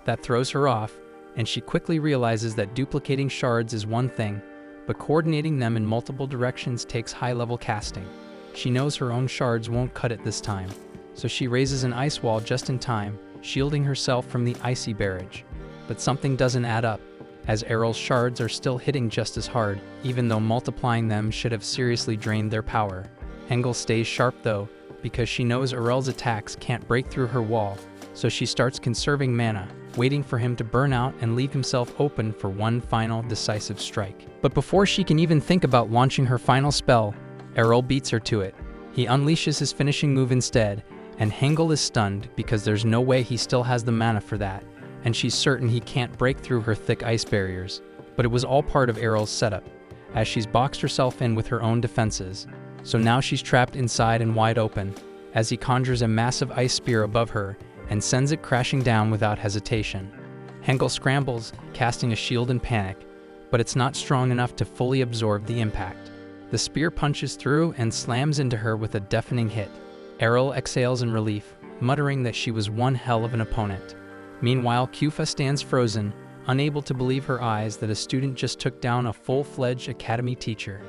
S1: That throws her off, and she quickly realizes that duplicating shards is one thing, but coordinating them in multiple directions takes high-level casting. She knows her own shards won't cut it this time, so she raises an ice wall just in time, shielding herself from the icy barrage. But something doesn't add up, as Errol's shards are still hitting just as hard, even though multiplying them should have seriously drained their power. Hengel stays sharp though, because she knows Errol's attacks can't break through her wall, so she starts conserving mana, waiting for him to burn out and leave himself open for one final decisive strike. But before she can even think about launching her final spell, Errol beats her to it. He unleashes his finishing move instead, and Hengel is stunned because there's no way he still has the mana for that, and she's certain he can't break through her thick ice barriers. But it was all part of Errol's setup, as she's boxed herself in with her own defenses. So now she's trapped inside and wide open, as he conjures a massive ice spear above her and sends it crashing down without hesitation. Hengel scrambles, casting a shield in panic, but it's not strong enough to fully absorb the impact. The spear punches through and slams into her with a deafening hit. Errol exhales in relief, muttering that she was one hell of an opponent. Meanwhile, Kufa stands frozen, unable to believe her eyes that a student just took down a full-fledged academy teacher.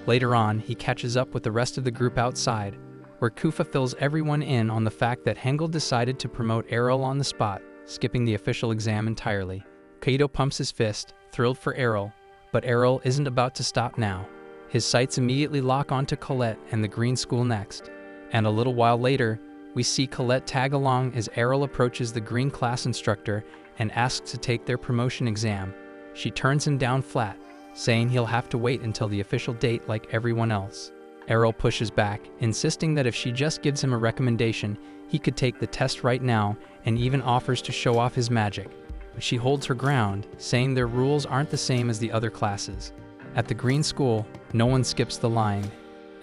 S1: Later on, he catches up with the rest of the group outside, where Kufa fills everyone in on the fact that Hengel decided to promote Errol on the spot, skipping the official exam entirely. Kaito pumps his fist, thrilled for Errol, but Errol isn't about to stop now. His sights immediately lock onto Colette and the Green School next, and a little while later, we see Colette tag along as Errol approaches the Green class instructor and asks to take their promotion exam. She turns him down flat, saying he'll have to wait until the official date like everyone else. Errol pushes back, insisting that if she just gives him a recommendation, he could take the test right now, and even offers to show off his magic. But she holds her ground, saying their rules aren't the same as the other classes. At the Green School, no one skips the line,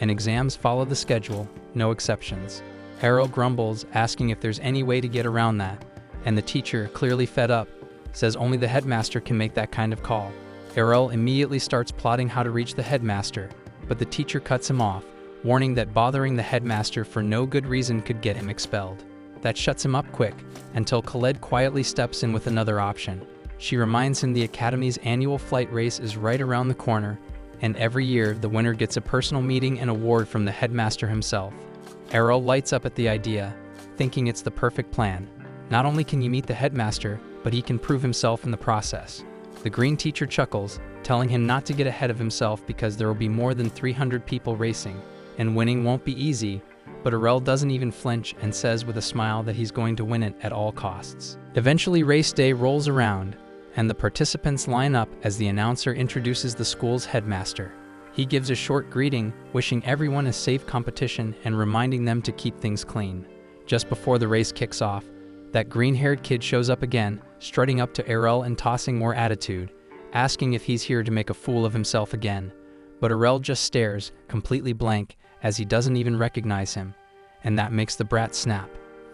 S1: and exams follow the schedule, no exceptions. Errol grumbles, asking if there's any way to get around that, and the teacher, clearly fed up, says only the headmaster can make that kind of call. Errol immediately starts plotting how to reach the headmaster, but the teacher cuts him off, warning that bothering the headmaster for no good reason could get him expelled. That shuts him up quick, until Khaled quietly steps in with another option. She reminds him the Academy's annual flight race is right around the corner, and every year the winner gets a personal meeting and award from the headmaster himself. Errol lights up at the idea, thinking it's the perfect plan. Not only can you meet the headmaster, but he can prove himself in the process. The green teacher chuckles, telling him not to get ahead of himself because there will be more than 300 people racing, and winning won't be easy, but Errol doesn't even flinch and says with a smile that he's going to win it at all costs. Eventually race day rolls around, and the participants line up as the announcer introduces the school's headmaster. He gives a short greeting, wishing everyone a safe competition and reminding them to keep things clean. Just before the race kicks off, that green-haired kid shows up again, strutting up to Errol and tossing more attitude, asking if he's here to make a fool of himself again. But Errol just stares, completely blank, as he doesn't even recognize him, and that makes the brat snap.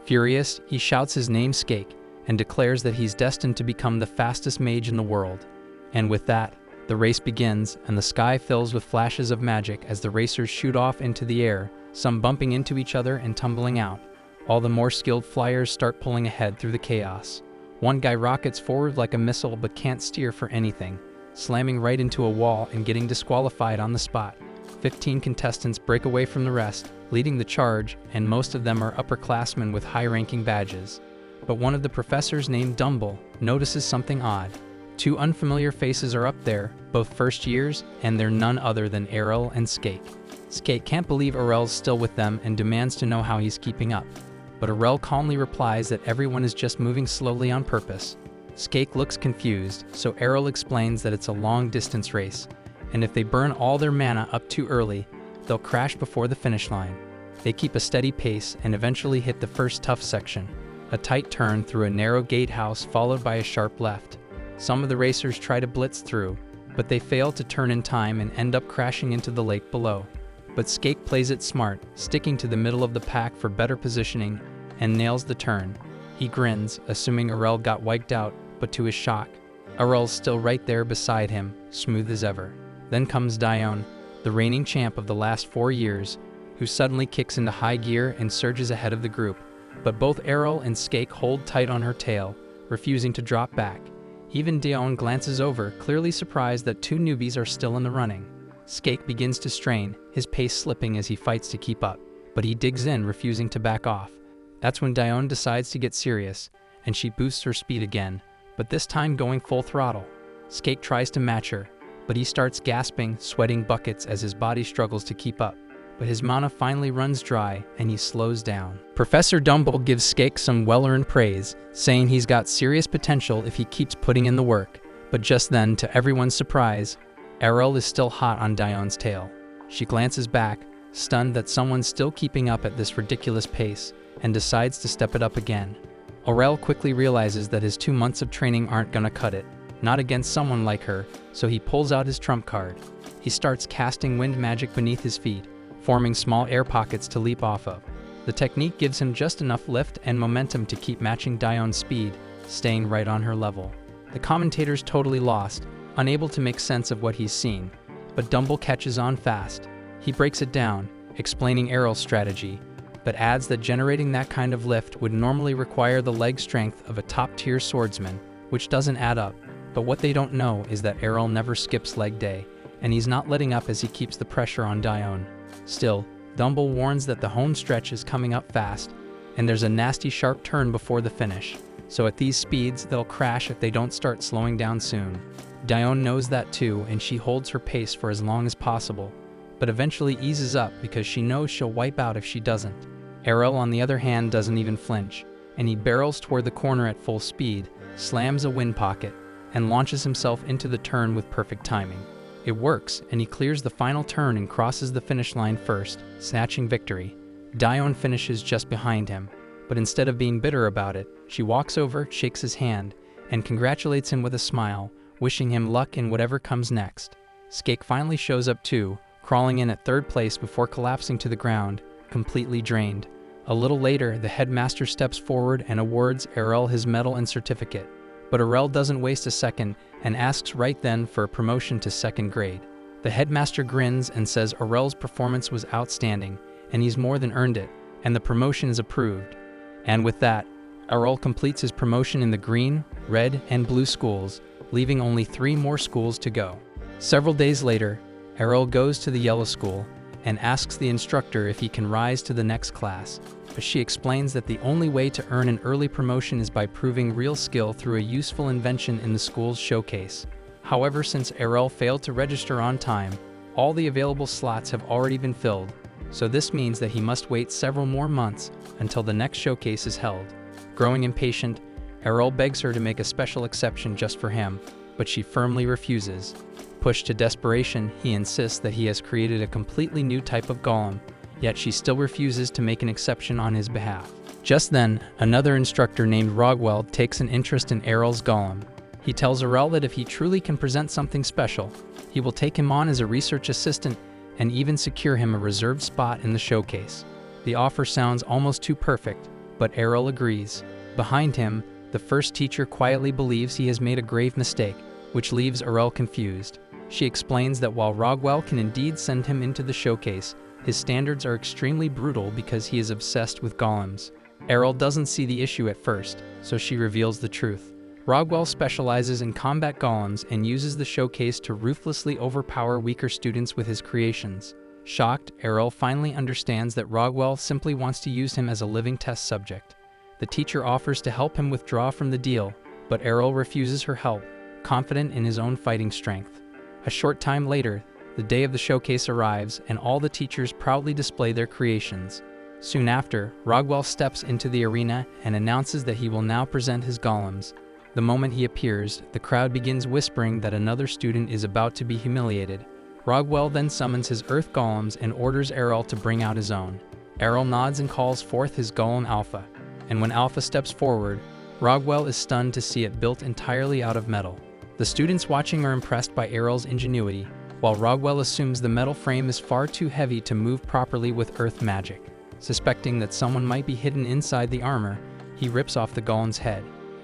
S1: Furious, he shouts his name Skake, and declares that he's destined to become the fastest mage in the world. And with that, the race begins, and the sky fills with flashes of magic as the racers shoot off into the air, some bumping into each other and tumbling out. All the more skilled flyers start pulling ahead through the chaos. One guy rockets forward like a missile but can't steer for anything, slamming right into a wall and getting disqualified on the spot. 15 contestants break away from the rest, leading the charge, and most of them are upperclassmen with high-ranking badges. But one of the professors named Dumble notices something odd. Two unfamiliar faces are up there, both first years, and they're none other than Errol and Skake. Skake can't believe Errol's still with them and demands to know how he's keeping up. But Errol calmly replies that everyone is just moving slowly on purpose. Skake looks confused, so Errol explains that it's a long-distance race, and if they burn all their mana up too early, they'll crash before the finish line. They keep a steady pace and eventually hit the first tough section, a tight turn through a narrow gatehouse followed by a sharp left. Some of the racers try to blitz through, but they fail to turn in time and end up crashing into the lake below. But Skake plays it smart, sticking to the middle of the pack for better positioning, and nails the turn. He grins, assuming Errol got wiped out, but to his shock, Errol's still right there beside him, smooth as ever. Then comes Dione, the reigning champ of the last 4 years, who suddenly kicks into high gear and surges ahead of the group. But both Errol and Skake hold tight on her tail, refusing to drop back. Even Daon glances over, clearly surprised that two newbies are still in the running. Skake begins to strain, his pace slipping as he fights to keep up, but he digs in, refusing to back off. That's when Daon decides to get serious, and she boosts her speed again, but this time going full throttle. Skake tries to match her, but he starts gasping, sweating buckets as his body struggles to keep up. But his mana finally runs dry, and he slows down. Professor Dumble gives Skake some well-earned praise, saying he's got serious potential if he keeps putting in the work. But just then, to everyone's surprise, Errol is still hot on Daon's tail. She glances back, stunned that someone's still keeping up at this ridiculous pace, and decides to step it up again. Aurel quickly realizes that his 2 months of training aren't gonna cut it, not against someone like her, so he pulls out his trump card. He starts casting wind magic beneath his feet, forming small air pockets to leap off of. The technique gives him just enough lift and momentum to keep matching Daon's speed, staying right on her level. The commentator's totally lost, unable to make sense of what he's seen, but Dumble catches on fast. He breaks it down, explaining Errol's strategy, but adds that generating that kind of lift would normally require the leg strength of a top-tier swordsman, which doesn't add up. But what they don't know is that Errol never skips leg day, and he's not letting up as he keeps the pressure on Daon. Still, Dumble warns that the home stretch is coming up fast, and there's a nasty sharp turn before the finish, so at these speeds they'll crash if they don't start slowing down soon. Daon knows that too, and she holds her pace for as long as possible, but eventually eases up because she knows she'll wipe out if she doesn't. Errol, on the other hand, doesn't even flinch, and he barrels toward the corner at full speed, slams a wind pocket, and launches himself into the turn with perfect timing. It works, and he clears the final turn and crosses the finish line first, snatching victory. Daon finishes just behind him, but instead of being bitter about it, she walks over, shakes his hand, and congratulates him with a smile, wishing him luck in whatever comes next. Skake finally shows up too, crawling in at third place before collapsing to the ground, completely drained. A little later, the headmaster steps forward and awards Errol his medal and certificate. But Errol doesn't waste a second and asks right then for a promotion to second grade. The headmaster grins and says Errol's performance was outstanding, and he's more than earned it, and the promotion is approved. And with that, Errol completes his promotion in the green, red, and blue schools, leaving only 3 more schools to go. Several days later, Errol goes to the yellow school and asks the instructor if he can rise to the next class, but she explains that the only way to earn an early promotion is by proving real skill through a useful invention in the school's showcase. However, since Errol failed to register on time, all the available slots have already been filled, so this means that he must wait several more months until the next showcase is held. Growing impatient, Errol begs her to make a special exception just for him, but she firmly refuses. Pushed to desperation, he insists that he has created a completely new type of golem, yet she still refuses to make an exception on his behalf. Just then, another instructor named Rogwell takes an interest in Errol's golem. He tells Errol that if he truly can present something special, he will take him on as a research assistant and even secure him a reserved spot in the showcase. The offer sounds almost too perfect, but Errol agrees. Behind him, the first teacher quietly believes he has made a grave mistake, which leaves Errol confused. She explains that while Rogwell can indeed send him into the showcase, his standards are extremely brutal because he is obsessed with golems. Errol doesn't see the issue at first, so she reveals the truth. Rogwell specializes in combat golems and uses the showcase to ruthlessly overpower weaker students with his creations. Shocked, Errol finally understands that Rogwell simply wants to use him as a living test subject. The teacher offers to help him withdraw from the deal, but Errol refuses her help, confident in his own fighting strength. A short time later, the day of the showcase arrives, and all the teachers proudly display their creations. Soon after, Rogwell steps into the arena and announces that he will now present his golems. The moment he appears, the crowd begins whispering that another student is about to be humiliated. Rogwell then summons his earth golems and orders Errol to bring out his own. Errol nods and calls forth his golem Alpha, and when Alpha steps forward, Rogwell is stunned to see it built entirely out of metal. The students watching are impressed by Errol's ingenuity, while Rogwell assumes the metal frame is far too heavy to move properly with earth magic. Suspecting that someone might be hidden inside the armor, he rips off the golem's head,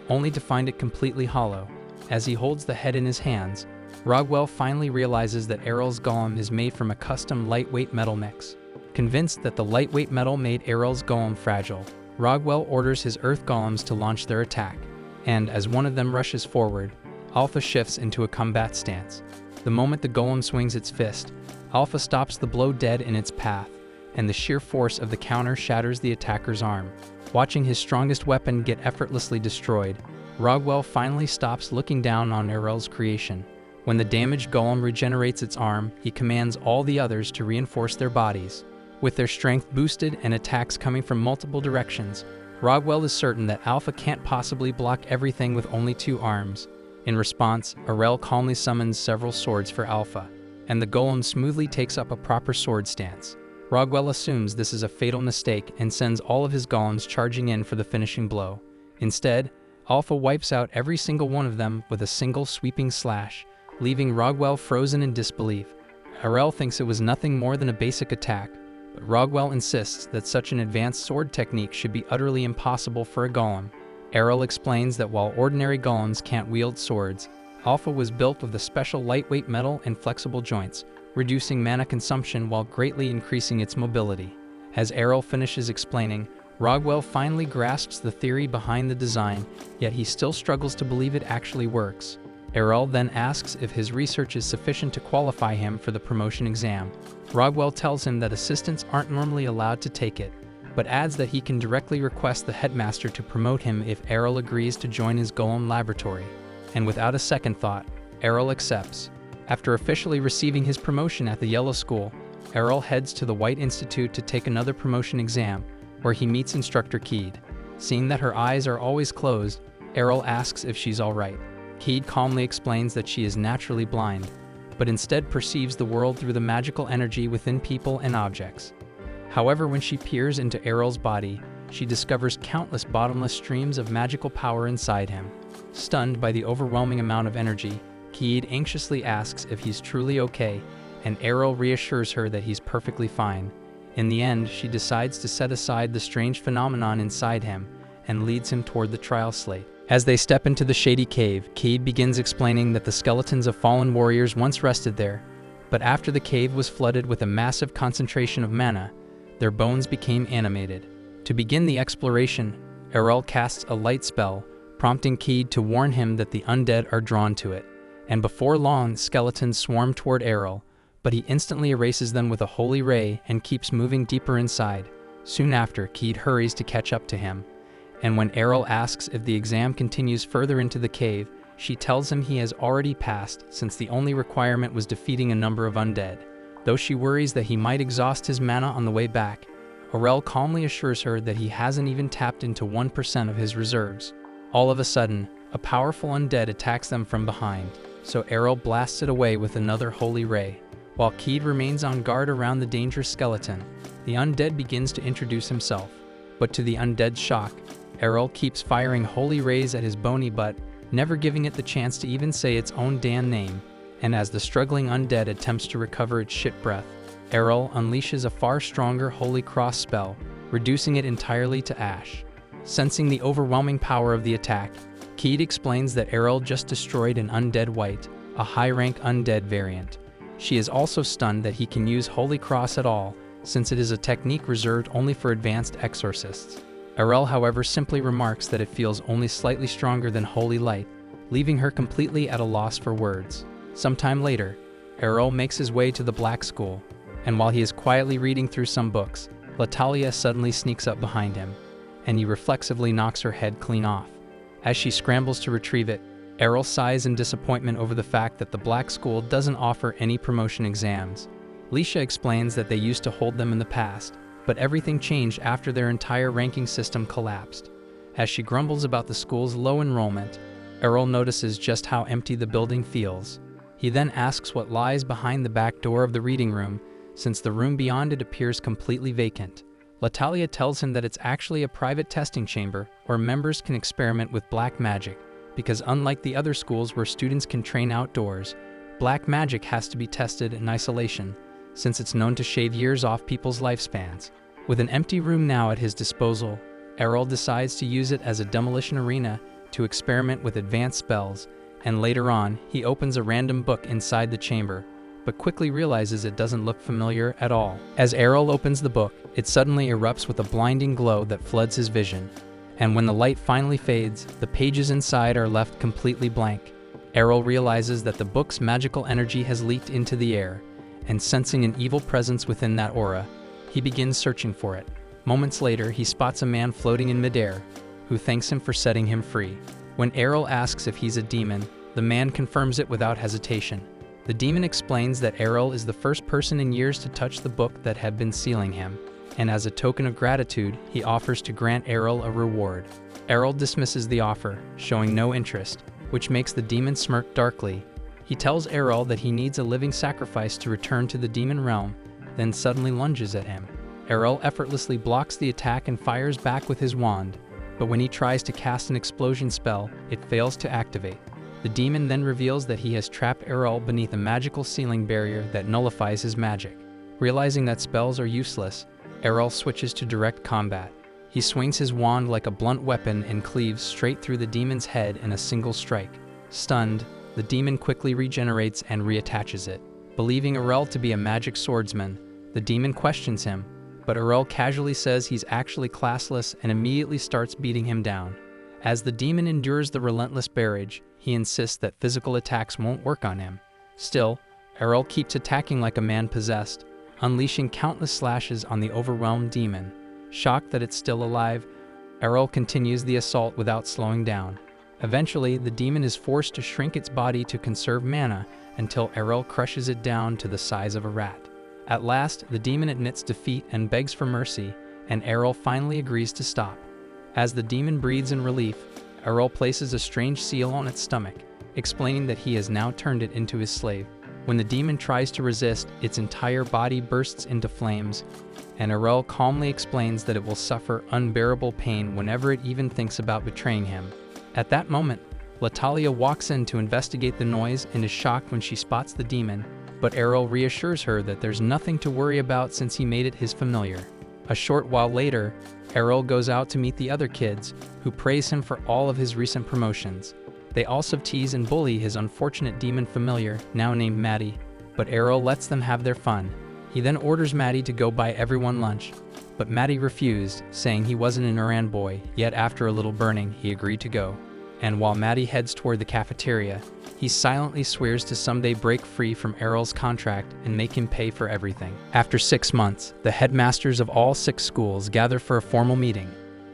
S1: only to find it completely hollow. As he holds the head in his hands, Rogwell finally realizes that Errol's golem is made from a custom lightweight metal mix. Convinced that the lightweight metal made Errol's golem fragile, Rogwell orders his earth golems to launch their attack, and as one of them rushes forward, Alpha shifts into a combat stance. The moment the golem swings its fist, Alpha stops the blow dead in its path, and the sheer force of the counter shatters the attacker's arm. Watching his strongest weapon get effortlessly destroyed, Rogwell finally stops looking down on Erel's creation. When the damaged golem regenerates its arm, he commands all the others to reinforce their bodies. With their strength boosted and attacks coming from multiple directions, Rogwell is certain that Alpha can't possibly block everything with only 2 arms. In response, Erel calmly summons several swords for Alpha, and the golem smoothly takes up a proper sword stance. Rogwell assumes this is a fatal mistake and sends all of his golems charging in for the finishing blow. Instead, Alpha wipes out every single one of them with a single sweeping slash, leaving Rogwell frozen in disbelief. Erel thinks it was nothing more than a basic attack, but Rogwell insists that such an advanced sword technique should be utterly impossible for a golem. Erel explains that while ordinary golems can't wield swords, Alpha was built with a special lightweight metal and flexible joints, reducing mana consumption while greatly increasing its mobility. As Erel finishes explaining, Rogwell finally grasps the theory behind the design, yet he still struggles to believe it actually works. Erel then asks if his research is sufficient to qualify him for the promotion exam. Rogwell tells him that assistants aren't normally allowed to take it, but adds that he can directly request the headmaster to promote him if Erel agrees to join his golem laboratory. And without a second thought, Erel accepts. After officially receiving his promotion at the Yellow School, Erel heads to the White Institute to take another promotion exam, where he meets Instructor Keed. Seeing that her eyes are always closed, Erel asks if she's alright. Keed calmly explains that she is naturally blind, but instead perceives the world through the magical energy within people and objects. However, when she peers into Erel's body, she discovers countless bottomless streams of magical power inside him. Stunned by the overwhelming amount of energy, Keed anxiously asks if he's truly okay, and Erel reassures her that he's perfectly fine. In the end, she decides to set aside the strange phenomenon inside him and leads him toward the trial slate. As they step into the shady cave, Keed begins explaining that the skeletons of fallen warriors once rested there, but after the cave was flooded with a massive concentration of mana, their bones became animated. To begin the exploration, Erel casts a light spell, prompting Keed to warn him that the undead are drawn to it, and before long, skeletons swarm toward Erel, but he instantly erases them with a holy ray and keeps moving deeper inside. Soon after, Keed hurries to catch up to him, and when Erel asks if the exam continues further into the cave, she tells him he has already passed since the only requirement was defeating a number of undead. Though she worries that he might exhaust his mana on the way back, Erel calmly assures her that he hasn't even tapped into 1% of his reserves. All of a sudden, a powerful undead attacks them from behind, so Erel blasts it away with another holy ray. While Keed remains on guard around the dangerous skeleton, the undead begins to introduce himself. But to the undead's shock, Erel keeps firing holy rays at his bony butt, never giving it the chance to even say its own damn name. And as the struggling undead attempts to recover its shit breath, Erel unleashes a far stronger Holy Cross spell, reducing it entirely to ash. Sensing the overwhelming power of the attack, Keed explains that Erel just destroyed an undead wight, a high-rank undead variant. She is also stunned that he can use Holy Cross at all, since it is a technique reserved only for advanced exorcists. Erel, however, simply remarks that it feels only slightly stronger than Holy Light, leaving her completely at a loss for words. Sometime later, Erel makes his way to the Black School, and while he is quietly reading through some books, Latalia suddenly sneaks up behind him, and he reflexively knocks her head clean off. As she scrambles to retrieve it, Erel sighs in disappointment over the fact that the Black School doesn't offer any promotion exams. Leisha explains that they used to hold them in the past, but everything changed after their entire ranking system collapsed. As she grumbles about the school's low enrollment, Erel notices just how empty the building feels. He then asks what lies behind the back door of the reading room, since the room beyond it appears completely vacant. Latalia tells him that it's actually a private testing chamber where members can experiment with black magic, because unlike the other schools where students can train outdoors, black magic has to be tested in isolation, since it's known to shave years off people's lifespans. With an empty room now at his disposal, Erel decides to use it as a demolition arena to experiment with advanced spells, and later on, he opens a random book inside the chamber, but quickly realizes it doesn't look familiar at all. As Erel opens the book, it suddenly erupts with a blinding glow that floods his vision, and when the light finally fades, the pages inside are left completely blank. Errol realizes that the book's magical energy has leaked into the air, and sensing an evil presence within that aura, he begins searching for it. Moments later, he spots a man floating in midair, who thanks him for setting him free. When Errol asks if he's a demon, the man confirms it without hesitation. The demon explains that Errol is the first person in years to touch the book that had been sealing him, and as a token of gratitude, he offers to grant Errol a reward. Errol dismisses the offer, showing no interest, which makes the demon smirk darkly. He tells Errol that he needs a living sacrifice to return to the demon realm, then suddenly lunges at him. Errol effortlessly blocks the attack and fires back with his wand, but when he tries to cast an explosion spell, it fails to activate. The demon then reveals that he has trapped Errol beneath a magical ceiling barrier that nullifies his magic. Realizing that spells are useless, Errol switches to direct combat. He swings his wand like a blunt weapon and cleaves straight through the demon's head in a single strike. Stunned, the demon quickly regenerates and reattaches it. Believing Errol to be a magic swordsman, the demon questions him, but Errol casually says he's actually classless and immediately starts beating him down. As the demon endures the relentless barrage, he insists that physical attacks won't work on him. Still, Errol keeps attacking like a man possessed, unleashing countless slashes on the overwhelmed demon. Shocked that it's still alive, Errol continues the assault without slowing down. Eventually, the demon is forced to shrink its body to conserve mana until Errol crushes it down to the size of a rat. At last, the demon admits defeat and begs for mercy, and Errol finally agrees to stop. As the demon breathes in relief, Errol places a strange seal on its stomach, explaining that he has now turned it into his slave. When the demon tries to resist, its entire body bursts into flames, and Errol calmly explains that it will suffer unbearable pain whenever it even thinks about betraying him. At that moment, Latalia walks in to investigate the noise and is shocked when she spots the demon, but Errol reassures her that there's nothing to worry about since he made it his familiar. A short while later, Errol goes out to meet the other kids, who praise him for all of his recent promotions. They also tease and bully his unfortunate demon familiar, now named Maddie, but Errol lets them have their fun. He then orders Maddie to go buy everyone lunch, but Maddie refused, saying he wasn't an errand boy, yet after a little burning, he agreed to go. And while Maddie heads toward the cafeteria, he silently swears to someday break free from Errol's contract and make him pay for everything. After 6 months, the headmasters of all 6 schools gather for a formal meeting.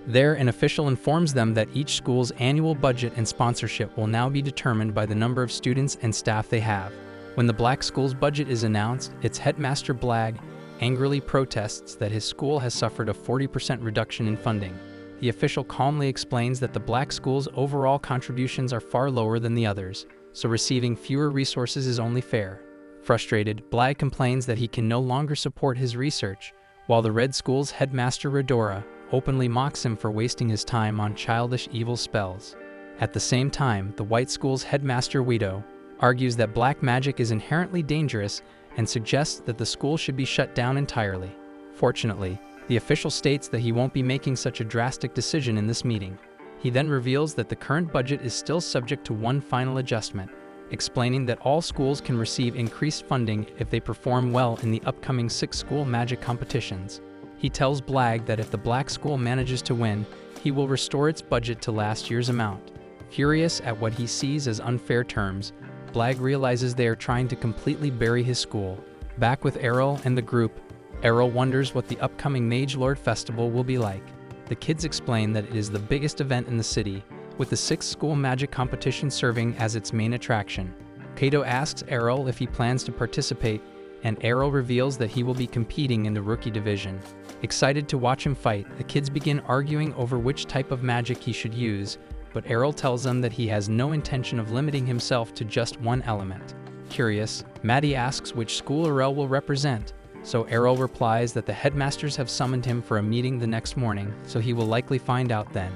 S1: There, an official informs them that each school's annual budget and sponsorship will now be determined by the number of students and staff they have. When the Black School's budget is announced, its headmaster Blag angrily protests that his school has suffered a 40% reduction in funding. The official calmly explains that the Black School's overall contributions are far lower than the others, so receiving fewer resources is only fair. Frustrated, Blag complains that he can no longer support his research, while the Red School's headmaster Redora openly mocks him for wasting his time on childish evil spells. At the same time, the White School's headmaster Guido argues that black magic is inherently dangerous and suggests that the school should be shut down entirely. Fortunately, the official states that he won't be making such a drastic decision in this meeting. He then reveals that the current budget is still subject to one final adjustment, explaining that all schools can receive increased funding if they perform well in the upcoming 6 school magic competitions. He tells Blag that if the Black School manages to win, he will restore its budget to last year's amount. Furious at what he sees as unfair terms, Blag realizes they are trying to completely bury his school. Back with Errol and the group, Errol wonders what the upcoming Mage Lord Festival will be like. The kids explain that it is the biggest event in the city, with the 6th school magic competition serving as its main attraction. Kato asks Errol if he plans to participate, and Errol reveals that he will be competing in the rookie division. Excited to watch him fight, the kids begin arguing over which type of magic he should use, but Errol tells them that he has no intention of limiting himself to just one element. Curious, Maddie asks which school Errol will represent, so Errol replies that the headmasters have summoned him for a meeting the next morning, so he will likely find out then.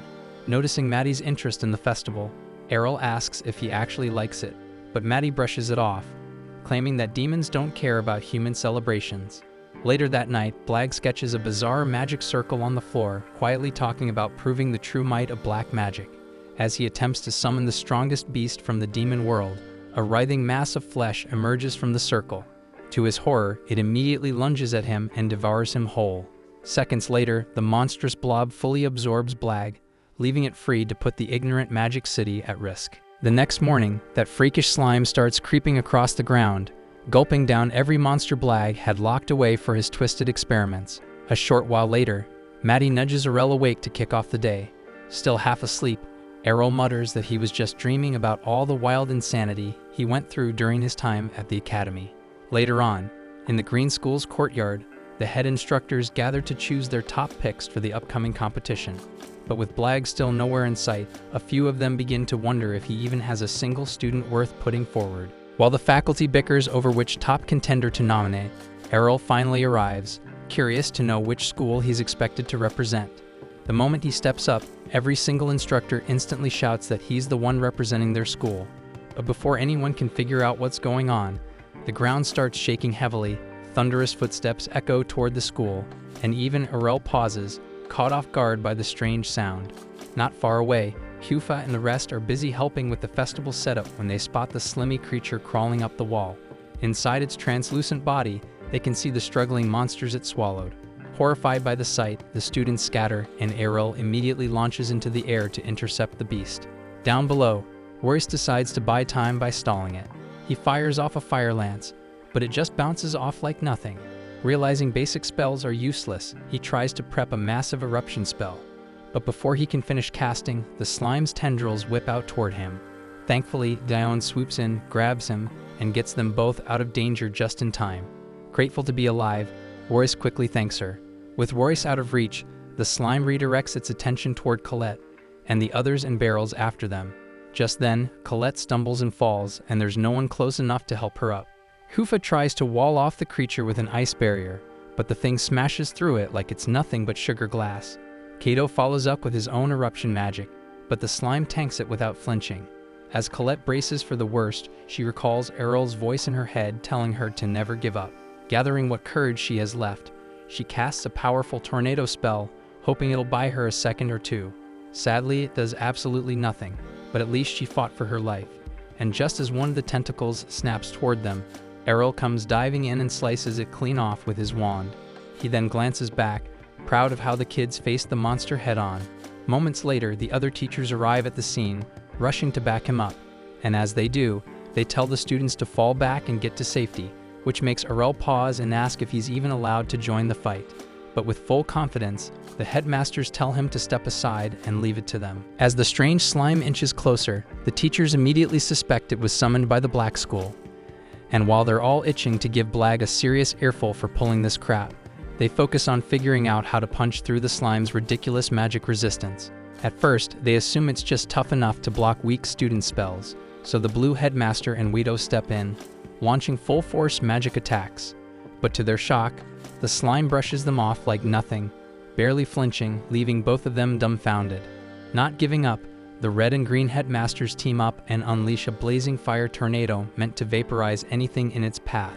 S1: Noticing Maddie's interest in the festival, Errol asks if he actually likes it, but Maddie brushes it off, claiming that demons don't care about human celebrations. Later that night, Blag sketches a bizarre magic circle on the floor, quietly talking about proving the true might of black magic. As he attempts to summon the strongest beast from the demon world, a writhing mass of flesh emerges from the circle. To his horror, it immediately lunges at him and devours him whole. Seconds later, the monstrous blob fully absorbs Blag, leaving it free to put the ignorant Magic City at risk. The next morning, that freakish slime starts creeping across the ground, gulping down every monster Blag had locked away for his twisted experiments. A short while later, Maddie nudges Errol awake to kick off the day. Still half asleep, Errol mutters that he was just dreaming about all the wild insanity he went through during his time at the academy. Later on, in the Green School's courtyard, the head instructors gather to choose their top picks for the upcoming competition. But with Blag still nowhere in sight, a few of them begin to wonder if he even has a single student worth putting forward. While the faculty bickers over which top contender to nominate, Errol finally arrives, curious to know which school he's expected to represent. The moment he steps up, every single instructor instantly shouts that he's the one representing their school. But before anyone can figure out what's going on, the ground starts shaking heavily, thunderous footsteps echo toward the school, and even Errol pauses, caught off guard by the strange sound. Not far away, Hufa and the rest are busy helping with the festival setup when they spot the slimy creature crawling up the wall. Inside its translucent body, they can see the struggling monsters it swallowed. Horrified by the sight, the students scatter, and Errol immediately launches into the air to intercept the beast. Down below, Royce decides to buy time by stalling it. He fires off a fire lance, but it just bounces off like nothing. Realizing basic spells are useless, he tries to prep a massive eruption spell. But before he can finish casting, the slime's tendrils whip out toward him. Thankfully, Dione swoops in, grabs him, and gets them both out of danger just in time. Grateful to be alive, Royce quickly thanks her. With Royce out of reach, the slime redirects its attention toward Colette, and the others and barrels after them. Just then, Colette stumbles and falls, and there's no one close enough to help her up. Hufa tries to wall off the creature with an ice barrier, but the thing smashes through it like it's nothing but sugar glass. Kato follows up with his own eruption magic, but the slime tanks it without flinching. As Colette braces for the worst, she recalls Errol's voice in her head telling her to never give up. Gathering what courage she has left, she casts a powerful tornado spell, hoping it'll buy her a second or two. Sadly, it does absolutely nothing, but at least she fought for her life. And just as one of the tentacles snaps toward them, Errol comes diving in and slices it clean off with his wand. He then glances back, proud of how the kids faced the monster head-on. Moments later, the other teachers arrive at the scene, rushing to back him up. And as they do, they tell the students to fall back and get to safety, which makes Errol pause and ask if he's even allowed to join the fight. But with full confidence, the headmasters tell him to step aside and leave it to them. As the strange slime inches closer, the teachers immediately suspect it was summoned by the Black School. And while they're all itching to give Blag a serious earful for pulling this crap, they focus on figuring out how to punch through the slime's ridiculous magic resistance. At first, they assume it's just tough enough to block weak student spells, so the Blue Headmaster and Guido step in, launching full-force magic attacks. But to their shock, the slime brushes them off like nothing, barely flinching, leaving both of them dumbfounded. Not giving up, the Red and Green Headmasters team up and unleash a blazing fire tornado meant to vaporize anything in its path.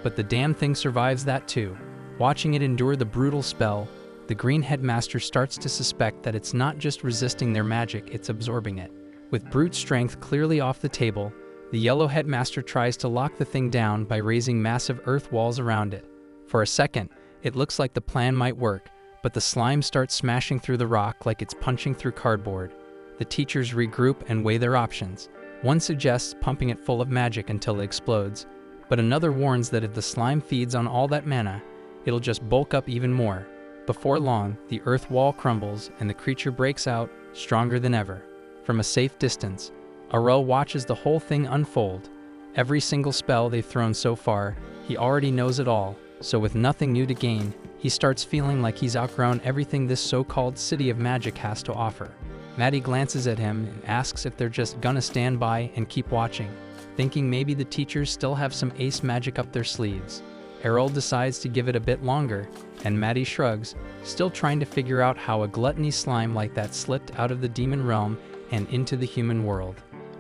S1: But the damn thing survives that too. Watching it endure the brutal spell, the Green Headmaster starts to suspect that it's not just resisting their magic, it's absorbing it. With brute strength clearly off the table, the Yellow Headmaster tries to lock the thing down by raising massive earth walls around it. For a second, it looks like the plan might work, but the slime starts smashing through the rock like it's punching through cardboard. The teachers regroup and weigh their options. One suggests pumping it full of magic until it explodes, but another warns that if the slime feeds on all that mana, it'll just bulk up even more. Before long, the earth wall crumbles and the creature breaks out, stronger than ever. From a safe distance, Errol watches the whole thing unfold. Every single spell they've thrown so far, he already knows it all, so with nothing new to gain, he starts feeling like he's outgrown everything this so-called city of magic has to offer. Maddie glances at him and asks if they're just gonna stand by and keep watching, thinking maybe the teachers still have some ace magic up their sleeves. Errol decides to give it a bit longer, and Maddie shrugs, still trying to figure out how a gluttony slime like that slipped out of the demon realm and into the human world.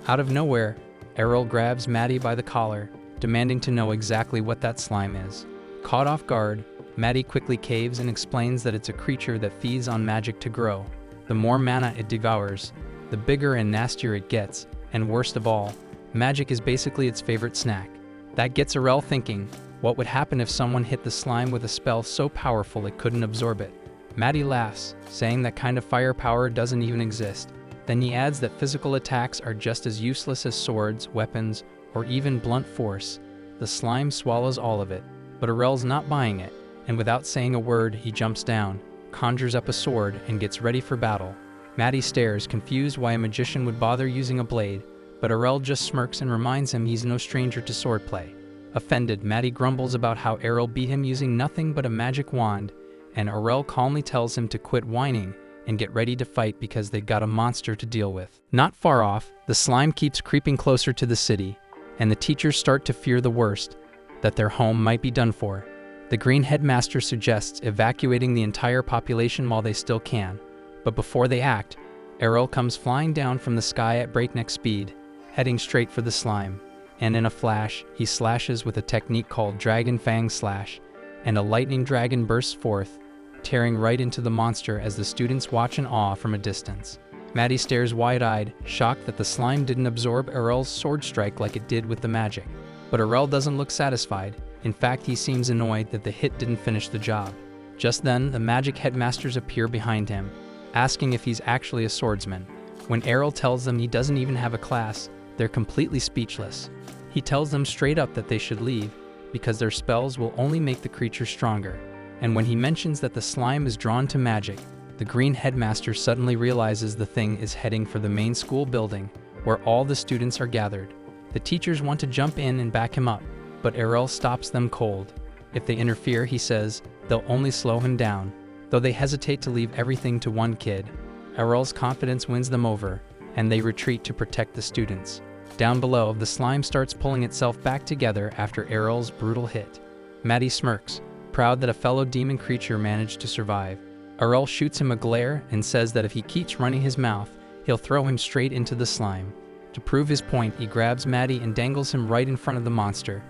S1: Out of nowhere, Errol grabs Maddie by the collar, demanding to know exactly what that slime is. Caught off guard, Maddie quickly caves and explains that it's a creature that feeds on magic to grow. The more mana it devours, the bigger and nastier it gets, and worst of all, magic is basically its favorite snack. That gets Errol thinking, what would happen if someone hit the slime with a spell so powerful it couldn't absorb it? Maddie laughs, saying that kind of firepower doesn't even exist, Then he adds that physical attacks are just as useless as swords, weapons, or even blunt force. The slime swallows all of it, but Arel's not buying it, and without saying a word, he jumps down, conjures up a sword, and gets ready for battle. Maddie stares, confused why a magician would bother using a blade, but Arel just smirks and reminds him he's no stranger to swordplay. Offended, Maddie grumbles about how Arel beat him using nothing but a magic wand, and Arel calmly tells him to quit whining and get ready to fight because they've got a monster to deal with. Not far off, the slime keeps creeping closer to the city, and the teachers start to fear the worst, that their home might be done for. The green headmaster suggests evacuating the entire population while they still can, but before they act, Arel comes flying down from the sky at breakneck speed, heading straight for the slime, and in a flash, he slashes with a technique called Dragon Fang Slash, and a lightning dragon bursts forth, tearing right into the monster as the students watch in awe from a distance. Maddie stares wide-eyed, shocked that the slime didn't absorb Arel's sword strike like it did with the magic. But Arel doesn't look satisfied. In fact, he seems annoyed that the hit didn't finish the job. Just then, the magic headmasters appear behind him, asking if he's actually a swordsman. When Arel tells them he doesn't even have a class, they're completely speechless. He tells them straight up that they should leave, because their spells will only make the creature stronger. And when he mentions that the slime is drawn to magic, the green headmaster suddenly realizes the thing is heading for the main school building, where all the students are gathered. The teachers want to jump in and back him up, but Arel stops them cold. If they interfere, he says, they'll only slow him down. Though they hesitate to leave everything to one kid, Arel's confidence wins them over, and they retreat to protect the students. Down below, the slime starts pulling itself back together after Arel's brutal hit. Maddie smirks, proud that a fellow demon creature managed to survive. Arel shoots him a glare and says that if he keeps running his mouth, he'll throw him straight into the slime. To prove his point, he grabs Maddie and dangles him right in front of the monster.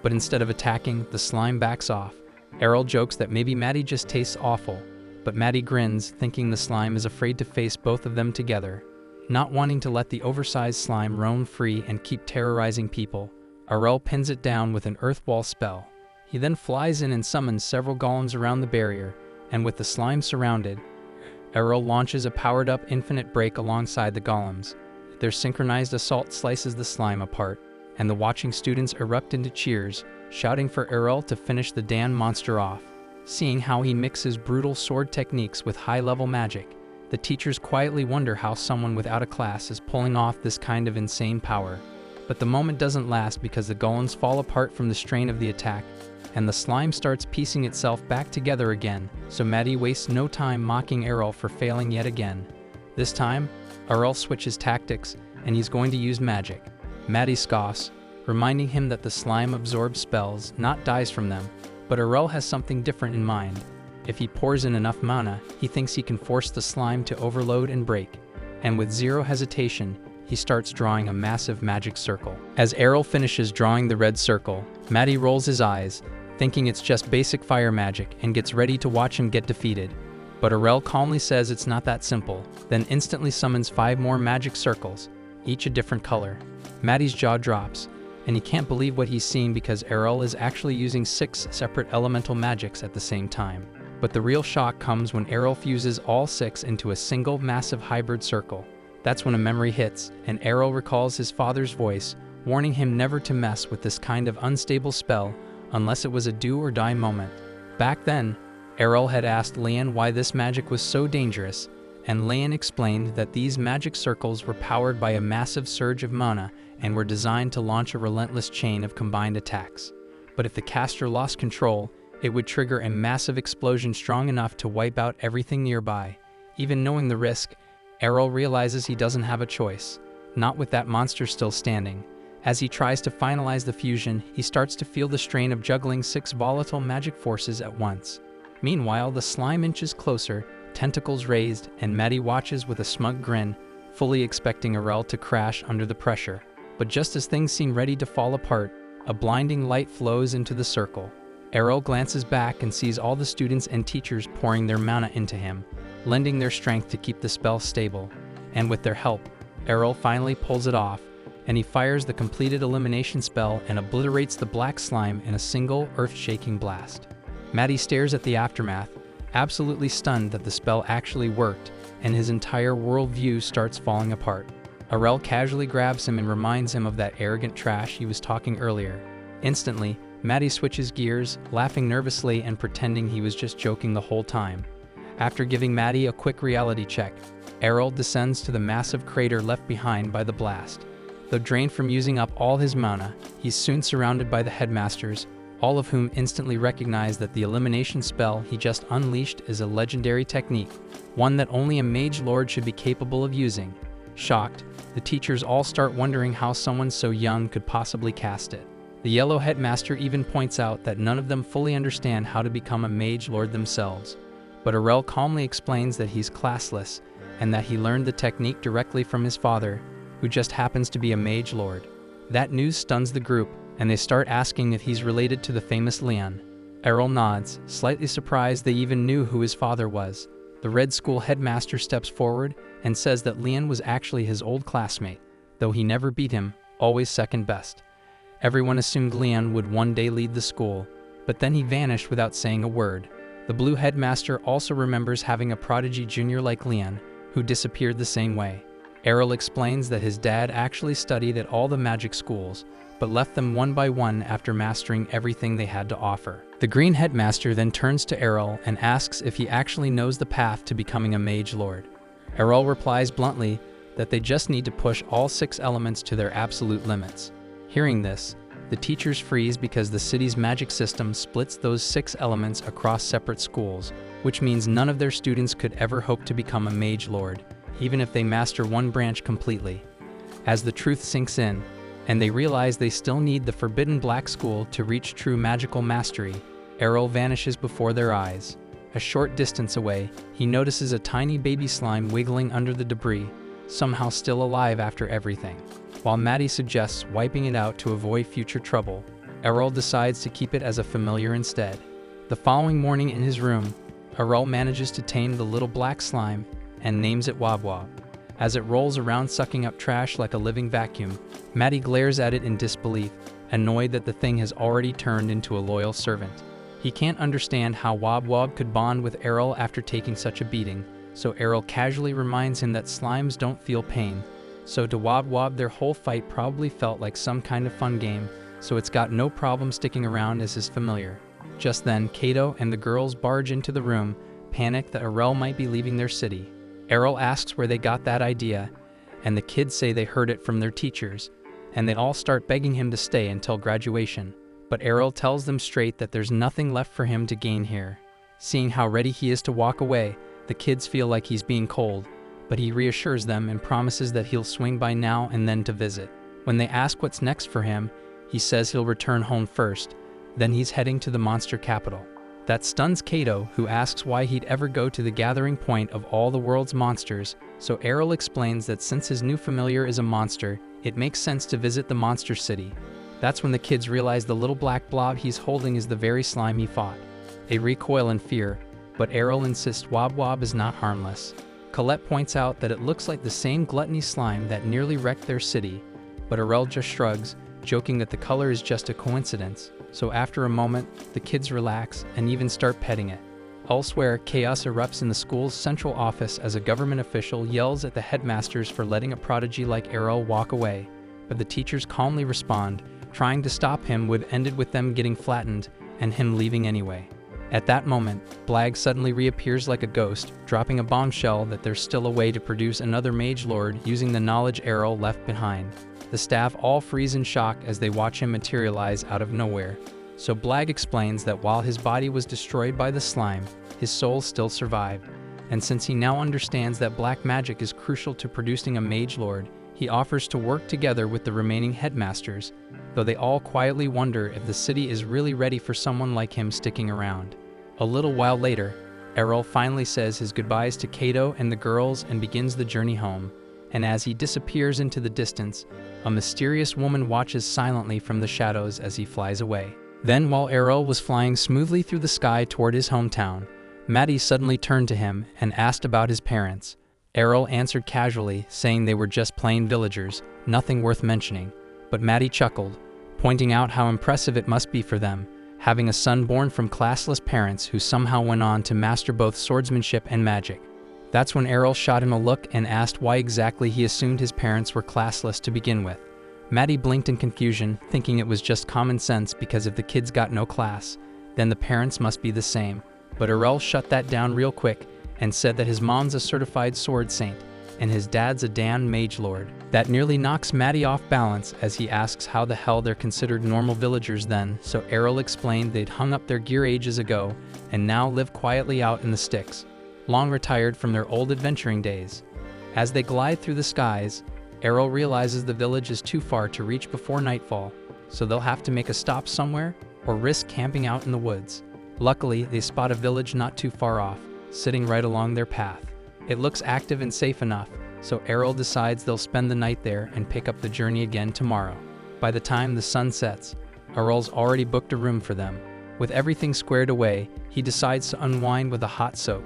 S1: But instead of attacking, the slime backs off. Arel jokes that maybe Maddie just tastes awful, but Maddie grins, thinking the slime is afraid to face both of them together. Not wanting to let the oversized slime roam free and keep terrorizing people, Arel pins it down with an earth wall spell. He then flies in and summons several golems around the barrier, and with the slime surrounded, Arel launches a powered-up infinite break alongside the golems. Their synchronized assault slices the slime apart, and the watching students erupt into cheers, shouting for Arel to finish the damn monster off. Seeing how he mixes brutal sword techniques with high-level magic, the teachers quietly wonder how someone without a class is pulling off this kind of insane power. But the moment doesn't last because the golems fall apart from the strain of the attack, and the slime starts piecing itself back together again, so Maddie wastes no time mocking Arel for failing yet again. This time, Arel switches tactics, and he's going to use magic. Maddie scoffs, reminding him that the slime absorbs spells, not dies from them, but Arel has something different in mind. If he pours in enough mana, he thinks he can force the slime to overload and break, and with zero hesitation, he starts drawing a massive magic circle. As Arel finishes drawing the red circle, Maddie rolls his eyes, thinking it's just basic fire magic, and gets ready to watch him get defeated. But Arel calmly says it's not that simple, then instantly summons 5 more magic circles, each a different color. Maddie's jaw drops, and he can't believe what he's seeing because Arel is actually using 6 separate elemental magics at the same time. But the real shock comes when Arel fuses all 6 into a single massive hybrid circle. That's when a memory hits, and Arel recalls his father's voice, warning him never to mess with this kind of unstable spell unless it was a do-or-die moment. Back then, Arel had asked Leon why this magic was so dangerous, and Leon explained that these magic circles were powered by a massive surge of mana and were designed to launch a relentless chain of combined attacks. But if the caster lost control, it would trigger a massive explosion strong enough to wipe out everything nearby. Even knowing the risk, Arel realizes he doesn't have a choice, not with that monster still standing. As he tries to finalize the fusion, he starts to feel the strain of juggling 6 volatile magic forces at once. Meanwhile, the slime inches closer, tentacles raised, and Maddie watches with a smug grin, fully expecting Arel to crash under the pressure. But just as things seem ready to fall apart, a blinding light flows into the circle. Arel glances back and sees all the students and teachers pouring their mana into him, lending their strength to keep the spell stable. And with their help, Arel finally pulls it off, and he fires the completed elimination spell and obliterates the black slime in a single earth-shaking blast. Maddie stares at the aftermath, absolutely stunned that the spell actually worked, and his entire worldview starts falling apart. Errol casually grabs him and reminds him of that arrogant trash he was talking earlier. Instantly, Maddie switches gears, laughing nervously and pretending he was just joking the whole time. After giving Maddie a quick reality check, Errol descends to the massive crater left behind by the blast. Though drained from using up all his mana, he's soon surrounded by the headmasters, all of whom instantly recognize that the elimination spell he just unleashed is a legendary technique, one that only a mage lord should be capable of using. Shocked, the teachers all start wondering how someone so young could possibly cast it. The yellow headmaster even points out that none of them fully understand how to become a mage lord themselves. But Errol calmly explains that he's classless, and that he learned the technique directly from his father, who just happens to be a mage lord. That news stuns the group, and they start asking if he's related to the famous Leon. Errol nods, slightly surprised they even knew who his father was. The Red School headmaster steps forward and says that Leon was actually his old classmate, though he never beat him, always second best. Everyone assumed Leon would one day lead the school, but then he vanished without saying a word. The blue headmaster also remembers having a prodigy junior like Leon, who disappeared the same way. Errol explains that his dad actually studied at all the magic schools, but left them one by one after mastering everything they had to offer. The green headmaster then turns to Errol and asks if he actually knows the path to becoming a mage lord. Errol replies bluntly that they just need to push all 6 elements to their absolute limits. Hearing this, the teachers freeze because the city's magic system splits those 6 elements across separate schools, which means none of their students could ever hope to become a mage lord, even if they master one branch completely. As the truth sinks in, and they realize they still need the forbidden black school to reach true magical mastery, Errol vanishes before their eyes. A short distance away, he notices a tiny baby slime wiggling under the debris, somehow still alive after everything. While Maddie suggests wiping it out to avoid future trouble, Errol decides to keep it as a familiar instead. The following morning in his room, Errol manages to tame the little black slime and names it Wob Wob. As it rolls around sucking up trash like a living vacuum, Maddie glares at it in disbelief, annoyed that the thing has already turned into a loyal servant. He can't understand how Wob Wob could bond with Errol after taking such a beating, so Errol casually reminds him that slimes don't feel pain. So to Wob Wob, their whole fight probably felt like some kind of fun game, so it's got no problem sticking around as his familiar. Just then, Kato and the girls barge into the room, panicked that Errol might be leaving their city. Errol asks where they got that idea, and the kids say they heard it from their teachers, and they all start begging him to stay until graduation. But Errol tells them straight that there's nothing left for him to gain here. Seeing how ready he is to walk away, the kids feel like he's being cold, but he reassures them and promises that he'll swing by now and then to visit. When they ask what's next for him, he says he'll return home first, then he's heading to the monster capital. That stuns Kato, who asks why he'd ever go to the gathering point of all the world's monsters, so Errol explains that since his new familiar is a monster, it makes sense to visit the monster city. That's when the kids realize the little black blob he's holding is the very slime he fought. They recoil in fear, but Errol insists Wob Wob is not harmless. Colette points out that it looks like the same gluttony slime that nearly wrecked their city, but Errol just shrugs, joking that the color is just a coincidence. So after a moment, the kids relax and even start petting it. Elsewhere, chaos erupts in the school's central office as a government official yells at the headmasters for letting a prodigy like Errol walk away, but the teachers calmly respond, trying to stop him would ended with them getting flattened and him leaving anyway. At that moment, Blag suddenly reappears like a ghost, dropping a bombshell that there's still a way to produce another mage lord using the knowledge Errol left behind. The staff all freeze in shock as they watch him materialize out of nowhere. So Blag explains that while his body was destroyed by the slime, his soul still survived. And since he now understands that black magic is crucial to producing a mage lord, he offers to work together with the remaining headmasters, though they all quietly wonder if the city is really ready for someone like him sticking around. A little while later, Errol finally says his goodbyes to Kato and the girls and begins the journey home. And as he disappears into the distance, a mysterious woman watches silently from the shadows as he flies away. Then, while Errol was flying smoothly through the sky toward his hometown, Maddie suddenly turned to him and asked about his parents. Errol answered casually, saying they were just plain villagers, nothing worth mentioning, but Maddie chuckled, pointing out how impressive it must be for them, having a son born from classless parents who somehow went on to master both swordsmanship and magic. That's when Errol shot him a look and asked why exactly he assumed his parents were classless to begin with. Maddie blinked in confusion, thinking it was just common sense because if the kids got no class, then the parents must be the same. But Errol shut that down real quick and said that his mom's a certified sword saint and his dad's a damn mage lord. That nearly knocks Maddie off balance as he asks how the hell they're considered normal villagers then, so Errol explained they'd hung up their gear ages ago and now live quietly out in the sticks, long retired from their old adventuring days. As they glide through the skies, Errol realizes the village is too far to reach before nightfall, so they'll have to make a stop somewhere or risk camping out in the woods. Luckily, they spot a village not too far off, sitting right along their path. It looks active and safe enough, so Errol decides they'll spend the night there and pick up the journey again tomorrow. By the time the sun sets, Errol's already booked a room for them. With everything squared away, he decides to unwind with a hot soak.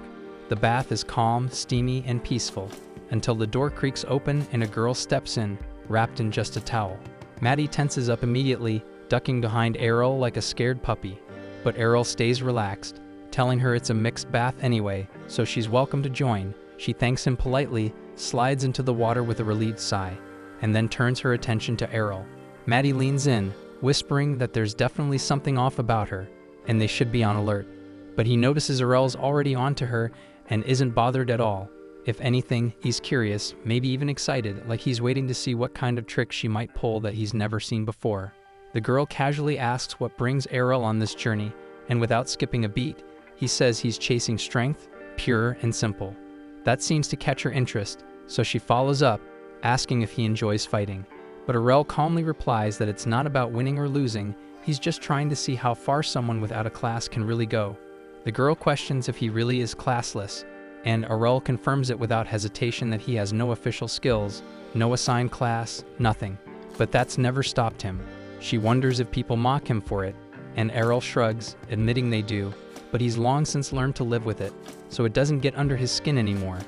S1: The bath is calm, steamy, and peaceful, until the door creaks open and a girl steps in, wrapped in just a towel. Maddie tenses up immediately, ducking behind Errol like a scared puppy. But Errol stays relaxed, telling her it's a mixed bath anyway, so she's welcome to join. She thanks him politely, slides into the water with a relieved sigh, and then turns her attention to Errol. Maddie leans in, whispering that there's definitely something off about her, and they should be on alert. But he notices Errol's already onto her and isn't bothered at all. If anything, he's curious, maybe even excited, like he's waiting to see what kind of trick she might pull that he's never seen before. The girl casually asks what brings Errol on this journey, and without skipping a beat, he says he's chasing strength, pure and simple. That seems to catch her interest, so she follows up, asking if he enjoys fighting. But Errol calmly replies that it's not about winning or losing, he's just trying to see how far someone without a class can really go. The girl questions if he really is classless, and Errol confirms it without hesitation that he has no official skills, no assigned class, nothing. But that's never stopped him. She wonders if people mock him for it, and Errol shrugs, admitting they do, but he's long since learned to live with it, so it doesn't get under his skin anymore.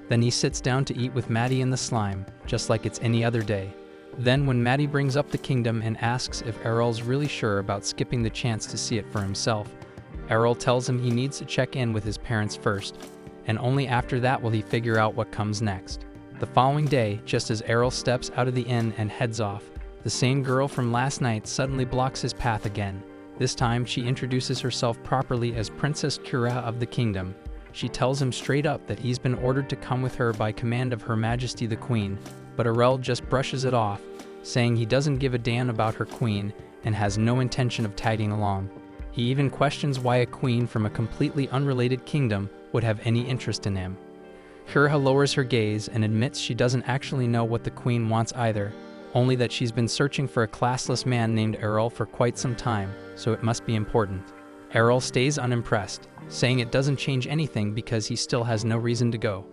S1: Then he sits down to eat with Maddie in the slime, just like it's any other day. Then when Maddie brings up the kingdom and asks if Errol's really sure about skipping the chance to see it for himself, Errol tells him he needs to check in with his parents first, and only after that will he figure out what comes next. The following day, just as Errol steps out of the inn and heads off, the same girl from last night suddenly blocks his path again. This time, she introduces herself properly as Princess Kura of the kingdom. She tells him straight up that he's been ordered to come with her by command of Her Majesty the Queen, but Errol just brushes it off, saying he doesn't give a damn about her queen and has no intention of tagging along. He even questions why a queen from a completely unrelated kingdom would have any interest in him. Kura lowers her gaze and admits she doesn't actually know what the queen wants either, only that she's been searching for a classless man named Errol for quite some time, so it must be important. Errol stays unimpressed, saying it doesn't change anything because he still has no reason to go.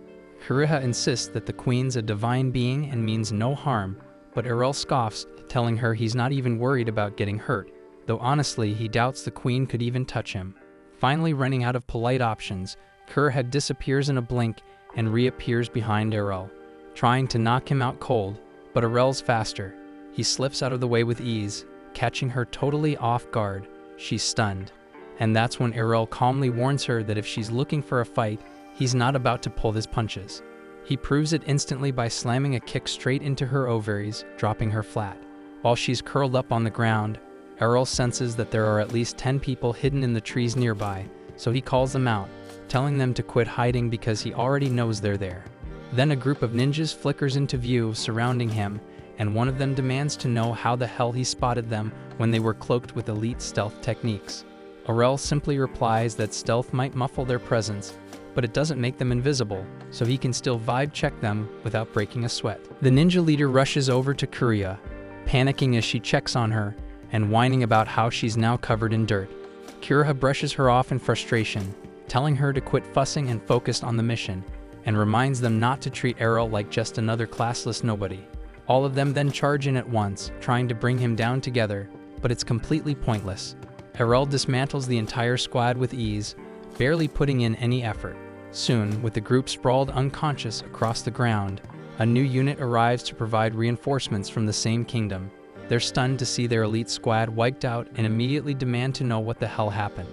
S1: Kura insists that the queen's a divine being and means no harm, but Errol scoffs, telling her he's not even worried about getting hurt, though honestly he doubts the queen could even touch him. Finally running out of polite options, Kura disappears in a blink and reappears behind Errol, trying to knock him out cold, but Errol's faster. He slips out of the way with ease, catching her totally off guard. She's stunned. And that's when Errol calmly warns her that if she's looking for a fight, he's not about to pull his punches. He proves it instantly by slamming a kick straight into her ovaries, dropping her flat. While she's curled up on the ground, Errol senses that there are at least 10 people hidden in the trees nearby, so he calls them out, telling them to quit hiding because he already knows they're there. Then a group of ninjas flickers into view surrounding him, and one of them demands to know how the hell he spotted them when they were cloaked with elite stealth techniques. Errol simply replies that stealth might muffle their presence, but it doesn't make them invisible, so he can still vibe check them without breaking a sweat. The ninja leader rushes over to Kura, panicking as she checks on her, and whining about how she's now covered in dirt. Kura brushes her off in frustration, telling her to quit fussing and focus on the mission, and reminds them not to treat Errol like just another classless nobody. All of them then charge in at once, trying to bring him down together, but it's completely pointless. Errol dismantles the entire squad with ease, barely putting in any effort. Soon, with the group sprawled unconscious across the ground, a new unit arrives to provide reinforcements from the same kingdom. They're stunned to see their elite squad wiped out and immediately demand to know what the hell happened.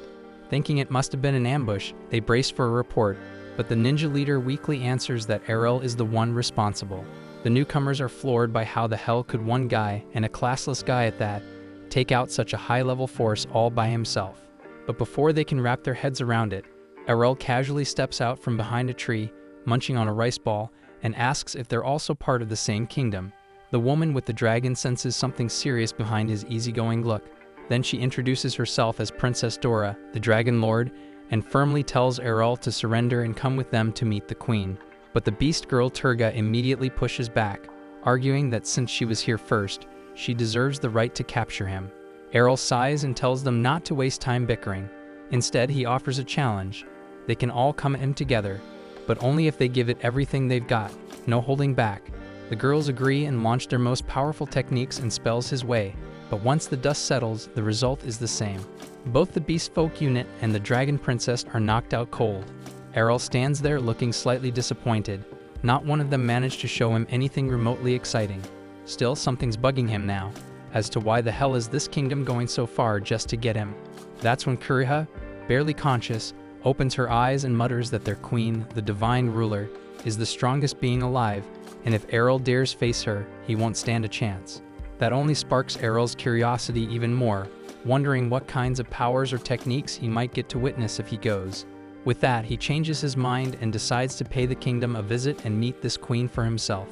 S1: Thinking it must have been an ambush, they brace for a report, but the ninja leader weakly answers that Errol is the one responsible. The newcomers are floored by how the hell could one guy, and a classless guy at that, take out such a high-level force all by himself. But before they can wrap their heads around it, Errol casually steps out from behind a tree, munching on a rice ball, and asks if they're also part of the same kingdom. The woman with the dragon senses something serious behind his easygoing look. Then she introduces herself as Princess Dora, the Dragon Lord, and firmly tells Errol to surrender and come with them to meet the queen. But the beast girl Turga immediately pushes back, arguing that since she was here first, she deserves the right to capture him. Errol sighs and tells them not to waste time bickering. Instead, he offers a challenge. They can all come at him together, but only if they give it everything they've got, no holding back. The girls agree and launch their most powerful techniques and spells his way, but once the dust settles, the result is the same. Both the Beast Folk unit and the Dragon Princess are knocked out cold. Errol stands there looking slightly disappointed. Not one of them managed to show him anything remotely exciting. Still, something's bugging him now, as to why the hell is this kingdom going so far just to get him. That's when Kuriha, barely conscious, opens her eyes and mutters that their queen, the divine ruler, is the strongest being alive, and if Errol dares face her, he won't stand a chance. That only sparks Errol's curiosity even more, wondering what kinds of powers or techniques he might get to witness if he goes. With that, he changes his mind and decides to pay the kingdom a visit and meet this queen for himself.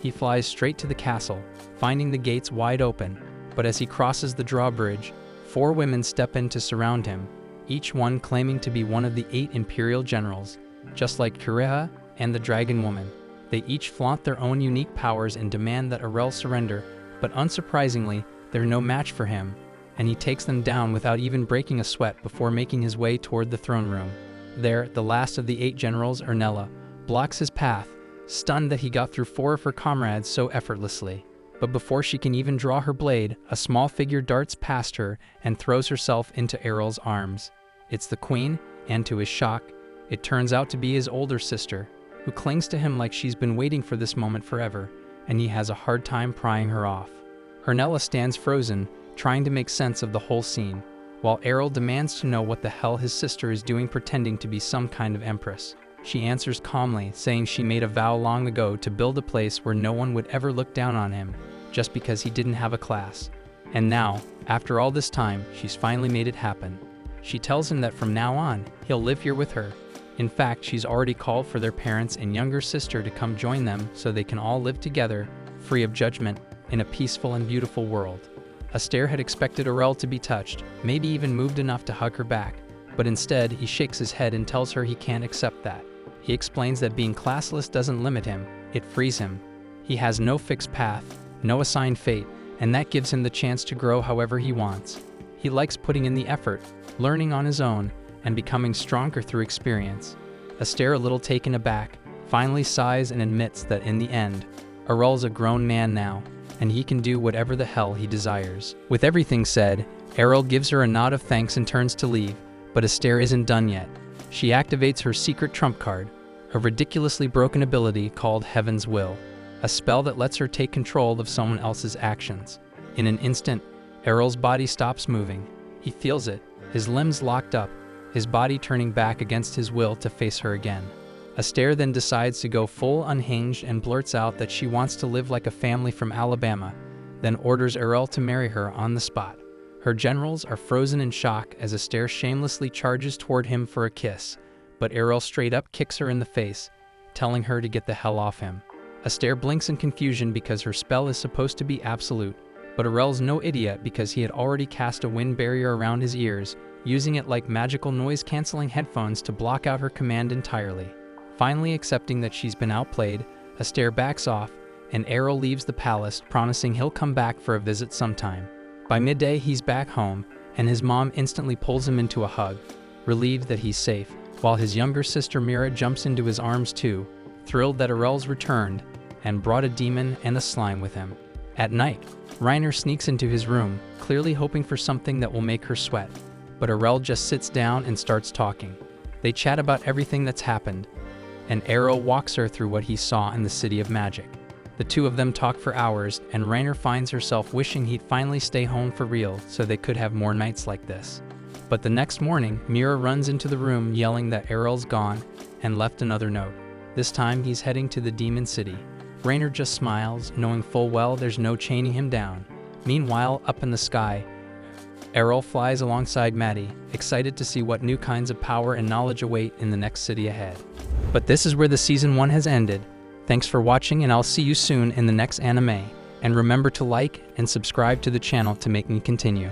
S1: He flies straight to the castle, finding the gates wide open, but as he crosses the drawbridge, 4 women step in to surround him, each one claiming to be one of the 8 imperial generals, just like Kuriha and the Dragon Woman. They each flaunt their own unique powers and demand that Errol surrender, but unsurprisingly, they're no match for him, and he takes them down without even breaking a sweat before making his way toward the throne room. There, the last of the 8 generals, Ernella, blocks his path, stunned that he got through 4 of her comrades so effortlessly. But before she can even draw her blade, a small figure darts past her and throws herself into Errol's arms. It's the queen, and to his shock, it turns out to be his older sister, who clings to him like she's been waiting for this moment forever, and he has a hard time prying her off. Ernella stands frozen, trying to make sense of the whole scene, while Errol demands to know what the hell his sister is doing pretending to be some kind of empress. She answers calmly, saying she made a vow long ago to build a place where no one would ever look down on him, just because he didn't have a class. And now, after all this time, she's finally made it happen. She tells him that from now on, he'll live here with her. In fact, she's already called for their parents and younger sister to come join them so they can all live together, free of judgment, in a peaceful and beautiful world. Astaire had expected Errol to be touched, maybe even moved enough to hug her back, but instead he shakes his head and tells her he can't accept that. He explains that being classless doesn't limit him, it frees him. He has no fixed path, no assigned fate, and that gives him the chance to grow however he wants. He likes putting in the effort, learning on his own, and becoming stronger through experience. Astaire, a little taken aback, finally sighs and admits that in the end, Errol's a grown man now, and he can do whatever the hell he desires. With everything said, Errol gives her a nod of thanks and turns to leave, but Astaire isn't done yet. She activates her secret trump card, a ridiculously broken ability called Heaven's Will, a spell that lets her take control of someone else's actions. In an instant, Errol's body stops moving. He feels it, his limbs locked up, his body turning back against his will to face her again. Astaire then decides to go full unhinged and blurts out that she wants to live like a family from Alabama, then orders Errol to marry her on the spot. Her generals are frozen in shock as Astaire shamelessly charges toward him for a kiss, but Errol straight up kicks her in the face, telling her to get the hell off him. Astaire blinks in confusion because her spell is supposed to be absolute, but Errol's no idiot because he had already cast a wind barrier around his ears, using it like magical noise-canceling headphones to block out her command entirely. Finally accepting that she's been outplayed, Astaire backs off, and Errol leaves the palace, promising he'll come back for a visit sometime. By midday, he's back home, and his mom instantly pulls him into a hug, relieved that he's safe, while his younger sister Mira jumps into his arms too, thrilled that Errol's returned, and brought a demon and a slime with him. At night, Reiner sneaks into his room, clearly hoping for something that will make her sweat, but Errol just sits down and starts talking. They chat about everything that's happened, and Errol walks her through what he saw in the City of Magic. The two of them talk for hours, and Rainer finds herself wishing he'd finally stay home for real so they could have more nights like this. But the next morning, Mira runs into the room yelling that Errol's gone and left another note. This time he's heading to the Demon City. Rainer just smiles, knowing full well there's no chaining him down. Meanwhile, up in the sky, Errol flies alongside Maddie, excited to see what new kinds of power and knowledge await in the next city ahead. But this is where the season 1 has ended. Thanks for watching, and I'll see you soon in the next anime. And remember to like and subscribe to the channel to make me continue.